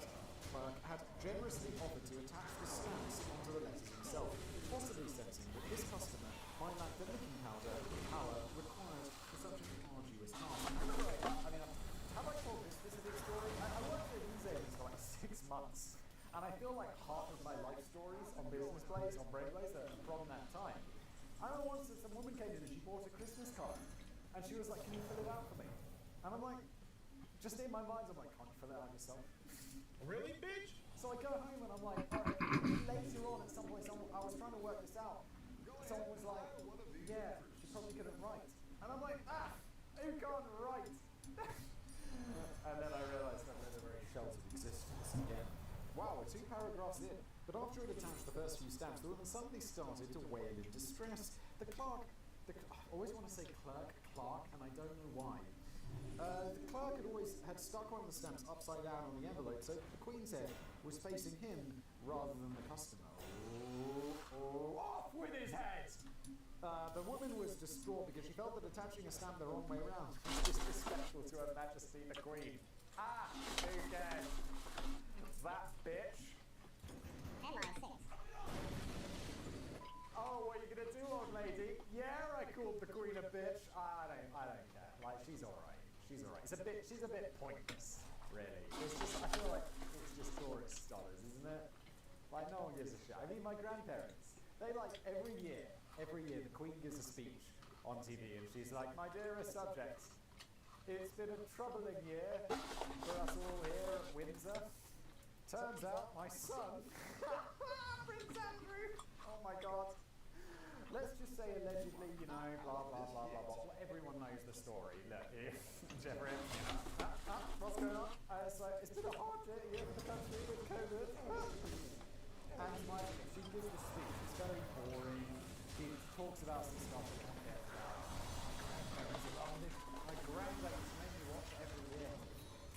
generously offered to attach the stamps onto the letters himself, possibly sensing that this customer might lack the licking power required for such an arduous task. I mean, have I told this specific story? I worked at museums for like 6 months, and I feel like half of my life stories on business plays, on brainwaves, are from that time. I remember once that some woman came in and she bought a Christmas card, and she was like, "Can you fill it out for me?" And I'm like, just in my mind, I'm like, "Can't you fill it out yourself?" Really, bitch? So I go home and I'm like, later on at some point, I was trying to work this out. Someone was like, "Yeah, she probably couldn't write." And I'm like, who can't write? And then I realised I led a very sheltered existence again. Wow, we're 2 paragraphs in. But after it attached the first few stamps, the woman suddenly started to wail in distress. The clerk, I always want to say clerk, and I don't know why. The clerk had stuck one of the stamps upside down on the envelope, so the Queen's head was facing him rather than the customer. Off with his head! The woman was distraught because she felt that attaching a stamp the wrong way around was disrespectful to Her Majesty the Queen. Who cares? That bitch. Oh, what are you gonna do, old lady? Yeah, I called the Queen a bitch. I don't care. Like, she's alright. She's a bit pointless, really. It's just, I feel like it's just tourist dollars, isn't it? Like, no one gives a shit. I mean, my grandparents, they like every year the Queen gives a speech on TV, and she's like, "My dearest subjects, it's been a troubling year for us all here at Windsor. Turns out my son, Prince Andrew, oh my God, let's just say allegedly, you know, blah, blah, blah, blah, blah. Well, everyone knows the story. Look, Jeffrey, what's going on? So it's been a hard year for the country with COVID." And she gives the speech. It's very boring. She talks about some stuff that I care about. My granddad used to make me watch every year.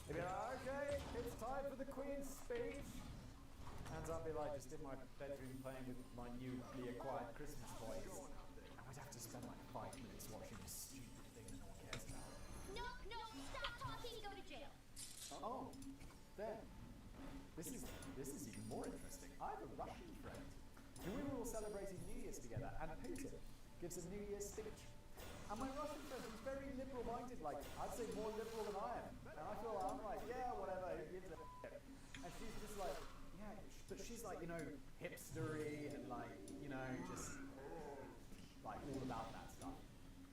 He'd be like, "Okay, it's time for the Queen's speech." And I'd be like, just in my bedroom playing with my newly acquired Christmas toys. And we'd have to spend like 5 minutes watching this stupid thing that no one cares about. No, stop talking, you go to jail. Oh, then. This is even more interesting. I have a Russian friend who we were all celebrating New Year's together, and Putin gives a New Year's speech. And my Russian friend, who's very liberal-minded, like, I'd say more liberal than I am. And I feel like, I'm like, yeah, whatever, who gives a shit? And she's just like, yeah, but she's like, you know, hipstery and like, you know, just like all about that stuff.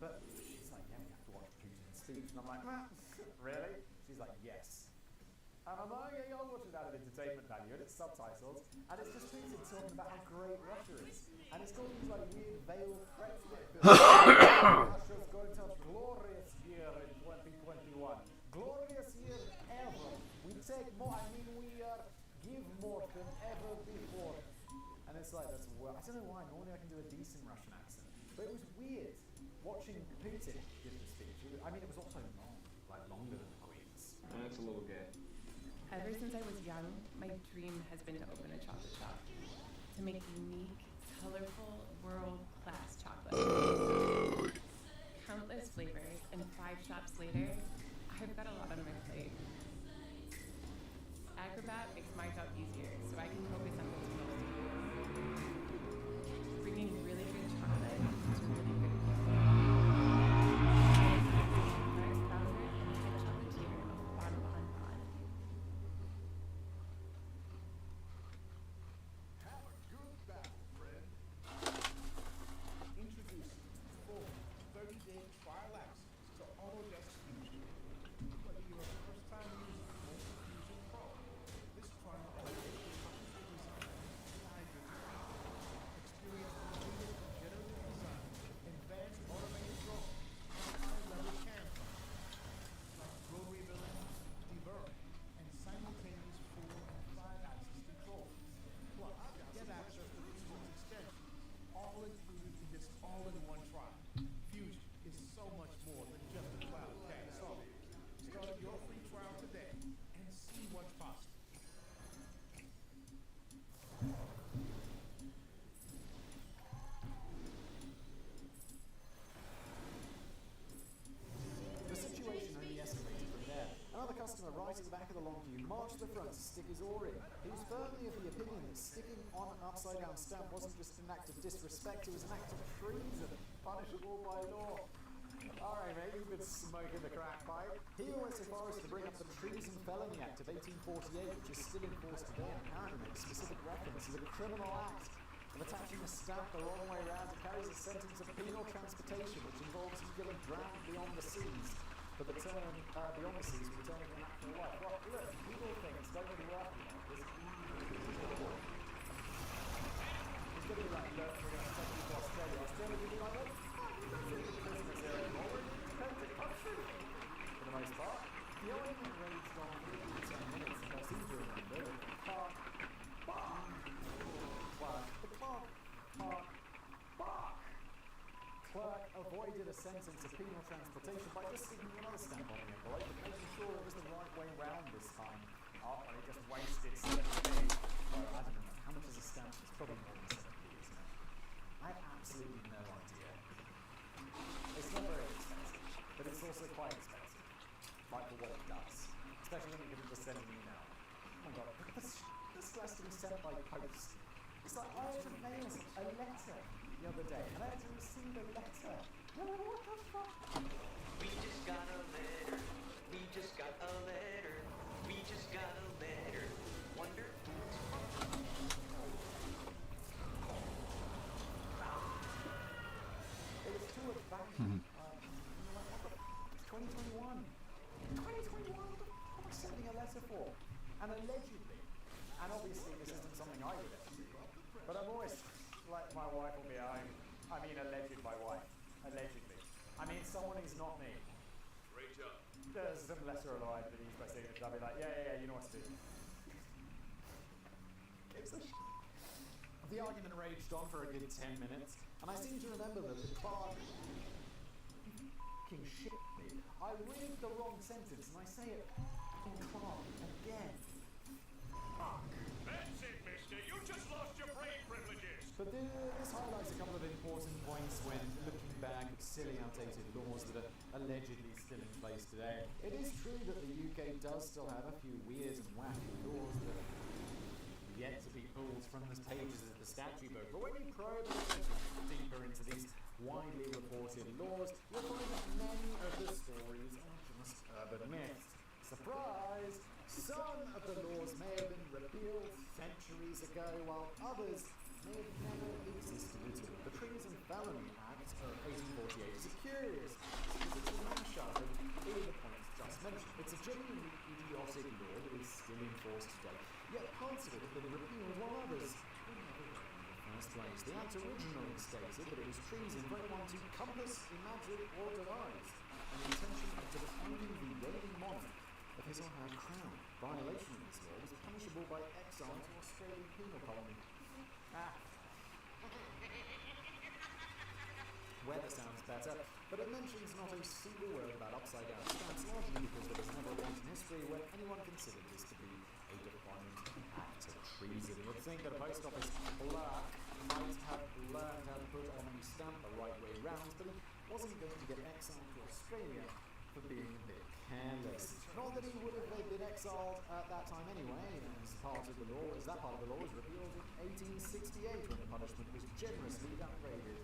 But she's like, yeah, we have to watch Putin's speech. And I'm like, really? She's like, yes. And I'm like, yeah, I'll watch it out of entertainment value, and it's subtitles, and it's just Putin talking about how great Russia is. And it's got these like weird veiled threats in it. Russia's going to have a glorious year in 2021. Glorious year ever. We take more, I mean, we give more than ever before. And it's like, that's I don't know why, normally I can do a decent Russian accent. But it was weird watching Putin give the speech. It was also long, like longer than the Queen's. That's a little gay. Ever since I was young, my dream has been to open a chocolate shop, to make unique, colorful, world-class chocolate. Countless flavors, and 5 shops later, I've got a lot on my plate. Acrobat makes my job easier, so I can focus on what's most important. Bringing really good chocolate to really good people. I'm founder and head chocolatier of Bon Bon Bon. Have a good battle, friend. Introducing 4 30-day trial access to Autodesk Fusion. Whether you're a first-time user or Fusion Pro, this trial allows you to is Orin. He was firmly of the opinion that sticking on an upside-down stamp wasn't just an act of disrespect, it was an act of treason, punishable by law. Alright, mate, you've been smoking the crack pipe. He went so far as to bring up the Treason Felony Act of 1848, which is still in force today and apparently makes specific reference to the criminal act of attaching a stamp the wrong way round. It carries a sentence of penal transportation, which involves you getting drowned beyond the seas. For the term beyond the seas, returning to natural life. Well, look, legal things don't really work like this. It's going to be like, look, we're going to take you to Australia. Australia will be like, well, fuck, we don't feel the prisoners here anymore. We're an independent country. For the most part, the argument raged on for 10 minutes, and I seem to remember that the clerk avoided a sentence of penal transportation by just sticking another stamp on the envelope and making sure it was the right way round this time. Oh, and he just wasted 70p. Well, I don't know. How much is a stamp? It's probably more than 70p, isn't it? I have absolutely no idea. It's not very expensive, but it's also quite expensive. Like for what it does. Especially when you can just send an email. Oh my god, this has to be sent by post. It's like I had to mail a letter the other day, and I had to receive a letter. What the fuck? We just got a letter. We just got a letter. We just got a letter. Wonder who's from. It was to a bank. It's 2021. 2021? What the fuck am I sending a letter for? And allegedly, and obviously this isn't something I would ever do, but I've always let my wife will be home. I mean, alleged my wife. Allegedly. I mean, someone who's not me. Great job. There's some lesser alive that he's by signature. I'll be like, yeah, you know what to do. Gives a shit. The argument raged on for a good 10 minutes, and I seem to remember that the clerk fucking shit me. I read the wrong sentence, and I say it fucking clerk again. Fuck. That's it, mister. You just lost your brain privileges. But this highlights a couple of important points when looking back at silly outdated laws that are allegedly still in place today. It is true that the UK does still have a few weird and wacky laws that are yet to be pulled from the pages of the statute book. But when you probe a little deeper into these widely reported laws, you'll find that many of the stories are just urban myths. Surprise! Some of the laws may have been repealed centuries ago, while others may have never existed at all. The Treason Felony Act of 1848 is a curious because it's a mashup of all the points just mentioned. It's a genuinely idiotic law that is still in force today, yet parts of it have been repealed while others were never there in the first place. The Act originally stated that it was treason for anyone to compass, imagine, or devise an intention of depriving the reigning monarch of his or her crown. Violation of this law was punishable by exile to Australian penal colony. Weather sounds better, but it mentions not a single word about upside-down stamps, largely because there was never a point in history when anyone considered this to be a defiant act of treason. You'd think that a post office clerk might have learned how to put on a stamp the right way round, but he wasn't going to get exiled to Australia for being a bit careless. Not that he would have been exiled at that time anyway, as part of the law, as that part of the law was repealed in 1868 when the punishment was generously downgraded.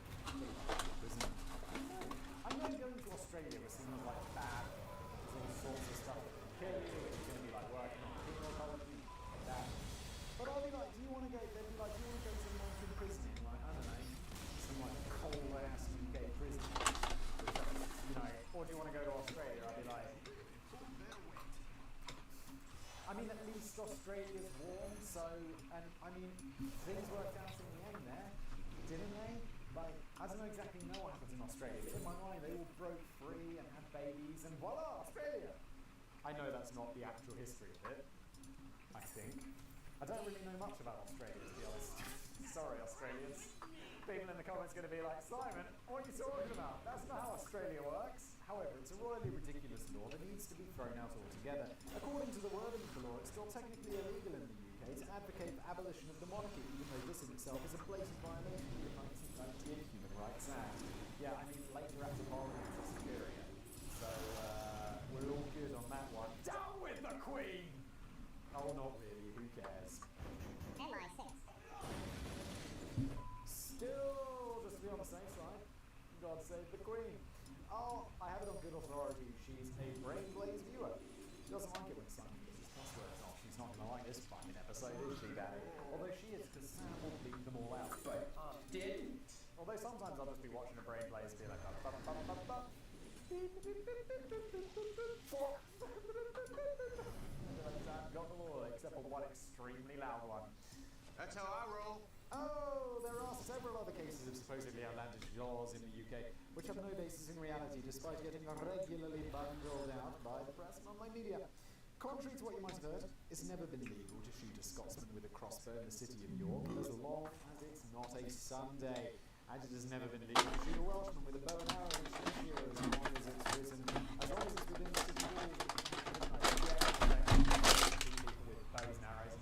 I know going to Australia was seen as like bad. There's all sorts of stuff that can kill you. It's going to be like working on penal colony, like that. But I'll be like, do you want to go? They'd be like, do you want to go to a mountain prison in like, I don't know, some like cold ass UK prison, you know, or do you want to go to Australia? I'd be like, I mean, at least Australia's warm, so, and I mean, things worked out in the end there, didn't they? Like, I don't exactly know what happens in Australia, but in my mind they all broke free and had babies, and voila, Australia! I know that's not the actual history of it, I think. I don't really know much about Australia, to be honest. Sorry, Australians. People in the comments are going to be like, Simon, what are you talking about? That's not how Australia works. However, it's a royally ridiculous law that needs to be thrown out altogether. According to the wording of the law, it's still technically illegal in the UK to advocate for abolition of the monarchy, even though this in itself is a blatant violation of the 1998 Human Rights Act. Yeah, I mean, later after Parliament is superior. So, we're all good on that one. Down with the Queen! Oh, not really. Who cares? MI6. Still, just to be on the safe side, God save the Queen. Oh, I have it on good authority. She's a brain-blaze viewer. She doesn't like it when Simon gets his passwords off. She's not going to like this fucking episode, is she, Daddy? Although she is, because Sam will bleep them all out. But, did? Although sometimes I'll just be watching a brain blaze and be like, got them all, except for one extremely loud one. That's how I roll. Oh, there are several other cases of supposedly outlandish laws in the UK, which have no basis in reality, despite getting regularly bundled out by the press and online media. Contrary to what you might have heard, it's never been illegal to shoot a Scotsman with a crossbow in the city of York, as long as it's not a Sunday. And it has never been illegal to shoot a Welshman with a bow and arrow and shear as long as it's within the city walls. With bows and arrows.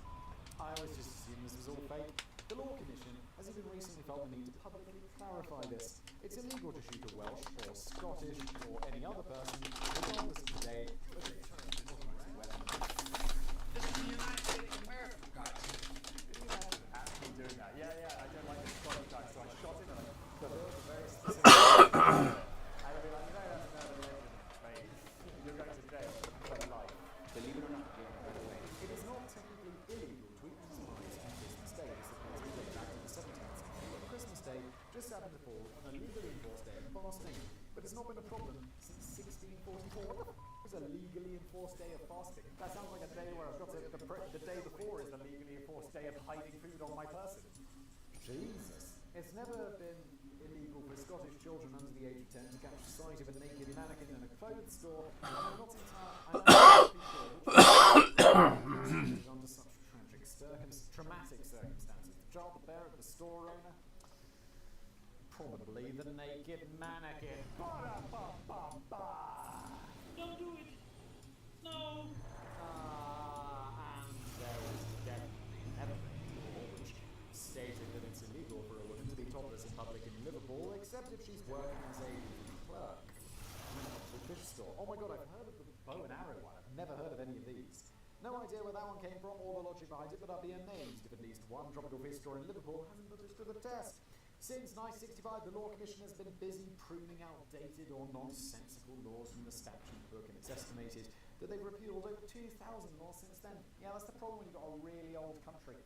I always just assumed this was all fake. The Law Commission has even recently felt the need to publicly clarify this. It's illegal to shoot a Welsh or Scottish or any other person, regardless of the day, but they turn to automatic weapon. This is the United States of America, guys. Can you imagine actually doing that? Yeah, I don't like the Scottish guy, so I shot him and the rules are very specific. I would be like, you know, that's another religion, mate. You're going to jail for life. Believe it or not, It is not technically illegal to eat pies on Christmas Day. This appears to date back to the 17th century, when Christmas Day just happened to fall on a legally enforced day of fasting. But it's not been a problem since 1644. What the f*** is a legally enforced day of fasting? That sounds like a day where I've got the day before is the legally enforced day of hiding food on my person. Jesus. It's never been illegal for Scottish children under the age of 10 to catch sight of a naked mannequin in a clothes store. I'm not entirely sure which under such traumatic circumstances. The child, the parent, the store owner? Probably the naked mannequin. Don't do it. No. And there is definitely never been a law which stated that it's illegal for a woman to be topless in public in Liverpool, except if she's working as a clerk in a fish store. Oh my god, I've heard of the bow and arrow one. I've never heard of any of these. No idea where that one came from or the logic behind it, but I'll be amazed if at least one tropical fish store in Liverpool hasn't put this to the test. Since 1965, the Law Commission has been busy pruning outdated or nonsensical laws from the statute book, and it's estimated that they've repealed over 2,000 laws since then. Yeah, that's the problem when you've got a really old country.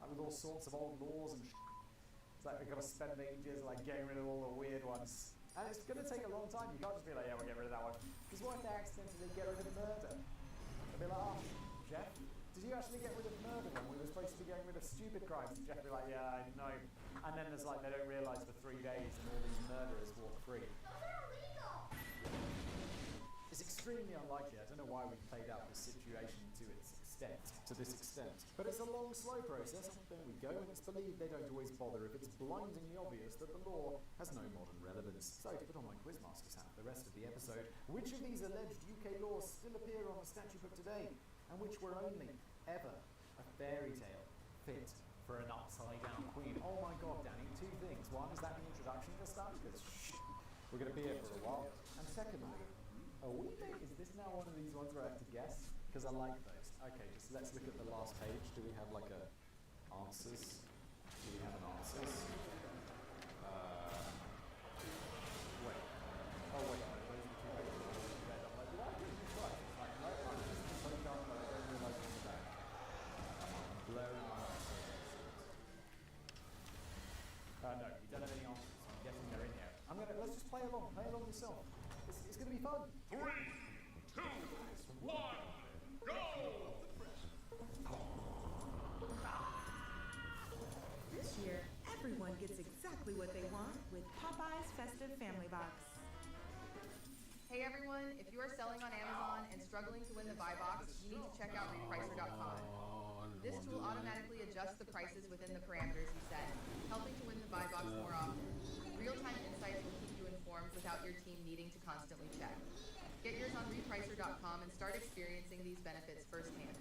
Like with all sorts of old laws and It's like we've got to spend ages like getting rid of all the weird ones. And it's going to take a long time. You can't just be like, yeah, we'll get rid of that one. Because what if they accidentally get rid of murder? They'll be like, oh, Jeff, did you actually get rid of murder when we were supposed to be getting rid of stupid crimes? And Jeff will be like, yeah, I know. And then there's like, they don't realise for 3 days and all these murderers walk free. It's extremely unlikely. I don't know why we played out this situation to this extent. But it's a long, slow process. There we go. And it's believed they don't always bother if it's blindingly obvious that the law has no modern relevance. So to put on my Quizmaster hat for the rest of the episode, which of these alleged UK laws still appear on the statute book today, and which were only ever a fairy tale fit for an upside-down queen? Oh my god, Danny, 2 things. One, is that the introduction to stuff? Because we're going to be here for a while. And secondly, is this now one of these ones where I have to guess? Because I like those. Okay, just let's look at the last page. Do we have like a answers? Do we have an answers? Wait. Oh wait, no, those are the 2 pages that I read. I'm like, did I get this right? Like, no, I'm just so dumb that I don't realise what's back. I'm blowing my eyes. No, you don't have any answers. I'm guessing they're in here. Let's just play along yourself. It's gonna be fun. 3, 2, 1, go! This year, everyone gets exactly what they want with Popeye's Festive Family Box. Hey everyone, if you are selling on Amazon and struggling to win the buy box, you need to check out repricer.com. This tool automatically adjusts the prices within the parameters you set, helping to win the buy box more often. Real-time insights will keep you informed without your team needing to constantly check. Get yours on repricer.com and start experiencing these benefits firsthand.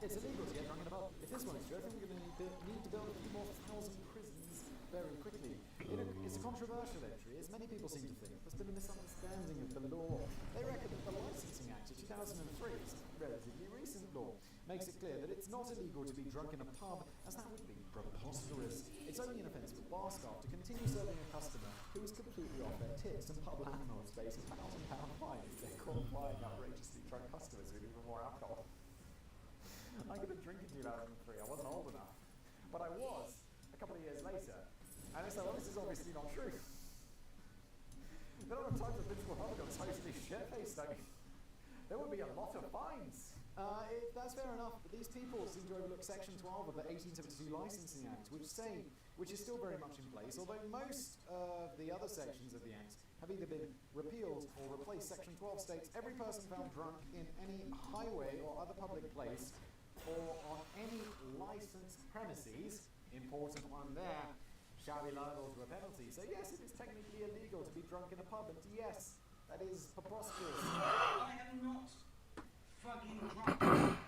It's illegal to get drunk in a pub. If this one is true, I think we're going to need to build a few more 1,000 prisons very quickly. It's a controversial entry, as many people seem to think. There's been a misunderstanding of the law. They reckon that the Licensing Act of 2003 is a relatively recent law, makes it clear that it's not illegal to be drunk in a pub, as that would be preposterous. It's only an offence for bar staff to continue serving a customer who is completely off their tits, and pub landlords face a £1,000 fine if they're caught buying outrageously drunk customers with even more alcohol. I couldn't drink in 2003, I wasn't old enough. But I was, a couple of years later. And it's like, well, this is obviously not true. The number of times I've been to a pub and got totally shit-faced, I mean, there would be a lot of fines. That's fair enough, but these people seem to overlook Section 12 of the 1872 Licensing Act, which is still very much in place, although most of the other sections of the Act have either been repealed or replaced. Section 12 states, every person found drunk in any highway or other public place or on any licensed premises, important one there, shall be liable to a penalty. So yes, it is technically illegal to be drunk in a pub, and yes, that is preposterous. I am not fucking drunk.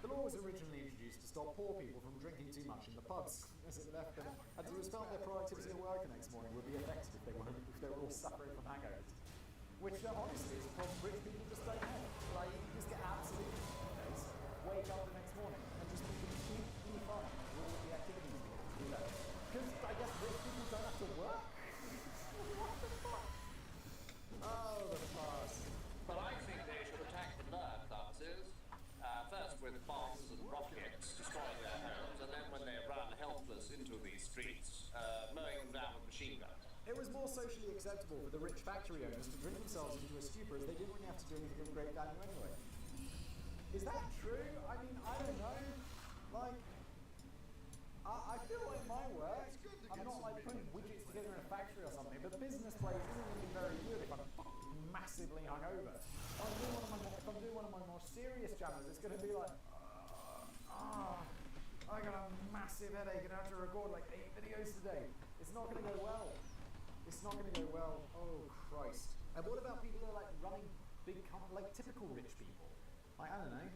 The law was originally introduced to stop poor people from drinking too much in the pubs, as it left them, and to felt their productivity at work the next morning would be affected if they were all suffering from hangovers. Which honestly is a problem rich people just don't have. Like, you just get absolutely face, wake up the next morning and just be completely fine with all the activities you have to do that. Because I guess rich people don't have to work. What the fuck? Oh, the past. But I think they should attack the lower classes, first with bombs and rockets, destroying their homes, and then when they run helpless into these streets, mowing them down with machine guns. It was more socially acceptable for the rich factory owners to drink themselves into a stupor, as they didn't really have to do anything of great value anyway. Is that true? I mean, I don't know. Like, I feel like my work, I'm not like putting widgets together in a factory or something, but business place isn't going to be very good if I'm massively hungover. If I'm doing one of my more serious jammers, it's going to be like, I got a massive headache and I have to record like 8 videos today. It's not going to go well. It's not going to go well. Oh, Christ. And what about people who are like running big companies, like typical rich people? Like, I don't know,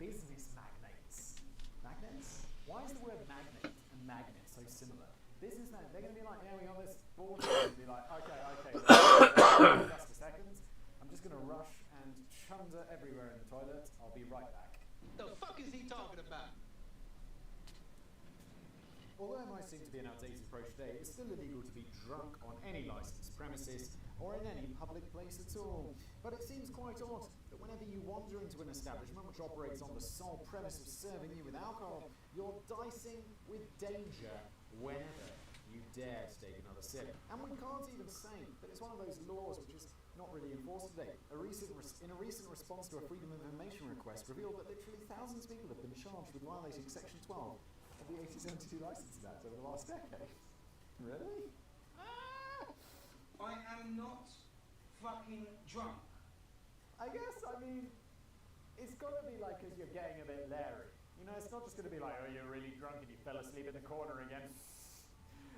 business magnates. Magnets? Why is the word magnate and magnet so similar? Business magnates, they're going to be like, yeah, we got this board and be like, okay, just a second. I'm just going to rush and chunder everywhere in the toilet. I'll be right back. The fuck is he talking about? Although it might seem to be an outdated approach today, it's still illegal to be drunk on any licensed premises or in any public place at all. But it seems quite odd that whenever you wander into an establishment which operates on the sole premise of serving you with alcohol, you're dicing with danger whenever you dare to take another sip. And we can't even say that it's one of those laws which is not really enforced today. In a recent response to a Freedom of Information request revealed that literally thousands of people have been charged with violating Section 12 of the 1872 Licensing Act over the last decade. Really? I am not fucking drunk. I guess, I mean, it's got to be like because you're getting a bit leery. You know, it's not just going to be like, oh, you're really drunk and you fell asleep in the corner again.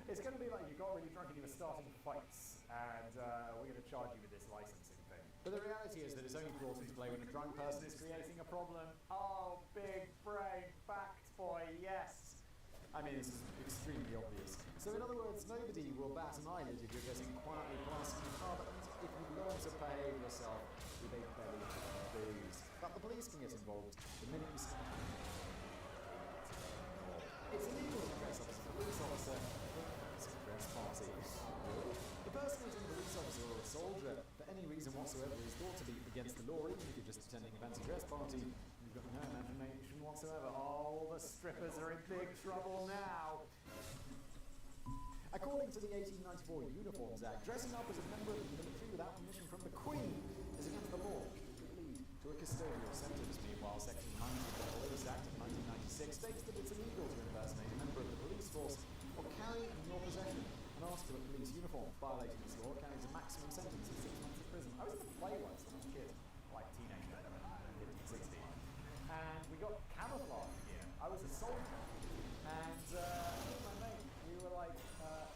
It's going to be like you got really drunk and you were starting fights and we're going to charge you with this licensing thing. But the reality is that it's only brought into play when a drunk person is creating a problem. Oh, big brain fact, boy, yes. I mean, this is extremely obvious. So in other words, nobody will bat an eyelid if you're getting quietly past in the pub, and if you learn to behave yourself with a belly full of booze. But the police can get involved the minute you start. It's illegal to dress up as a police officer. It's a dress party. The person who's a police officer or a soldier, for any reason whatsoever, is thought to be against the law, even if you're just attending a fancy dress party. You've got no imagination whatsoever. Oh, the strippers are in big trouble now. According to the 1894 Uniforms Act, dressing up as a member of the military without permission from the Queen is against the law. It could lead to a custodial sentence. Meanwhile, Section 90 of the Police Act of 1996 states that it's illegal to impersonate a member of the police force or carry in your possession an article of police uniform. Violating this law carries a maximum sentence of 6 months in prison. I was in a play once when I was a kid, like teenager, 15, 16, and we got camouflage gear. I was a soldier, and me and my mate, we were like,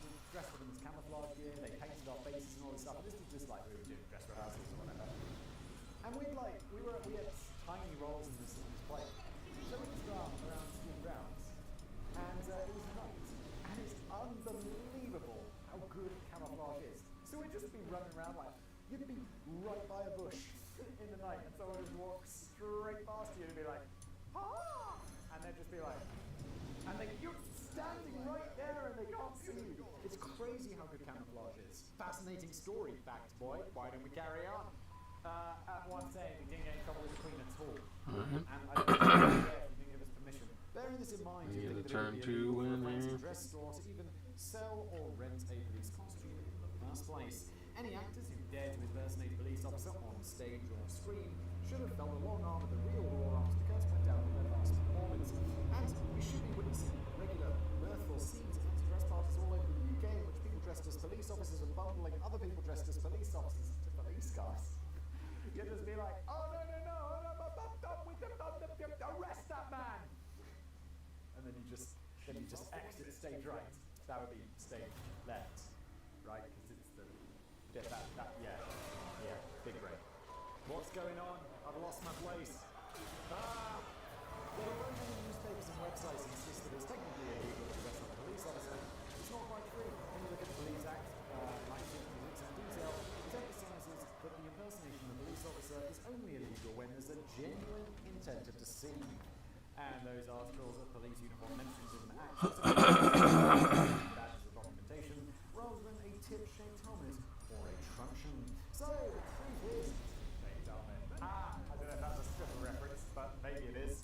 we dressed them as camouflage gear, they painted our faces and all this stuff, and this was just like we were doing dress rehearsals or whatever. And we had tiny roles in this play. So we just ran around school grounds, and it was night, and it's unbelievable how good camouflage is. So we'd just be running around like, you'd be right by a bush in the night, and someone would walk straight past you and be like, ah! they'd just be like, and you're standing right there and they can't see you. It's crazy how good camouflage is. Fascinating story. Facts, boy. Why don't we carry on? At one day, we didn't get in trouble with the Queen at all. And I don't care if you didn't give us permission. Bearing this in mind, you think that it would be illegal for a fancy dress store to even sell or rent a police costume in the first place. Any actors who dare to impersonate a police officer on stage or screen should have felt the long arm of the real law after the curtain went down on their last performance. And we should be witnessing regular, mirthful scenes at fancy dress parties all over the UK in which people dressed as police officers are bundling other people dressed as police officers to police cars. You'd just be like, oh no, arrest that man! And then you just exit stage right. That would be stage left, right? Because it's the big break. What's going on? I've lost my place. There are many newspapers and websites insist that it's technically illegal to dress like a police officer. It's not quite true. When you look at the Police Act, 1966 in detail, it emphasises that the impersonation of a police officer is only illegal when there's a genuine intent to deceive. And those articles of police uniform mentions in the act badges of documentation rather than a tip-shaped helmet or a truncheon. So, the truth is, shaped helmet. I don't know if that's a stripper reference, but maybe it is.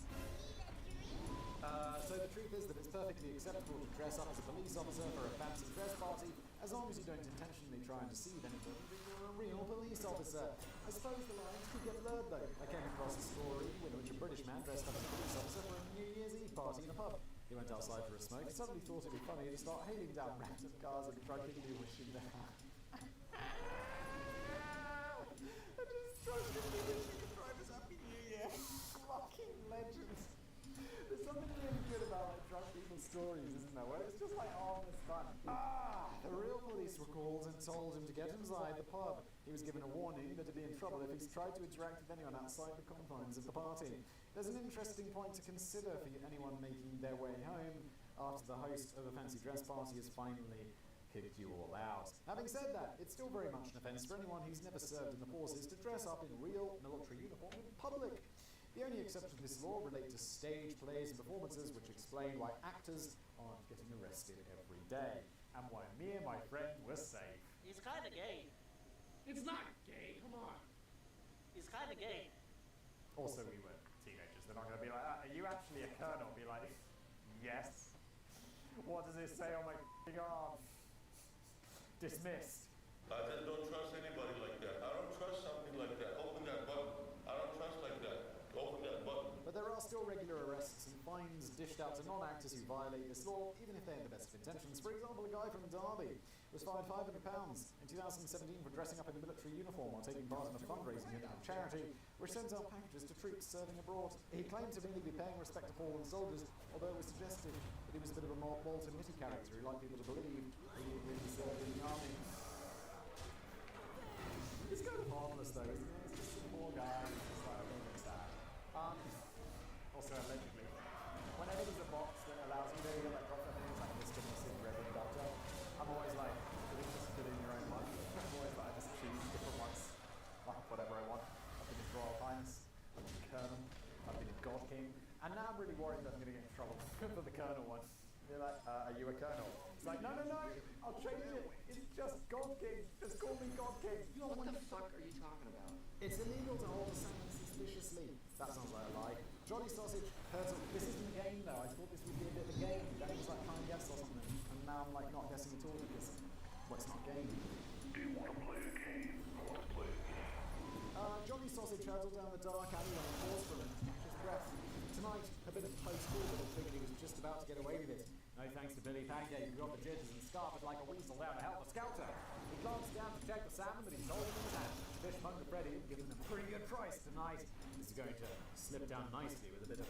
So the truth is that it's perfectly acceptable to dress up as a police officer for a fancy dress party, as long as you don't intentionally try and deceive anybody that you're a real police officer. I suppose the lines could get blurred though. I came across a story in which a British man dressed up as a police officer for a New Year's Eve party in a pub. He went outside for a smoke and suddenly thought it'd be funny to start hailing down random cars and drunkenly wishing them Happy New Year. Fucking legends. There's something really good about like drunk people's stories, isn't there? Where it's just like harmless fun. The real police were called and told him to get inside the pub. He was given a warning that he'd be in trouble if he tried to interact with anyone outside the confines of the party. There's an interesting point to consider for anyone making their way home after the host of a fancy dress party has finally kicked you all out. Having said that, it's still very much an offence for anyone who's never served in the forces to dress up in real military uniform in public. The only exceptions to this law relate to stage plays and performances, which explain why actors aren't getting arrested every day, and why me and my friend were safe. He's kinda gay. It's not gay, come on. He's kinda gay. Also, we were teenagers. They're not going to be like, are you actually a colonel? Be like, yes. What does it say on my arm? Dismissed. I just don't trust anybody like that. I don't trust something like that. Open that button. I don't trust like that. Open that button. But there are still regular arrests and fines dished out to non-actors who violate this law, even if they have the best of intentions. For example, a guy from Derby was fined £500 in 2017 for dressing up in a military uniform while taking part in a fundraising event for charity, which sends out packages to troops serving abroad. He claimed to merely be paying respect to fallen soldiers, although it was suggested that he was a bit of a Walter Mitty character who liked people to believe that he really served in the army. It's kind of harmless though, isn't it? It's just a poor guy who's just like, okay, it's that. Also, allegedly, whenever there's a box that allows you to get like doctor things like Mr. Mrs. Reverend Doctor, I'm always like, it's just good in your own life. I'm always like, I just choose different ones, like whatever I want. I've been His Royal Highness, I've been Colonel, I've been God King, and now I'm really worried that I'm going to get in trouble for the Colonel one. They're like, are you a Colonel? It's like, no, I'll change it. It's just God King. Just call me God King. What the fuck are you talking about? It's illegal to hold a salmon suspiciously. That sounds like a lie. Jolly Sausage, Hurtle. This isn't a game though. I thought this would be a bit of a game. That was like trying to guess or something. And now I'm like not guessing at all because, well, it's not a game. Do you want to play a game? I want to play a game. Jolly Sausage hurtled down the dark alleyway and paused for a minute to catch his breath. Tonight, a bit of close call, but I figured he was just about to get away with it. No thanks to Billy Pancake, who got the judges and scarfed like a weasel down to help the skelter. He glanced down to check the salmon, but he's holding in his hand. Fishmonger Freddy had given him a pretty good price tonight. This is going to slip down nicely with a bit of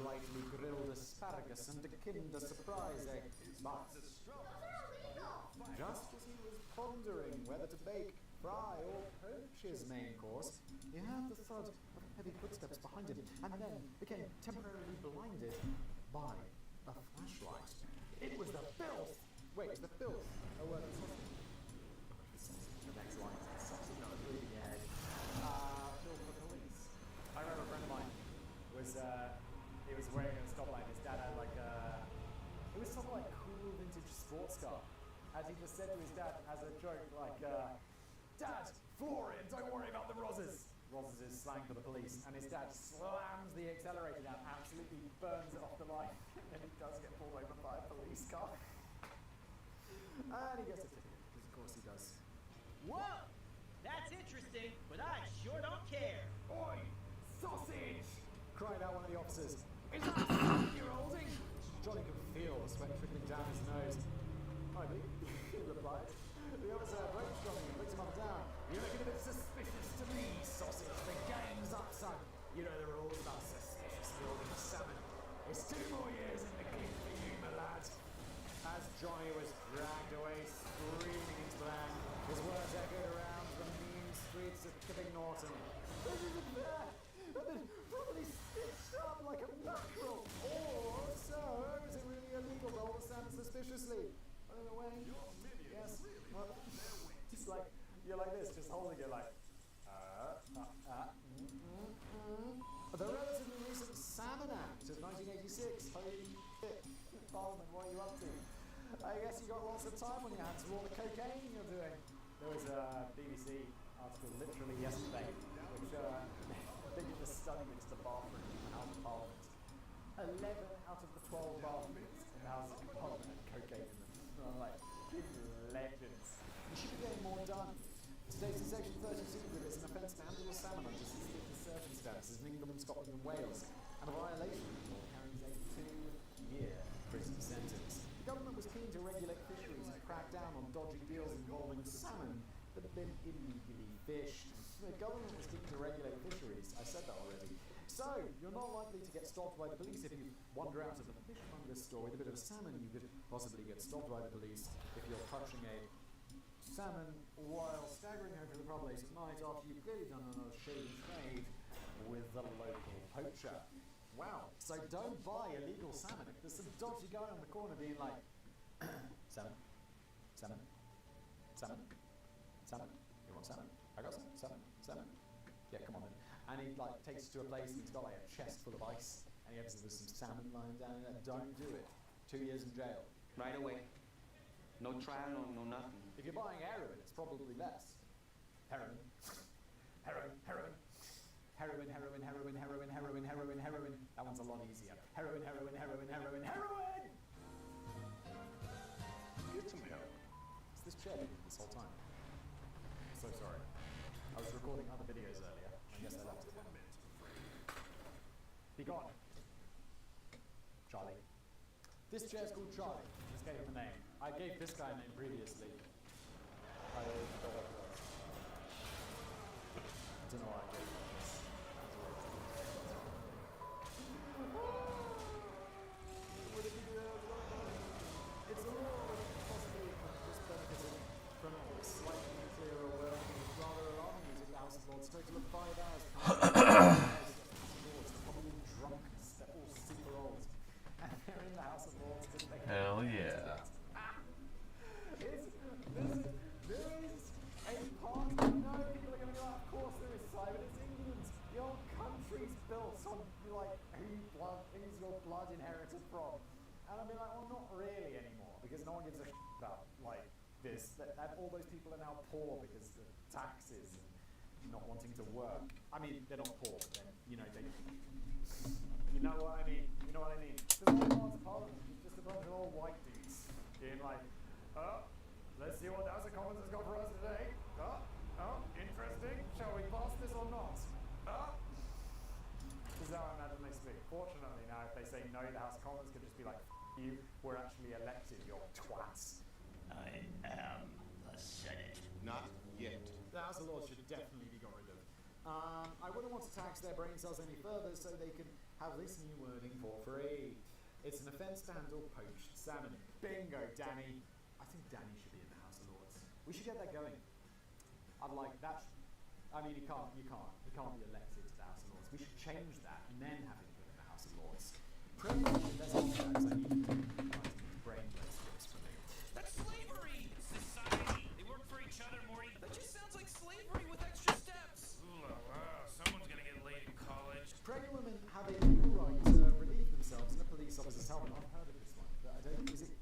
lightly grilled asparagus and a Kinder Surprise egg. But just as he was pondering whether to bake, fry, or poach his main course, he heard the thud of heavy footsteps behind him, and then became temporarily blinded by a flashlight. It was the filth! Wait, it's the filth. Oh, the sausage. The next line is the sausage, not bleeding your head. Filth for police. I remember a friend of mine was, he was wearing a stoplight in his Ross is slang for the police, and his dad slams the accelerator down, absolutely burns it off the line, and he does get pulled over by a police car. And he gets a ticket, because of course he does. Whoa! That's interesting, but I sure don't care. Oi! Sausage! Cried out one of the officers. Is that something you're holding? Johnny could feel the sweat trickling down his nose. Hardly, he replied. The officer approached Johnny and looked him up and down. You're looking a bit suspicious to me, sausage. The game's up, son. You know the rules about suspicious building salmon. It's 2 more years in the clip for you, my lad. As Johnny was dragged away, screaming into the land, his words echoed around the mean streets of Kipping Norton. This isn't fair! I've been properly stitched up like a mackerel! Or so, is it really illegal to hold a salmon suspiciously? By the way, yes. Well, just like, you're like this, just holding it like, The relatively recent Salmon Act of 1986. Holy shit. Parliament, what are you up to? I guess you got lots of time on your hands for all the cocaine you're doing. There was a BBC article literally yesterday, which I think it was studying into the bathroom in the House of Parliament. 11 out of the 12 bathrooms in the House of Parliament had cocaine in them. And I'm like, legends. You should be getting more done. Today's in section 32 that it's an offence to handle a salmon under suspicious circumstances in England, Scotland and Wales, and a violation of the law carries a 2-year prison sentence. The government was keen to regulate fisheries and crack down on dodgy deals involving salmon that have been illegally fished. The government was keen to regulate fisheries, I said that already. So, you're not likely to get stopped by the police if you wander out of a fishmonger's store with a bit of salmon. You could possibly get stopped by the police if you're touching a salmon while staggering over to the pub late at night after you've clearly done another shady trade with the local poacher. Wow, so don't buy illegal salmon. There's some dodgy guy on the corner being like, salmon, salmon, salmon, salmon, you want salmon? I got salmon, salmon, salmon. Yeah, come on then. And he like takes you to a place and he's got like a chest full of ice and he has there's some salmon lying down in there. Don't do it. 2 years in jail. Right away. No trial, no nothing. If you're buying heroin, it's probably less. Heroin. Heroin, heroin. Heroin, heroin, heroin, heroin, heroin, heroin, heroin. That one's a lot easier. Heroin, heroin, heroin, heroin, heroin! Get some help. Is this chair this whole time? So sorry. I was recording other videos earlier. I guess I left it. Be gone. Charlie. This chair's called Charlie. Just gave him a name. I gave this guy a name previously. I forgot what it was. I don't know why I gave him this. Would it be it's a law that possibly just benefited from a slightly clearer wording. Rather alarming music, the House of Lords. Total of 5 hours. Probably drunk. They're all super old. And they're in the House of Lords because they Hell yeah. There is a part, I know people are going to go out, of course there is, Simon, it's England. Your country's built on, like, who's your blood inherited from. And I'll be like, well, not really anymore, because no one gives a shit about, like, this. That all those people are now poor because of taxes and not wanting to work. I mean, they're not poor, but then, you know, they... You know what I mean? You know what I mean? There's no parts of Parliament, it's just a bunch of old white dudes being like, oh, let's see what the House of Commons has got for us today. Oh, interesting. Shall we pass this or not? This is how I imagine they speak. Fortunately now, if they say no, the House of Commons could just be like, you were actually elected, you're twats. I am the Senate. Not yet. The House of Lords should definitely be got rid of. I wouldn't want to tax their brain cells any further so they can have this new wording for free. It's an offence to handle poached salmon. Bingo, Danny. I think Danny should be in the House of Lords. We should get that going. I'd like that. I mean, you can't be elected to the House of Lords. We should change that and then have him put in the House of Lords. There's all facts I need to brain blades for me. That's slavery! Society! They work for each other, Morty. That just sounds like slavery with extra steps. Ooh la la, someone's gonna get laid in college. Pregnant women have a legal right to relieve themselves in a police officer's helmet. I've heard of this one, but I don't. Is it?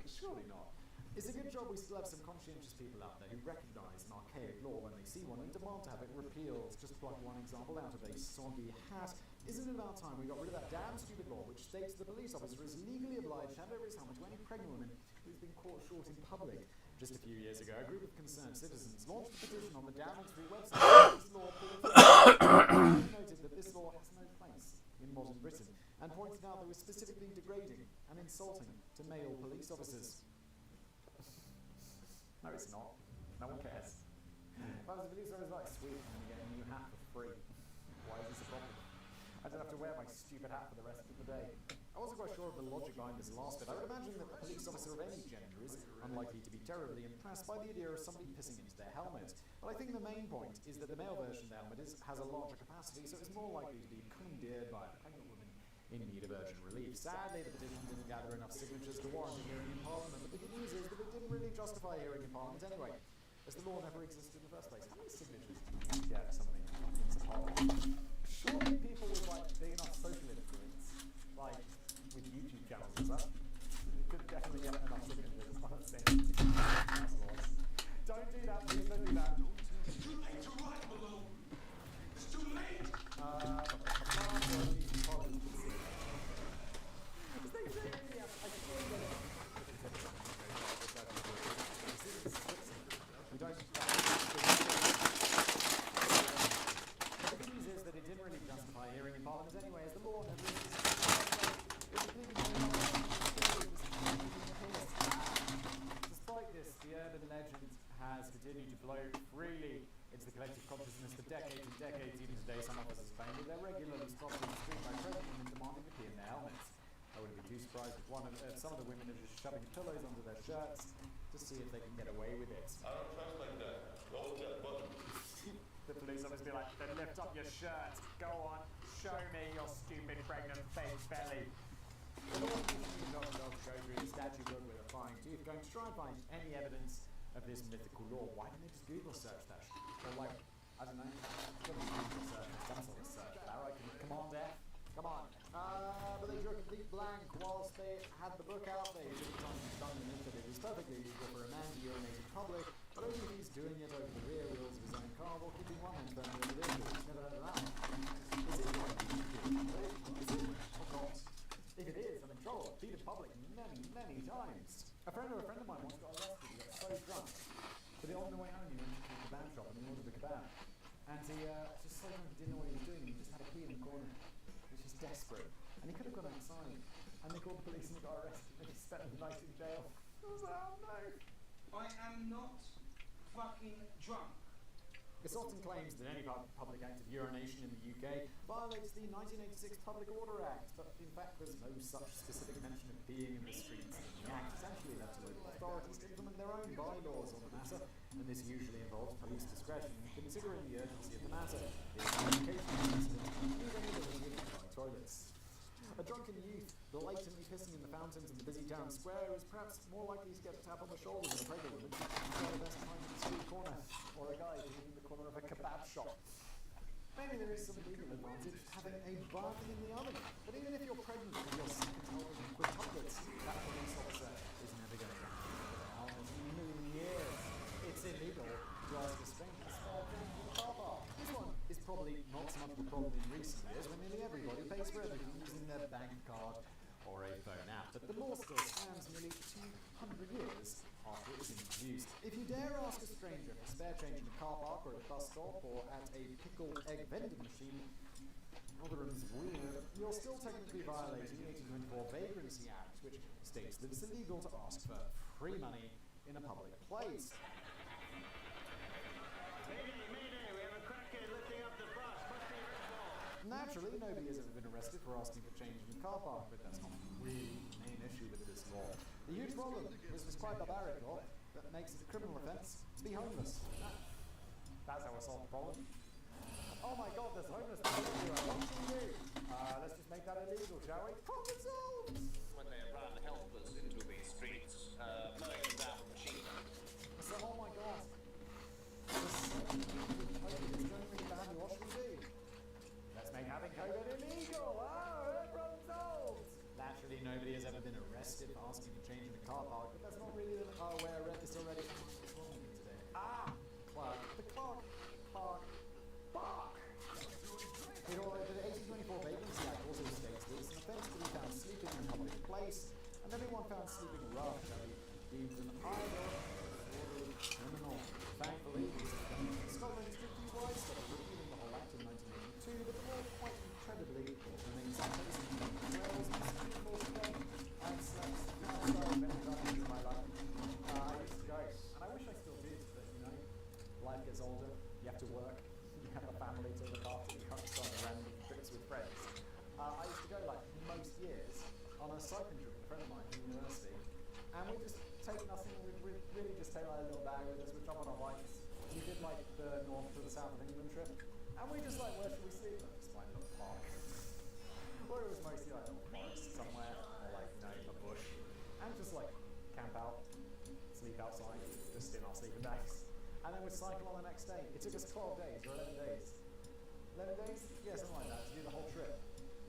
Surely not. It's a good job we still have some conscientious people out there who recognise an archaic law when they see one and demand to have it repealed. Just to pluck one example out of a soggy hat, isn't it about time we got rid of that damn stupid law which states the police officer is legally obliged to hand over his helmet to any pregnant woman who's been caught short in public? Just a few years ago, a group of concerned citizens launched a petition on the Downing Street website to this law noted that this law has no place in modern Britain and pointed out that it was specifically degrading and insulting to male police officers. No, it's not. No one cares. If I was a police officer, like, sweet, I'm going to get a new hat for free. Why is this a problem? I don't have to wear my stupid hat for the rest of the day. I wasn't quite sure of the logic behind this last bit. I would imagine that a police officer of any gender is unlikely to be terribly impressed by the idea of somebody pissing into their helmet. But I think the main point is that the male version of the helmet has a larger capacity, so it's more likely to be commandeered by a pregnant woman in need of urgent relief. Sadly, the petition didn't gather enough signatures to warrant a hearing in Parliament, but the good news is that it didn't really justify a hearing in Parliament anyway, as the law never existed in the first place. How many signatures do you need to get something into Parliament? Surely people with, like, big enough social influence, like with YouTube channels and such, could definitely get enough signatures. Don't do that, please don't do that. It's too late to run, Malone. It's too late. Continue to blow freely into the collective consciousness for decades and decades. Even today, some officers claim that they're regularly spotted in the street by pregnant women demanding to pee in their helmets. I wouldn't be too surprised if some of the women are just shoving pillows under their shirts to see if they can get away with it. I don't trust like that. Hold that button. The police officers be like, then lift up your shirt. Go on, show me your stupid pregnant fake belly. The law doesn't go through the statute book with a fine tooth, going to try and find any evidence of this mythical law. Why didn't they just Google search that shit? Or like, I don't know, Google search, some sort of search bar, like Command F, come on. But they drew a complete blank whilst they had the book out. They didn't try and done the myth that it was perfectly legal for a man to urinate in public, but only if he's doing it over the rear wheels of his own car while keeping one hand firmly on the vehicle. Never heard of that. Is it what you do? Is it? Oh God. If it is, I'm in trouble. I've been in public many, many times. A friend of mine once got arrested. He got so drunk, but on the way home he went to the kebab shop and he ordered a kebab. And he just so drunk he didn't know what he was doing. He just had a pee in the corner. He was just desperate, and he could have gone outside. And they called the police and he got arrested. And he spent the night in jail. I was like, oh no! I am not fucking drunk. It's often claims that any public act of urination in the UK violates the 1986 Public Order Act, but in fact there's no such specific mention of peeing in the streets in the Act. It's actually left to local authorities to implement their own bylaws on the matter, and this usually involves police discretion, considering the urgency of the matter. The application incident is only the toilets. A drunken youth blatantly pissing in the fountains in the busy town square is perhaps more likely to get a tap on the shoulder than a pregnant woman trying the best time in the street corner, or a guy in the corner of a kebab shop. Maybe there is some legal advantage having a bun in the oven, but even if you're pregnant with your second child with quintuplets, that police officer is never going to get out in a million years. It's illegal to ask a stranger to spare change in the car park. This one is probably not so much of a problem in recent years when nearly everybody pays for everything using their bank card or a phone app, but the law still stands nearly 200 years after it was introduced. If you dare ask a stranger for spare change in a car park or at a bus stop or at a pickled egg vending machine, Rotherham's weird, you're still technically violating the 1824 Vagrancy Act, which states that it's illegal to ask for free money in a public place. Naturally, nobody has ever been arrested for asking for change in the car park, but that's not really the main issue with this law. The huge problem is this quite barbaric law that makes it a criminal offence to be homeless. That's how we solve the problem. Oh my God, there's homeless people everywhere. What can we do? Let's just make that illegal, shall we? Problem solved! When they run helpless into the streets, mowing them down with machine guns. So, oh my God. There's so many people with COVID, it's going really badly. What should we do? Let's make having COVID illegal! Oh, problem solved! Naturally, nobody has ever been arrested for asking for change in a car park, but that's not really the... Oh, where they to look after the cuts on random trips with friends. I used to go like most years on a cycling trip with a friend of mine from university, and we just take nothing. We really just take like a little bag with us. We jump on our bikes. We did like the north to the south of England trip, and we just like, where should we sleep? Just find a little park. Or it was mostly like a little forest somewhere, or like a bush, and just like camp out, sleep outside, just in our sleeping bags, and then we'd cycle on the next day. It took us 12 days or 11 days. 11 days? Yeah, something like that, to do the whole trip.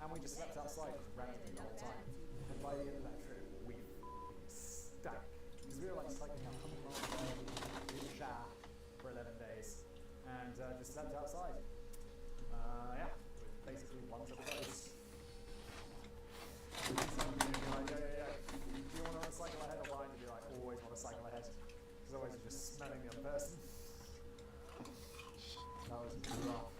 And we just slept outside just randomly the whole time. And by the end of that trip, we stank. Because we were like cycling 100 miles a day, in the shower for 11 days, and just slept outside. Yeah, with basically one set of clothes. Like, yeah. Do you want to cycle ahead or behind? You'd be like, always want to cycle ahead. Because always you're just smelling the other person. That was rough.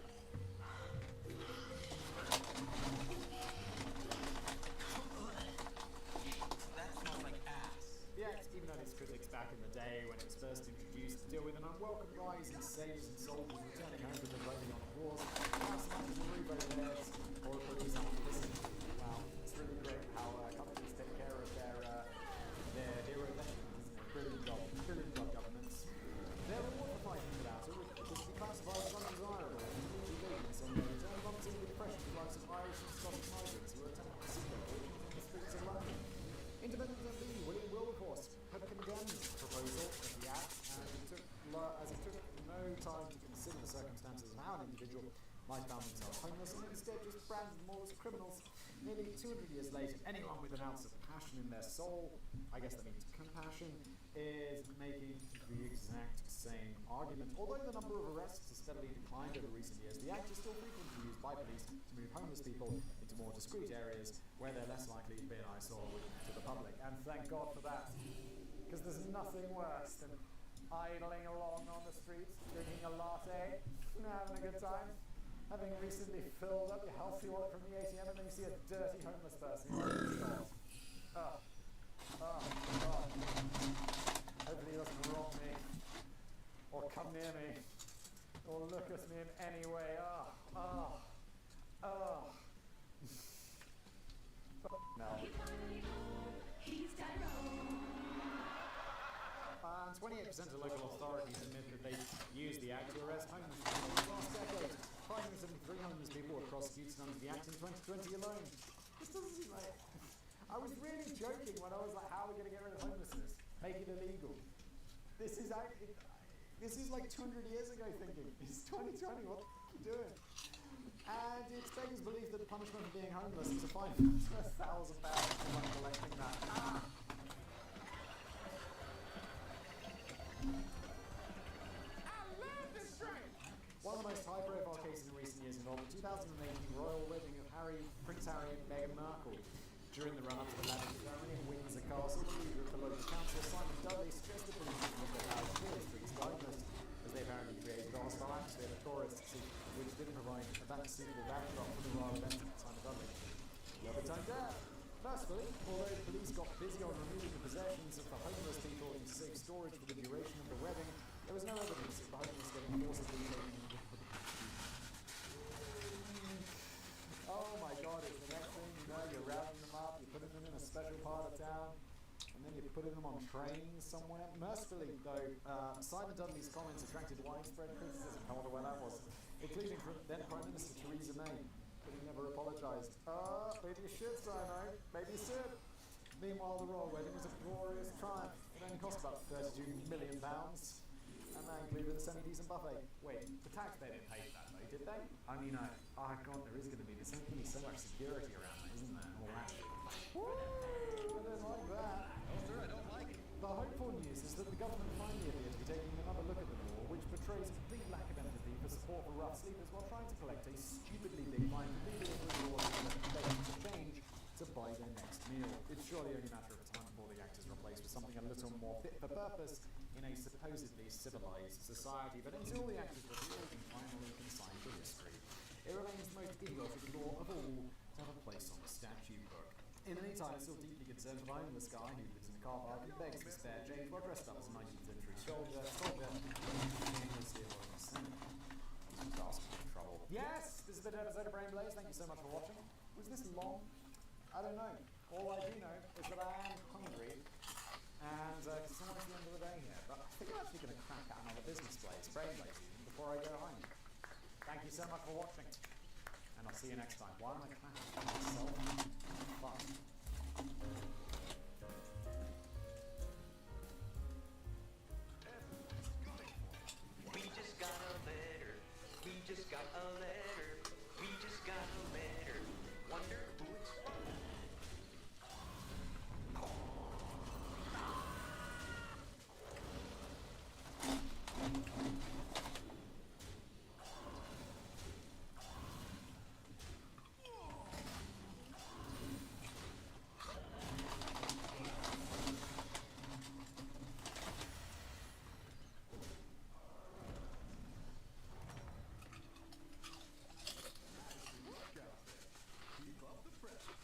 That smells like ass. The Act, even had its critics back in the day when it was first introduced, to deal with an unwelcome rise in sailors and soldiers returning home to the running on the wars. Now some of the revo heads or police have to listen. Wow, it's really great how companies take care of their hero veterans, isn't it? Brilliant job, governments. They're reward for fighting for that, because to be classified as undesirable and hugely vagueness on their return volunteering with pressure to the likes of Irish and Scottish migrants who are attempting to seek their fortunes in the streets of London. Independent MP William Wilberforce had condemned the proposal of the Act, and it took no time to consider the circumstances of how an individual might found themselves homeless, and instead just branded them all as criminals. Nearly 200 years later, anyone with an ounce of passion in their soul, I guess that means compassion, is making the exact same argument. Although the number of arrests has steadily declined over recent years, the Act is still frequently used by police to move homeless people into more discreet areas where they're less likely to be an eyesore to the public. And thank God for that, because there's nothing worse than idling along on the streets, drinking a latte, having a good time, having recently filled up your healthy wallet from the ATM, and then you see a dirty homeless person. Hopefully he doesn't wrong me, or come near me, or look at me in any way. No. 28% of local authorities admit that they used the Act to arrest homeless people in the last decade. 573 homeless people were prosecuted under the Act in 2020 alone. This doesn't seem like... I was really joking when I was like, how are we going to get rid of homelessness? Make it illegal. This is like 200 years ago thinking. It's 2020, what the f*** are you doing? And it's beggars belief that the punishment for being homeless is a fine for £1,000 for not collecting that. One of the most high-profile cases in recent years involved the 2018 royal wedding of Prince Harry and Meghan Markle. During the run-up to the lavish ceremony in Windsor Castle, the leader of the local council, Simon Dudley, suggested that police should look at how tourists were diagnosed, as they apparently created a hostile atmosphere for tourists, which didn't provide a suitable backdrop for the royal event. Simon Dudley. Love it turned down. Firstly, although the police got busy on removing the possessions of the homeless people in safe storage for the duration of the wedding, there was no evidence of the homeless getting forcibly taken into the Oh my God, it's the next thing you know, you're rounding them up, you're putting them in a special part of town, and then you're putting them on trains somewhere. Mercifully, though, Simon Dudley's comments attracted widespread criticism. I wonder where that was, including from then Prime Minister Theresa May, but he never apologised. Maybe you should, Simon. Maybe you should. Meanwhile, the royal wedding was a glorious triumph. It only cost about £32 million, and that included a semi-decent buffet. Wait, the taxpayer didn't pay for that, though, did they? I mean, God, there is going to be so much security around that, isn't there? All that. Woo! I don't like that. No, sir, I don't like it. The hopeful news is that the government finally appears to be taking another look at the law, which portrays a complete lack of empathy for support for rough sleepers while trying to collect a stupidly big fine for people who are begging to change to buy their next meal. It's surely only a matter of time before the Act is replaced with something a little more fit for purpose in a supposedly civilized society. But until the Act is repealed and finally consigned to history, it remains the most idiotic law of all to have a place on the statute book. In the meantime, I'm still deeply concerned for the homeless guy who lives in a car park and begs for spare change while dressed up as a 19th century soldier. Shamelessly avoiding the Senate. He's asking for trouble. been an episode of Brain Blaze. Thank you so much for watching. Was this long? I don't know. All I do know is that I am hungry, and because it's almost the end of the day here. But I think I'm actually going to crack out another business Blaze, Brain Blaze, even before I go home. Thank you so much for watching, and I'll see you next time. Why am I clapping myself? Fun. We just got a letter. We just got a letter. We just got a letter. Wonder who it's from. Keep up the pressure.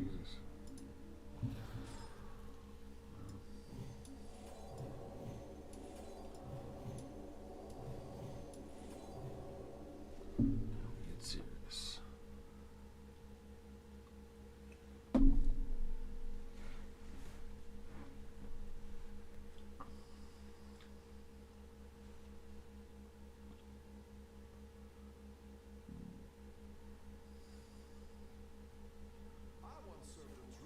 Jesus. Get serious. I once served a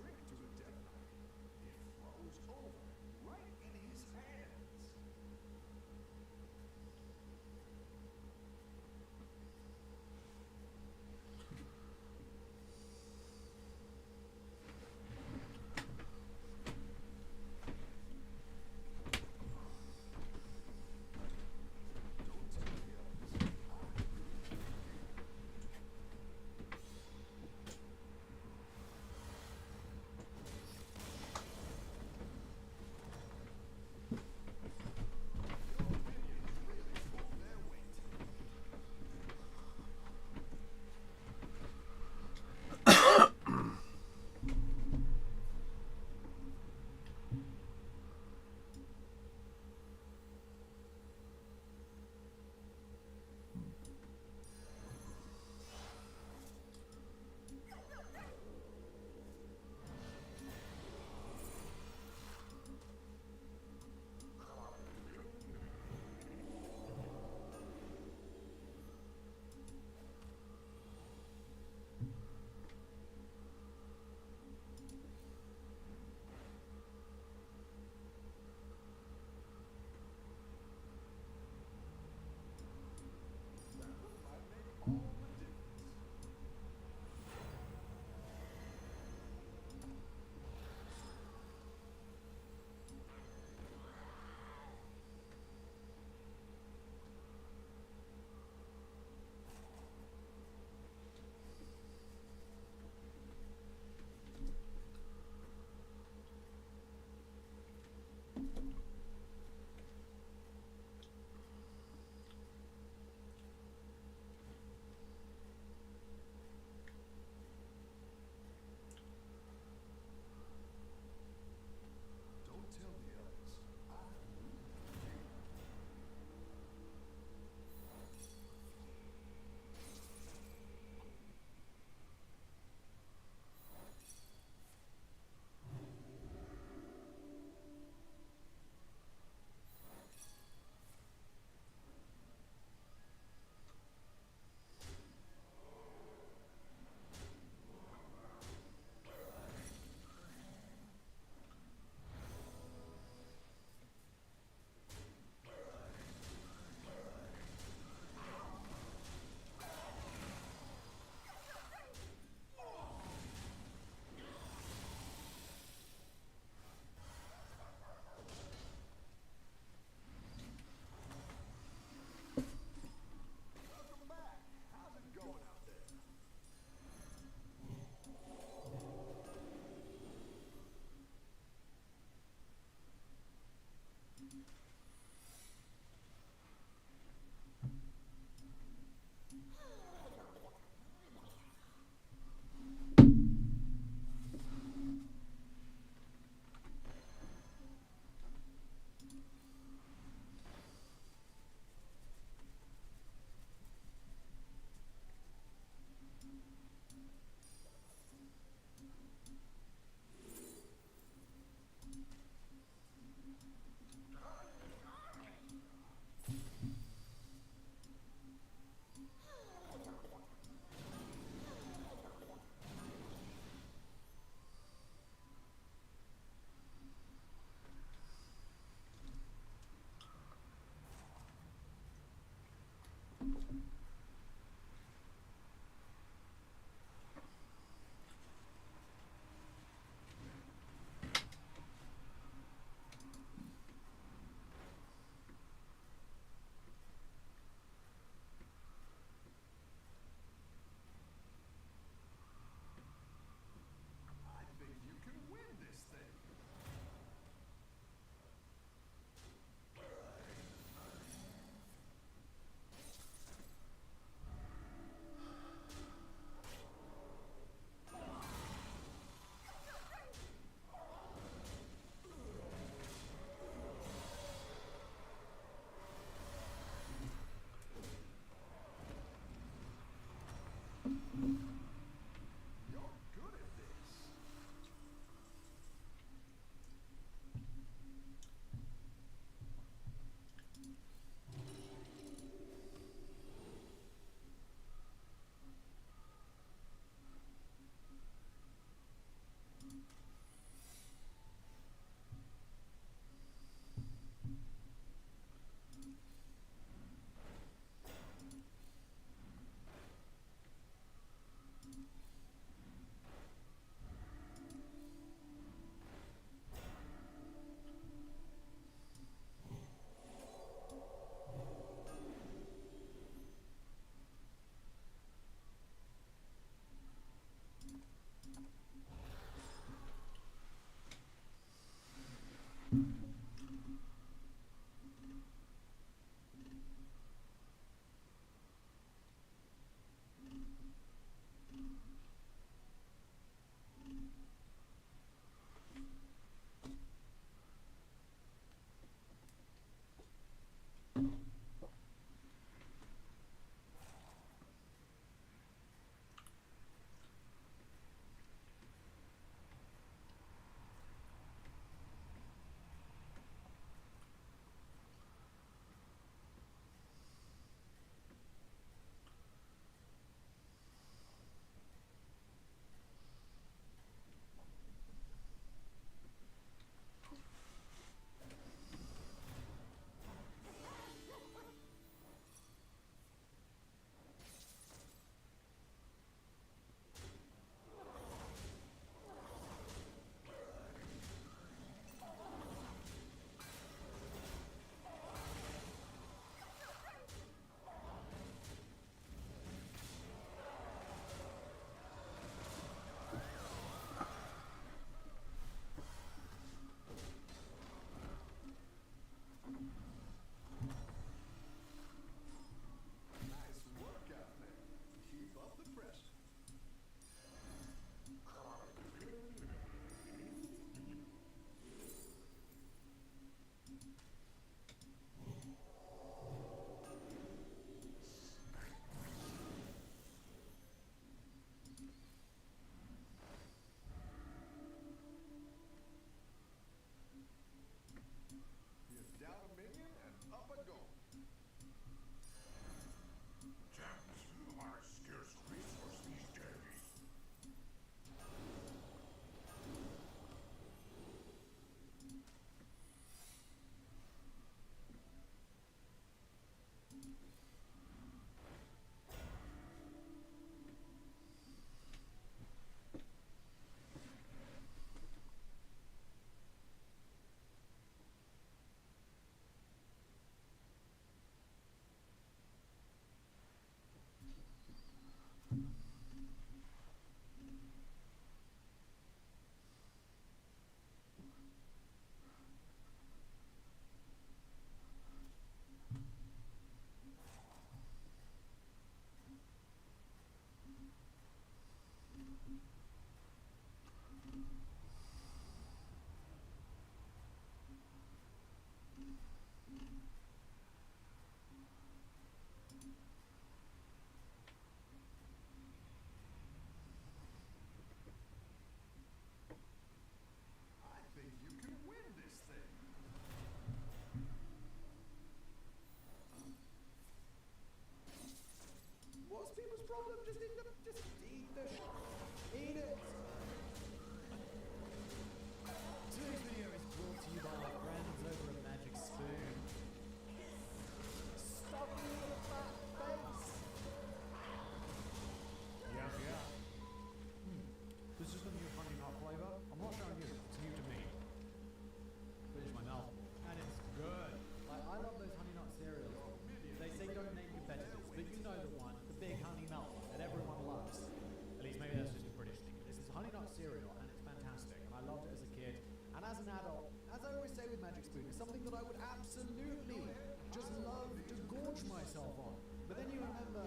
gorge myself on. But then you remember,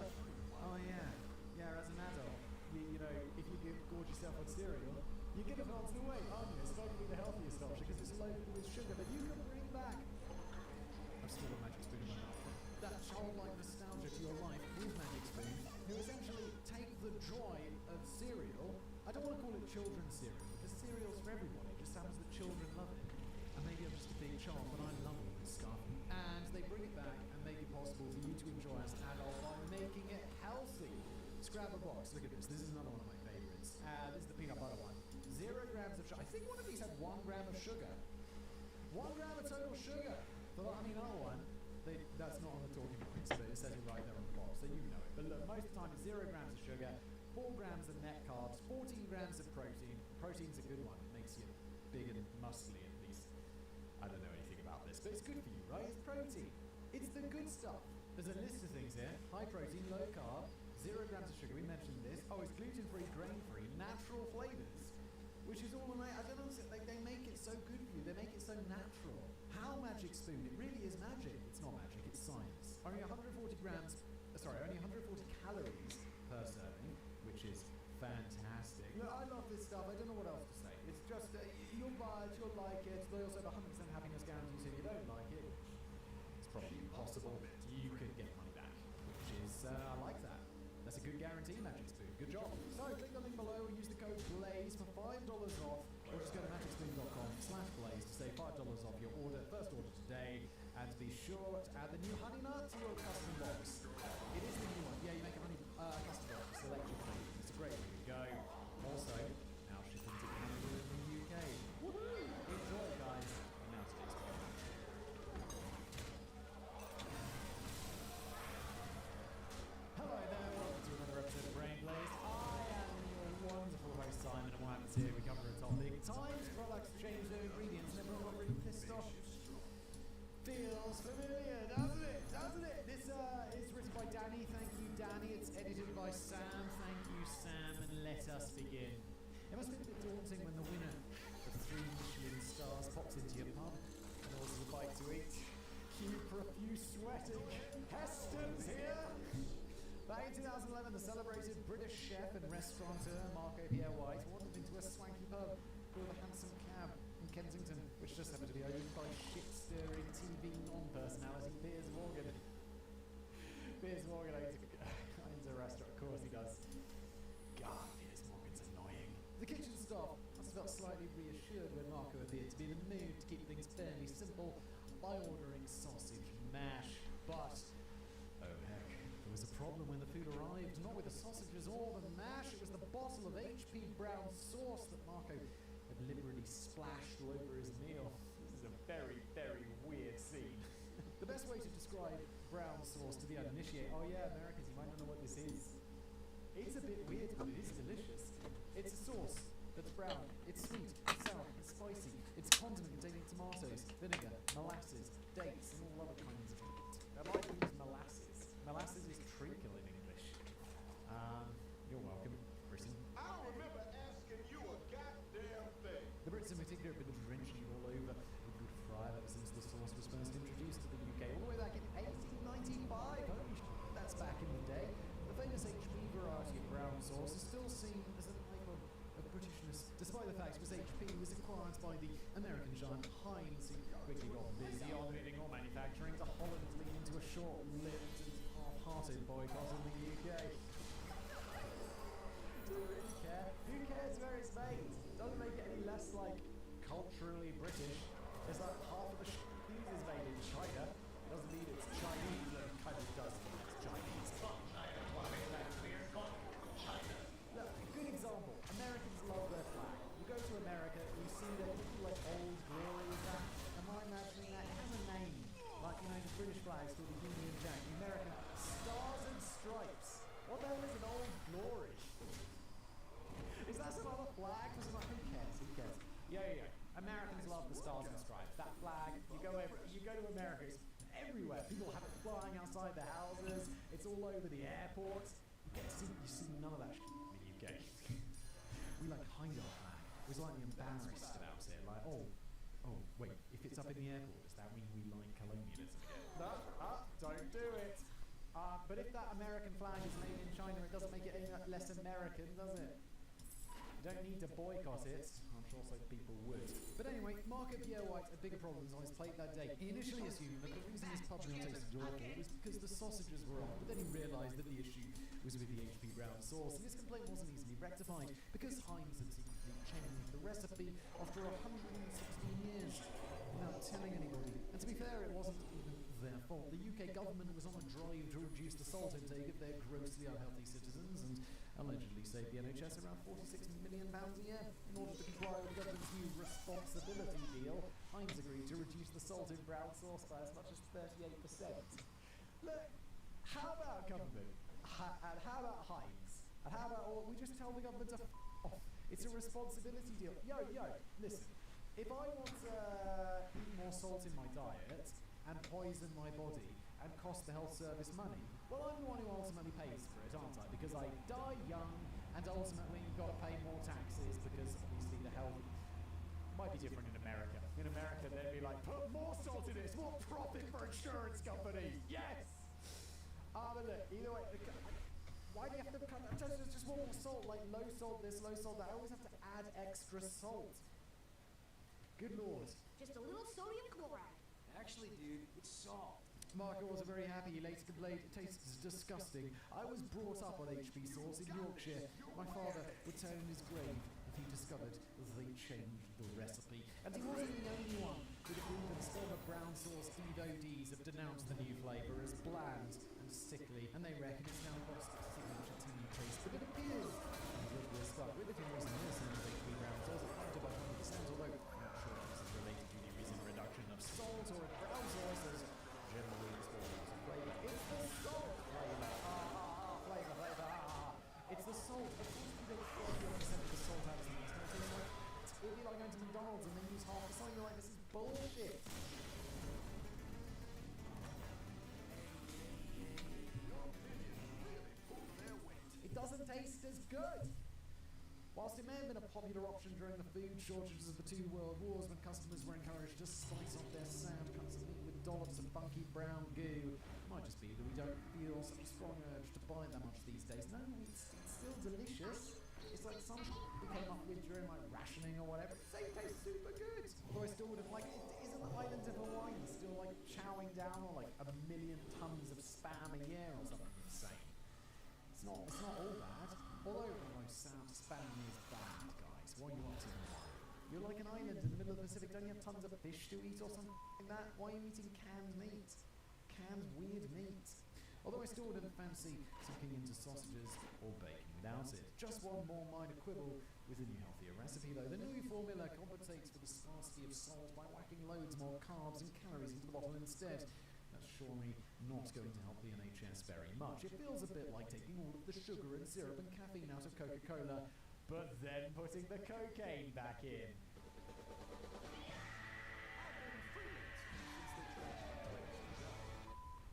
oh yeah, as an adult, you know, if you gorge yourself on cereal, you're going to put on some weight, aren't you? It's not going to be the healthiest option because it's loaded with sugar, but you can bring back. I've still got Magic Spoon in my mouth. That childlike nostalgia to your life with Magic Spoon, who essentially take the joy of cereal. I don't want to call it children's cereal because cereal's for everybody. It just happens that children love it. And maybe I'm just a big child, but I love all this stuff. And they bring it back and make it possible for you to enjoy as an adult by making it healthy. Scrap a box. Look at this. This is another one of my favorites. This is the peanut butter one. 0 grams of sugar. I think one of these had 1 gram of sugar. 1 gram of total sugar. But I mean, another one. That's not on the talking points, but it says it right there on the box, so you know it. But look, most of the time it's 0 grams of sugar, 4 grams of net carbs, 14 grams of protein. Protein's a good one. It makes you big and muscly at least. I don't know anything about this, but it's good for you, right? It's protein. It's the good stuff. There's a list of things here. High protein, low carb, 0 grams of sugar. We mentioned this. Oh, it's gluten-free, grain-free, natural flavors, which is all I don't understand. They make it so good for you. They make it so natural. How Magic Spoon? It really is magic. It's not magic. It's science. Only 140 calories per serving, which is fantastic. Look, I love this stuff. I don't know what else to say. It's just you'll buy it, you'll like it. They also have 100% happiness guarantee, so if you don't like it, it's probably impossible. You could get money back, which is I like that. That's a good guarantee, Magic Spoon. Good job. So click the link below. Use the code BLAZE for $5 off, or just go to magicspoon.com/blaze to save $5 off your order. First order today, and be sure to add the new honey nut to your custom box. It is the new one. Yeah, you make a honey custom box. Select your flavors. It's a great way to go. Also, now shipping to Canada and the UK. Woohoo! Enjoy, guys. And now today's program. Hello there. Welcome to another episode of Brain Blaze. I am your wonderful host Simon, and what happens here? We cover a topic. Times products change their ingredients, and everyone got really pissed off. Feels familiar, doesn't it? Doesn't it? This is written by Danny. Thank you, Danny. It's edited by Sam. Thank you, Sam. And let us begin. It must be a bit daunting when the winner of 3 Michelin stars pops into your pub and orders a bite to eat. Cue profuse sweating. Heston's here. Back in 2011, the celebrated British chef and restaurateur Marco Pierre White wandered into a swanky pub called the Handsome Cab in Kensington, which just happened to be owned by shit-stirring TV non-personality Piers Morgan. Piers Morgan owns a restaurant, of course he does. God, Piers Morgan's annoying. The kitchen staff must have felt slightly reassured when Marco appeared to be in the mood to keep things fairly simple by ordering sausage mash. But, oh heck, there was a problem when the food arrived, not with the sausages or the mash, it was the bottle of HP brown sauce that Marco had liberally splashed all over his meal. This is a very, very weird scene. The best way to describe brown sauce to the uninitiated, oh yeah, Americans, you might not know what this is. It's a bit weird, but it is delicious. It's a sauce that's brown, it's sweet, it's sour, it's spicy, it's a condiment containing tomatoes, vinegar, molasses, dates, and all other kinds of meat. I like to use molasses. Molasses is treacle in English. You're welcome, Britain. I don't remember asking you a goddamn thing. The Brits in particular have been drenching it all over with good fry ever since the sauce was first introduced to the UK, all the way back in 1895. Holy shit, that's back in the day. The famous HP variety of brown sauce is still seen as an icon of Britishness, despite the fact it was HP was acquired by the American giant Heinz, who quickly got busy on moving all manufacturing to Holland, leading to a short-lived and half-hearted boycott in the UK. Do you really care? Who cares where it's made? Doesn't make it any less, like, culturally British. It's like half of the cheese is made in China. It doesn't mean it's Chinese. It kind of does mean it's Chinese. Look, a good example. Americans love their flag. You go to America, you see that people like Old Glory is that. Am I imagining that? It has a name. Like, you know, the British flag is called the Union Jack. The American Stars and Stripes. What the hell is an Old Glory? Is that some other flag? Because like, who cares? Who cares? Yeah. Americans love the Stars and Stripes. That flag, you go to America, it's everywhere. People have it flying outside their houses. It's all over the airports. You see none of that shit in the UK. We like hide our flag. We're slightly embarrassed about it. Like, oh, wait, if it's up in the airport, does that mean we like colonialism? No, don't do it. but if that American flag is made in China, it doesn't make it any less American, does it? You don't need to boycott it. I'm sure some people would. But anyway, Marco Pierre White had bigger problems on his plate that day. He initially assumed that the reason his pudgy tasted awful was because the sausages were off, but then he realised that the issue was with the HP brown sauce, and his complaint wasn't easily rectified because Heinz had secretly changed the recipe after 116 years without telling anybody. And to be fair, it wasn't even their fault. The UK government was on a drive to reduce the salt intake of their grossly unhealthy citizens and allegedly saved the NHS around £46 million a year. In order to comply with the government's new responsibility deal, Heinz agreed to reduce the salt in brown sauce by as much as 38%. Look, how about government? And how about Heinz? And how about we just tell the government to f*** off? It's a responsibility deal. Yo, listen. If I want to eat more salt in my diet and poison my body and cost the health service money, well, I'm the one who ultimately pays for it, aren't I? Because I die young and ultimately you've got to pay more taxes because obviously the health might be different in America. In America, they'd be like, put more salt in it, it's more profit for insurance companies. Yes! But look, either way, why do you have to cut just more salt, like low salt this, low salt that? I always have to add extra salt. Good lord. Just a little sodium chloride. Actually, dude, it's salt. Marco wasn't very happy. He later complained it tastes disgusting. I was brought up on HP sauce in Yorkshire. My father would tell in his grave if he discovered they changed the recipe. And he wasn't the only one. The group and former brown sauce devotees have denounced the new flavour as bland and sickly, and they reckon it's now lost its signature tinny taste. But it appears we're stuck with it in recent years since HP brown sauce at 100%, although I'm not sure if this is related to the recent reduction of salt or in brown sauce as generally exposed to flavour. It's the salt flavour. Flavour. It's the salt. Of course, you don't 31% of the salt out of something. It's going to taste like it'd be like going to McDonald's and then use half the salt. You're like, this is bullshit. It doesn't taste as good. Whilst it may have been a popular option during the food shortages of the two world wars when customers were encouraged to spice up their sound cuts of meat with dollops of funky brown goo, it might just be that we don't feel such a strong urge to buy that much these days. No, it's still delicious. It's like some we came up with during like rationing or whatever. It tastes super good. Although I still would have like, isn't the island of Hawaii still like chowing down on like 1 million tons of spam a year or something insane? It's not all bad. Although spam is bad, guys. What are you up to? You're like an island in the middle of the Pacific. Don't you have tons of fish to eat or something like that? Why are you eating canned meat? Canned weird meat. Although I still didn't fancy tucking into sausages or bacon without it. Just one more minor quibble with a new healthier recipe though. The new formula compensates for the sparsity of salt by whacking loads more carbs and calories into the bottle instead. That's surely not going to help the NHS very much. It feels a bit like taking all of the sugar and syrup and caffeine out of Coca-Cola, but then putting the cocaine back in.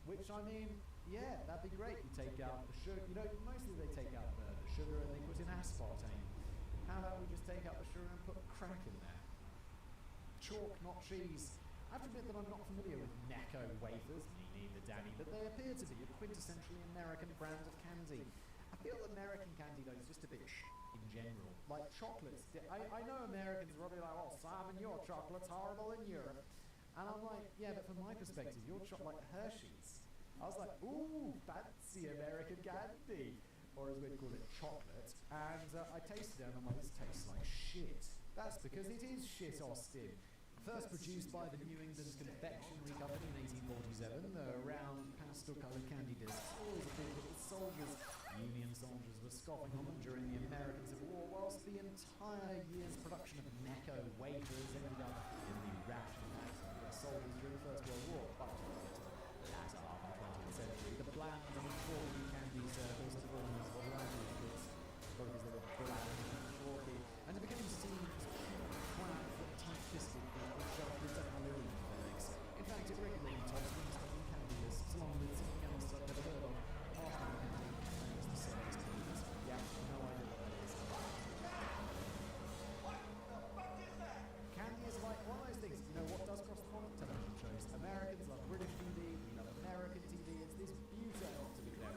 Which, I mean, yeah, that'd be great. You take out the sugar, mostly they take out the sugar and they put in aspartame. How about we just take out the sugar and put crack in there? Chalk, not cheese. I have to admit that I'm not familiar with Necco wafers, me neither, Danny, but they appear to be a quintessentially American brand of candy. I feel American candy, though, is just a bit in general. Like chocolates. I know Americans are probably like, oh, Simon, your chocolate's horrible in Europe. And I'm like, yeah, but from my perspective, your chocolate like Hershey's. I was like, ooh, fancy American candy. Or as we'd call it, chocolate. And I tasted it and I'm like, this tastes like shit. That's because it is shit, Austin. First produced by the New England Confectionery Company in 1847, the round pastel-coloured candy discs, always appeared with soldiers. Union soldiers were scoffing on them during the American Civil War, whilst the entire year's production of Necco wafers ended up in the ration bags of the soldiers during the First World War. But to get to the latter half of the 20th century, the bland and informal candy circles have almost got language bits, because they were bland and chalky, and it became seen as flat but tight-fisted people shoved into Halloween bags. In fact, it regularly tops Winston candy lists, along with something else I've never heard of. After the candy, and it's the service candies. Yeah, no idea what that is. What the fuck is that? Candy is like one of those things, you know what does cross the pond? Television shows. Americans love British TV, we love American TV. It's this beauty, to be fair,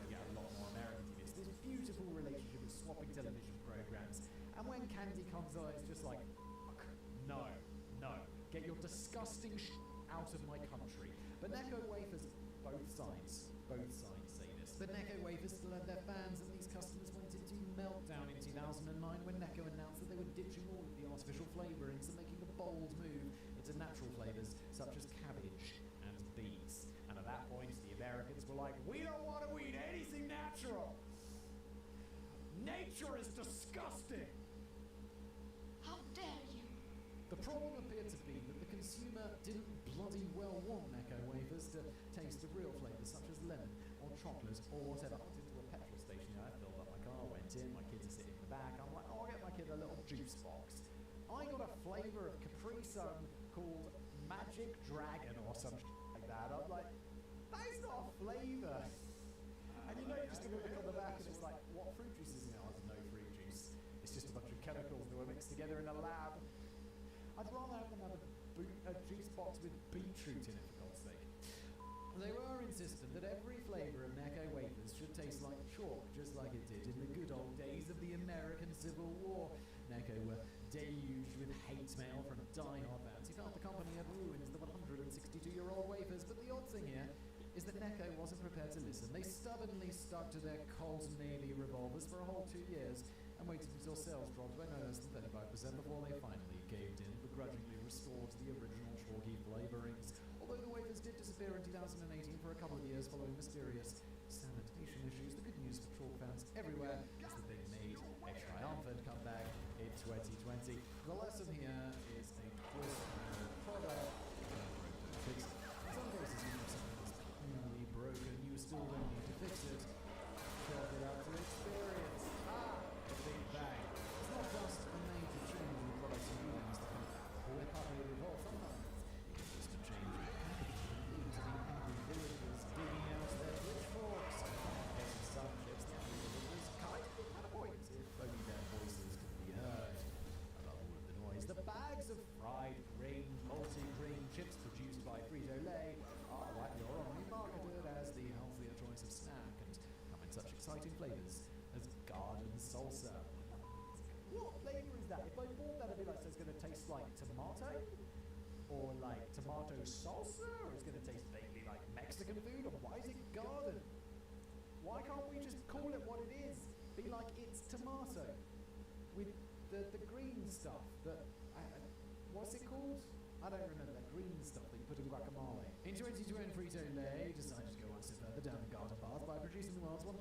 candy console is just like, fuck, no. Get your disgusting out of my country. But Necco wafers, both sides say this. But Necco wafers still have their fans, and these customers went into meltdown in 2009 when Necco announced that they were ditching all of the artificial flavourings and making a bold move into natural flavours such as cabbage and beets. And at that point, the Americans were like, we don't want to eat anything natural. Nature is disgusting. How dare you? The problem appeared to be that the consumer didn't bloody well want Necco wafers to taste of real flavours such as lemon or chocolate or whatever. I went into a petrol station, I filled up my car, went in, my kids are sitting in the back, I'm like, oh, I'll get my kid a little juice box. I got a flavour of Capri Sun called Magic Dragon or some like that. I'm like, that's not a flavour. And you just look on the back and it's like, what fruit juice is in it? There's no fruit juice. It's just a bunch of chemicals that were mixed together in a lab. I'd rather have them have a juice box with beetroot in it, for God's sake. They were insistent that every flavour of Necco wafers should taste like chalk, just like it did in the good old days of the American Civil War. Necco were deluged with hate mail from die-hard fans who felt the company had ruined the 162-year-old wafers, but the odd thing here is that Necco wasn't prepared to listen. They stubbornly stuck to their Colt Navy revolvers for a whole 2 years and waited until sales dropped by no less than 35% before they finally caved in, begrudgingly restored the original chalky flavourings. Although the wafers did disappear in 2018 for a couple of years following mysterious sanitation issues, the good news for chalk fans everywhere is that they made a triumphant comeback in 2020. The lesson here is a product fix. In some cases, you know something is clearly broken, you still don't need to fix it. Chalk it up to experience. The Big Bang. It's not just a major change in the products and mediums that can whip up a revolt. Sometimes it's just a change in packaging, to the angry villagers digging out their pitchforks. Getting some chips that the villagers kind of had a point if only their voices could be heard. Above all of the noise, the bags of fried grain, multi-grain chips produced by Frito-Lay are what you're only marketed as the healthier choice of snack and come in such exciting flavours as garden salsa. What flavour is that? If I bought that, I'd be like, so it's going to taste like tomato? Or like tomato salsa? Or it's going to taste vaguely like Mexican food? Or why is it garden? Why can't we just call it what it is? Be like, it's tomato. With the green stuff that... what's it called? I don't remember that green stuff that you put in guacamole. In 2020, Frito-Lay decided to go one step further down the garden path by producing the world's 100%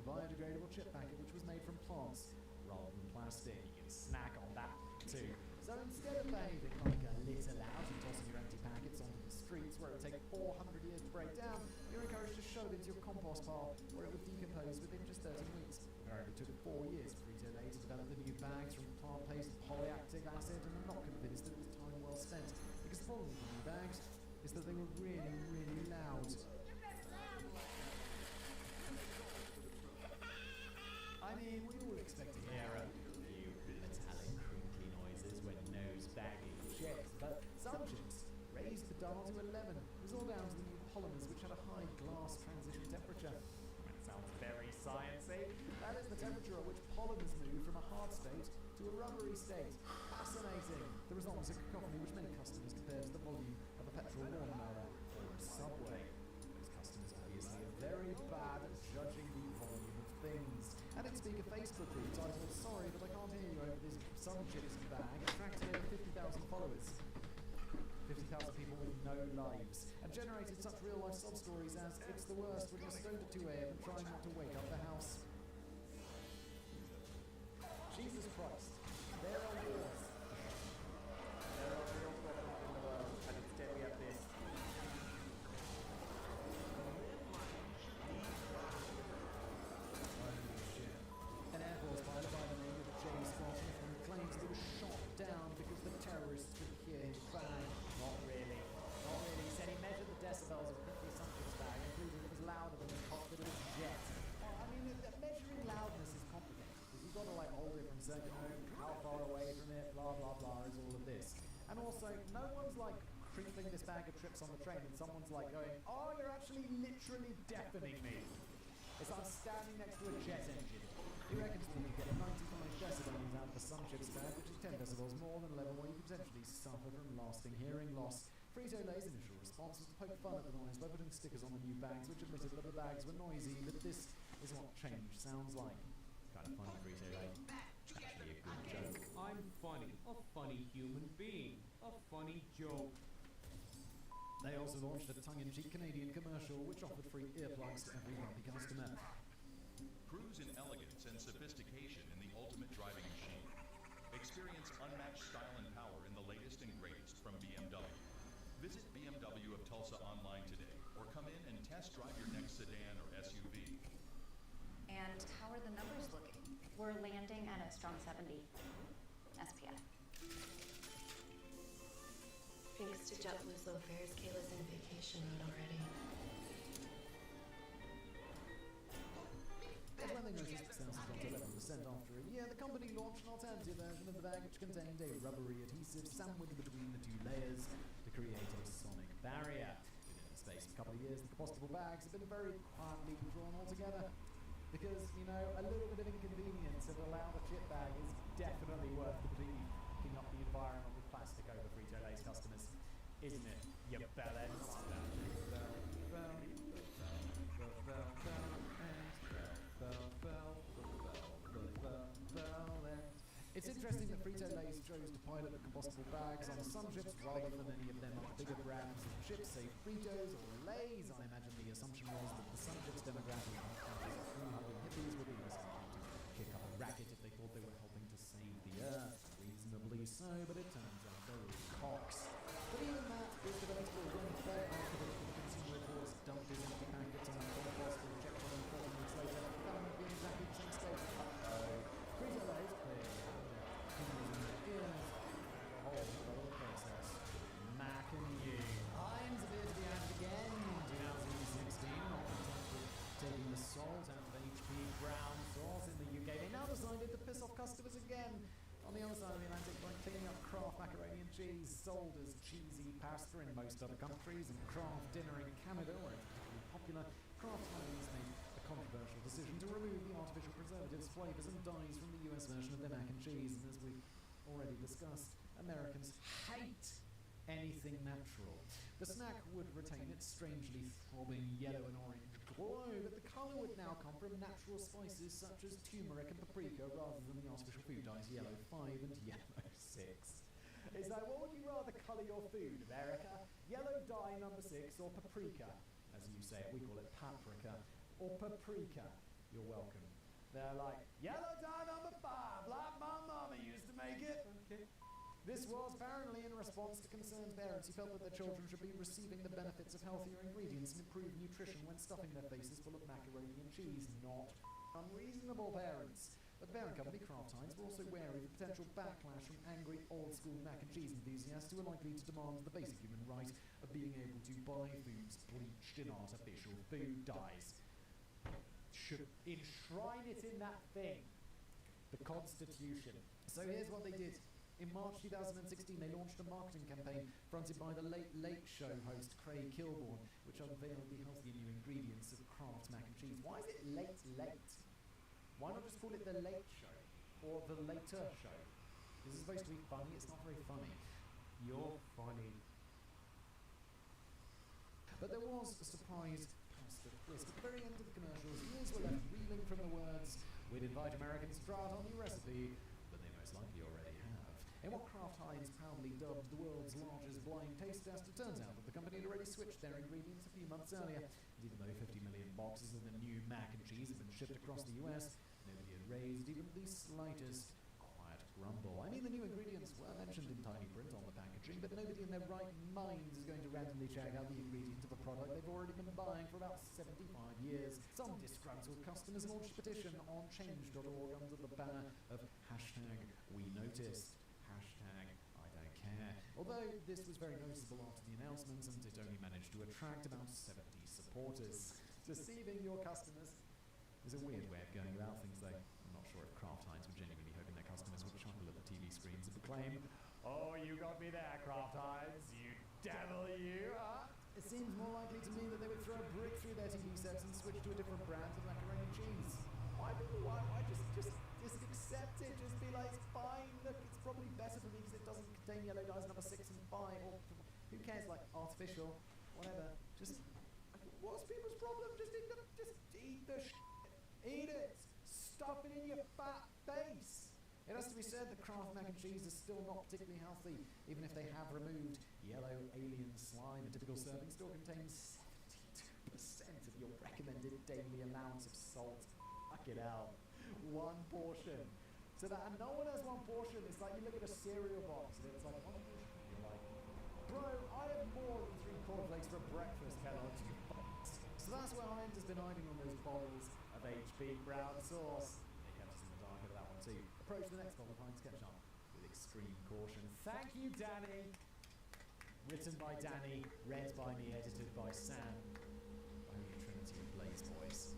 biodegradable chip packet, which was made from plants rather than plastic. You can snack on that too. So instead of behaving like a little out and tossing your empty packets onto the streets where it would take 400 years to break down, you're encouraged to shove it into your compost pile where it would decompose within just 13 weeks. Apparently it took 4 years for Frito-Lay to develop the new bags from plant-based polyactic acid, and I'm not convinced that it was time well spent, because the problem with the new bags is that they were really, really loud. I mean, we all expect to hear a few metallic crinkly noises when nose bagging chips, but some chips raised the dial to 11. It was all down to the new polymers, which had a high glass transition temperature. That sounds very sciencey. That is the temperature at which polymers move from a hard state to a rubbery state. Fascinating. The result was a cacophony which many customers compared to the volume of a petrol lawnmower or a subway. Those customers obviously are very bad at judging the volume of things. And its speaker Facebook group titled "Sorry, but I can't hear you over this sun chips bag" attracted over 50,000 followers. 50,000 people with no lives, and generated such real-life sub-stories as "It's the worst when you're stoned at 2 a.m. and trying not to wake up the house." Jesus Christ, there are wars. There are real problems in the world, and instead we have this. An Air Force pilot by the name of James Smith claims he was shot down because the terrorists could hear his bang. Not really. He said he measured the decibels of the assumptions bag and proved that it was louder than the cockpit of his jet. I mean, measuring loudness is complicated, because you've got to like hold it from certain how far away from it, blah blah blah, is all of this. And also, no one's like crinkling this bag of chips on the train and someone's like going, "Oh, you're actually literally deafening me." It's like standing next to a jet engine. He reckons we can get 95 decibels out of the some chips bag, which is 10 decibels more than a level where you could potentially suffer from lasting hearing loss. Frito-Lay's initial response was to poke fun at the noise by putting stickers on the new bags, which admitted that the bags were noisy, but this is what change sounds like. It's kind of funny, Frito-Lay. It's actually a good joke. I'm funny. A funny human being. A funny joke. They also launched a tongue-in-cheek Canadian commercial which offered free earplugs to every grumpy customer. Cruise in elegance and sophistication in the ultimate driving machine. Experience unmatched style and power in the latest and greatest from BMW. Visit BMW of Tulsa online today or come in and test drive your next sedan or SUV. And how are the numbers looking? We're landing at a strong 70 SPF. Thanks to JetBlue's low fares, Kayla's in vacation mode already. But when they noticed sales had dropped 11% after a year, the company launched an alternative version of the bag which contained a rubbery adhesive sandwiched between the two layers to create a sonic barrier. Within the space of a couple of years, the compostable bags have been very quietly withdrawn altogether. Because, you know, a little bit of inconvenience of allowing a chip bag is definitely worth completely fucking up the environment with plastic over Frito-Lay's customers, isn't it, you bellends? It's interesting that Frito-Lay's chose to pilot the compostable bags on some ships rather than any of their much bigger brands of chips, say Fritos or Lay's. I imagine the assumption was that the Sun Chips demographic of 300 hippies would be listening to kick up a racket if they thought they were helping to save the earth. Reasonably so, but it turns out they were cocks. But even that is developed to run fair after the consumer reports dumped his empty packets on the compost and checked on them 4 weeks later, found them being exactly the same state. Frito-Lay's clearly had their fingers in their ears and a whole other process. Mac and you. Heinz appeared to be at it again in 2016, not content with taking the salt out of HP brown sauce in the UK. They now decided to piss off customers again on the other side of the Atlantic by cleaning up Kraft macaroni and cheese, sold as cheesy pasta in most other countries, and Kraft dinner in Canada, where it's particularly popular. Kraft Heinz made a controversial decision to remove the artificial preservatives, flavors, and dyes from the US version of their mac and cheese. And as we've already discussed, Americans hate anything natural. The snack would retain its strangely throbbing yellow and orange glow, but the colour would now come from natural spices such as turmeric and paprika rather than the artificial food dyes yellow 5 and yellow 6. It's like, what would you rather colour your food, America? Yellow dye number 6 or paprika? As you say it, we call it paprika. Or paprika. You're welcome. They're like, yellow dye number 5, like my mama used to make it. Okay. This was apparently in response to concerned parents who felt that their children should be receiving the benefits of healthier ingredients and improved nutrition when stuffing their faces full of macaroni and cheese. Not unreasonable parents. But the parent company, Kraft Heinz, were also wary of the potential backlash from angry old-school mac and cheese enthusiasts who are likely to demand the basic human right of being able to buy foods bleached in artificial food dyes. Should enshrine it in that thing. The Constitution. So here's what they did. In March 2016, they launched a marketing campaign fronted by the Late Late Show host Craig Kilborn, which unveiled the healthier new ingredients of Kraft mac and cheese. Why is it late? Why not just call it the Late Show or the Later Show? This is supposed to be funny. It's not very funny. You're funny. But there was a surprise twist. At the very end of the commercials, ears were left reeling from the words, "We'd invite Americans to try out our new recipe," but they most likely already have. In what Kraft Heinz proudly dubbed the world's largest blind taste test, it turns out that the company had already switched their ingredients a few months earlier. And even though 50 million boxes of the new mac and cheese had been shipped across the US, nobody had raised even the slightest quiet grumble. I mean, the new ingredients were mentioned in tiny print on the packaging, but nobody in their right minds is going to randomly check out the ingredients of a product they've already been buying for about 75 years. Some disgruntled customers launched a petition on change.org under the banner of #WeNoticed. I don't care. Although this was very noticeable after the announcements, and it only managed to attract about 70 supporters. Deceiving your customers is a weird way of going about things, though. I'm not sure if Kraft Heinz were genuinely hoping their customers would chuckle at the TV screens and proclaim, "Oh, you got me there, Kraft Heinz, you devil, you!" It seems more likely to me that they would throw a brick through their TV sets and switch to a different brand of macaroni and cheese. Why just accept it? Just be like, it's fine. plain yellow dyes number 6 and 5, or who cares, like artificial, whatever. Just, what's people's problem? Just eat the shit. Eat it. Stuff it in your fat face. It has to be said that Kraft mac and cheese is still not particularly healthy, even if they have removed yellow alien slime. A typical serving still contains 72% of your recommended daily allowance of salt. Fuck it out. One portion. So that, and no one has one portion. It's like you look at a cereal box and it's like one portion. You're like, bro, I have more than 3 cornflakes for breakfast, Kellogg's. You fucks. So that's where Heinz has been hiding on those bowls of HB brown sauce. They kept us in the dark over that one too. Approach the next bowl of Heinz ketchup with extreme caution. Thank you, Danny. Written by Danny, read by me, edited by Sam. Holy Trinity of Blaze Boys.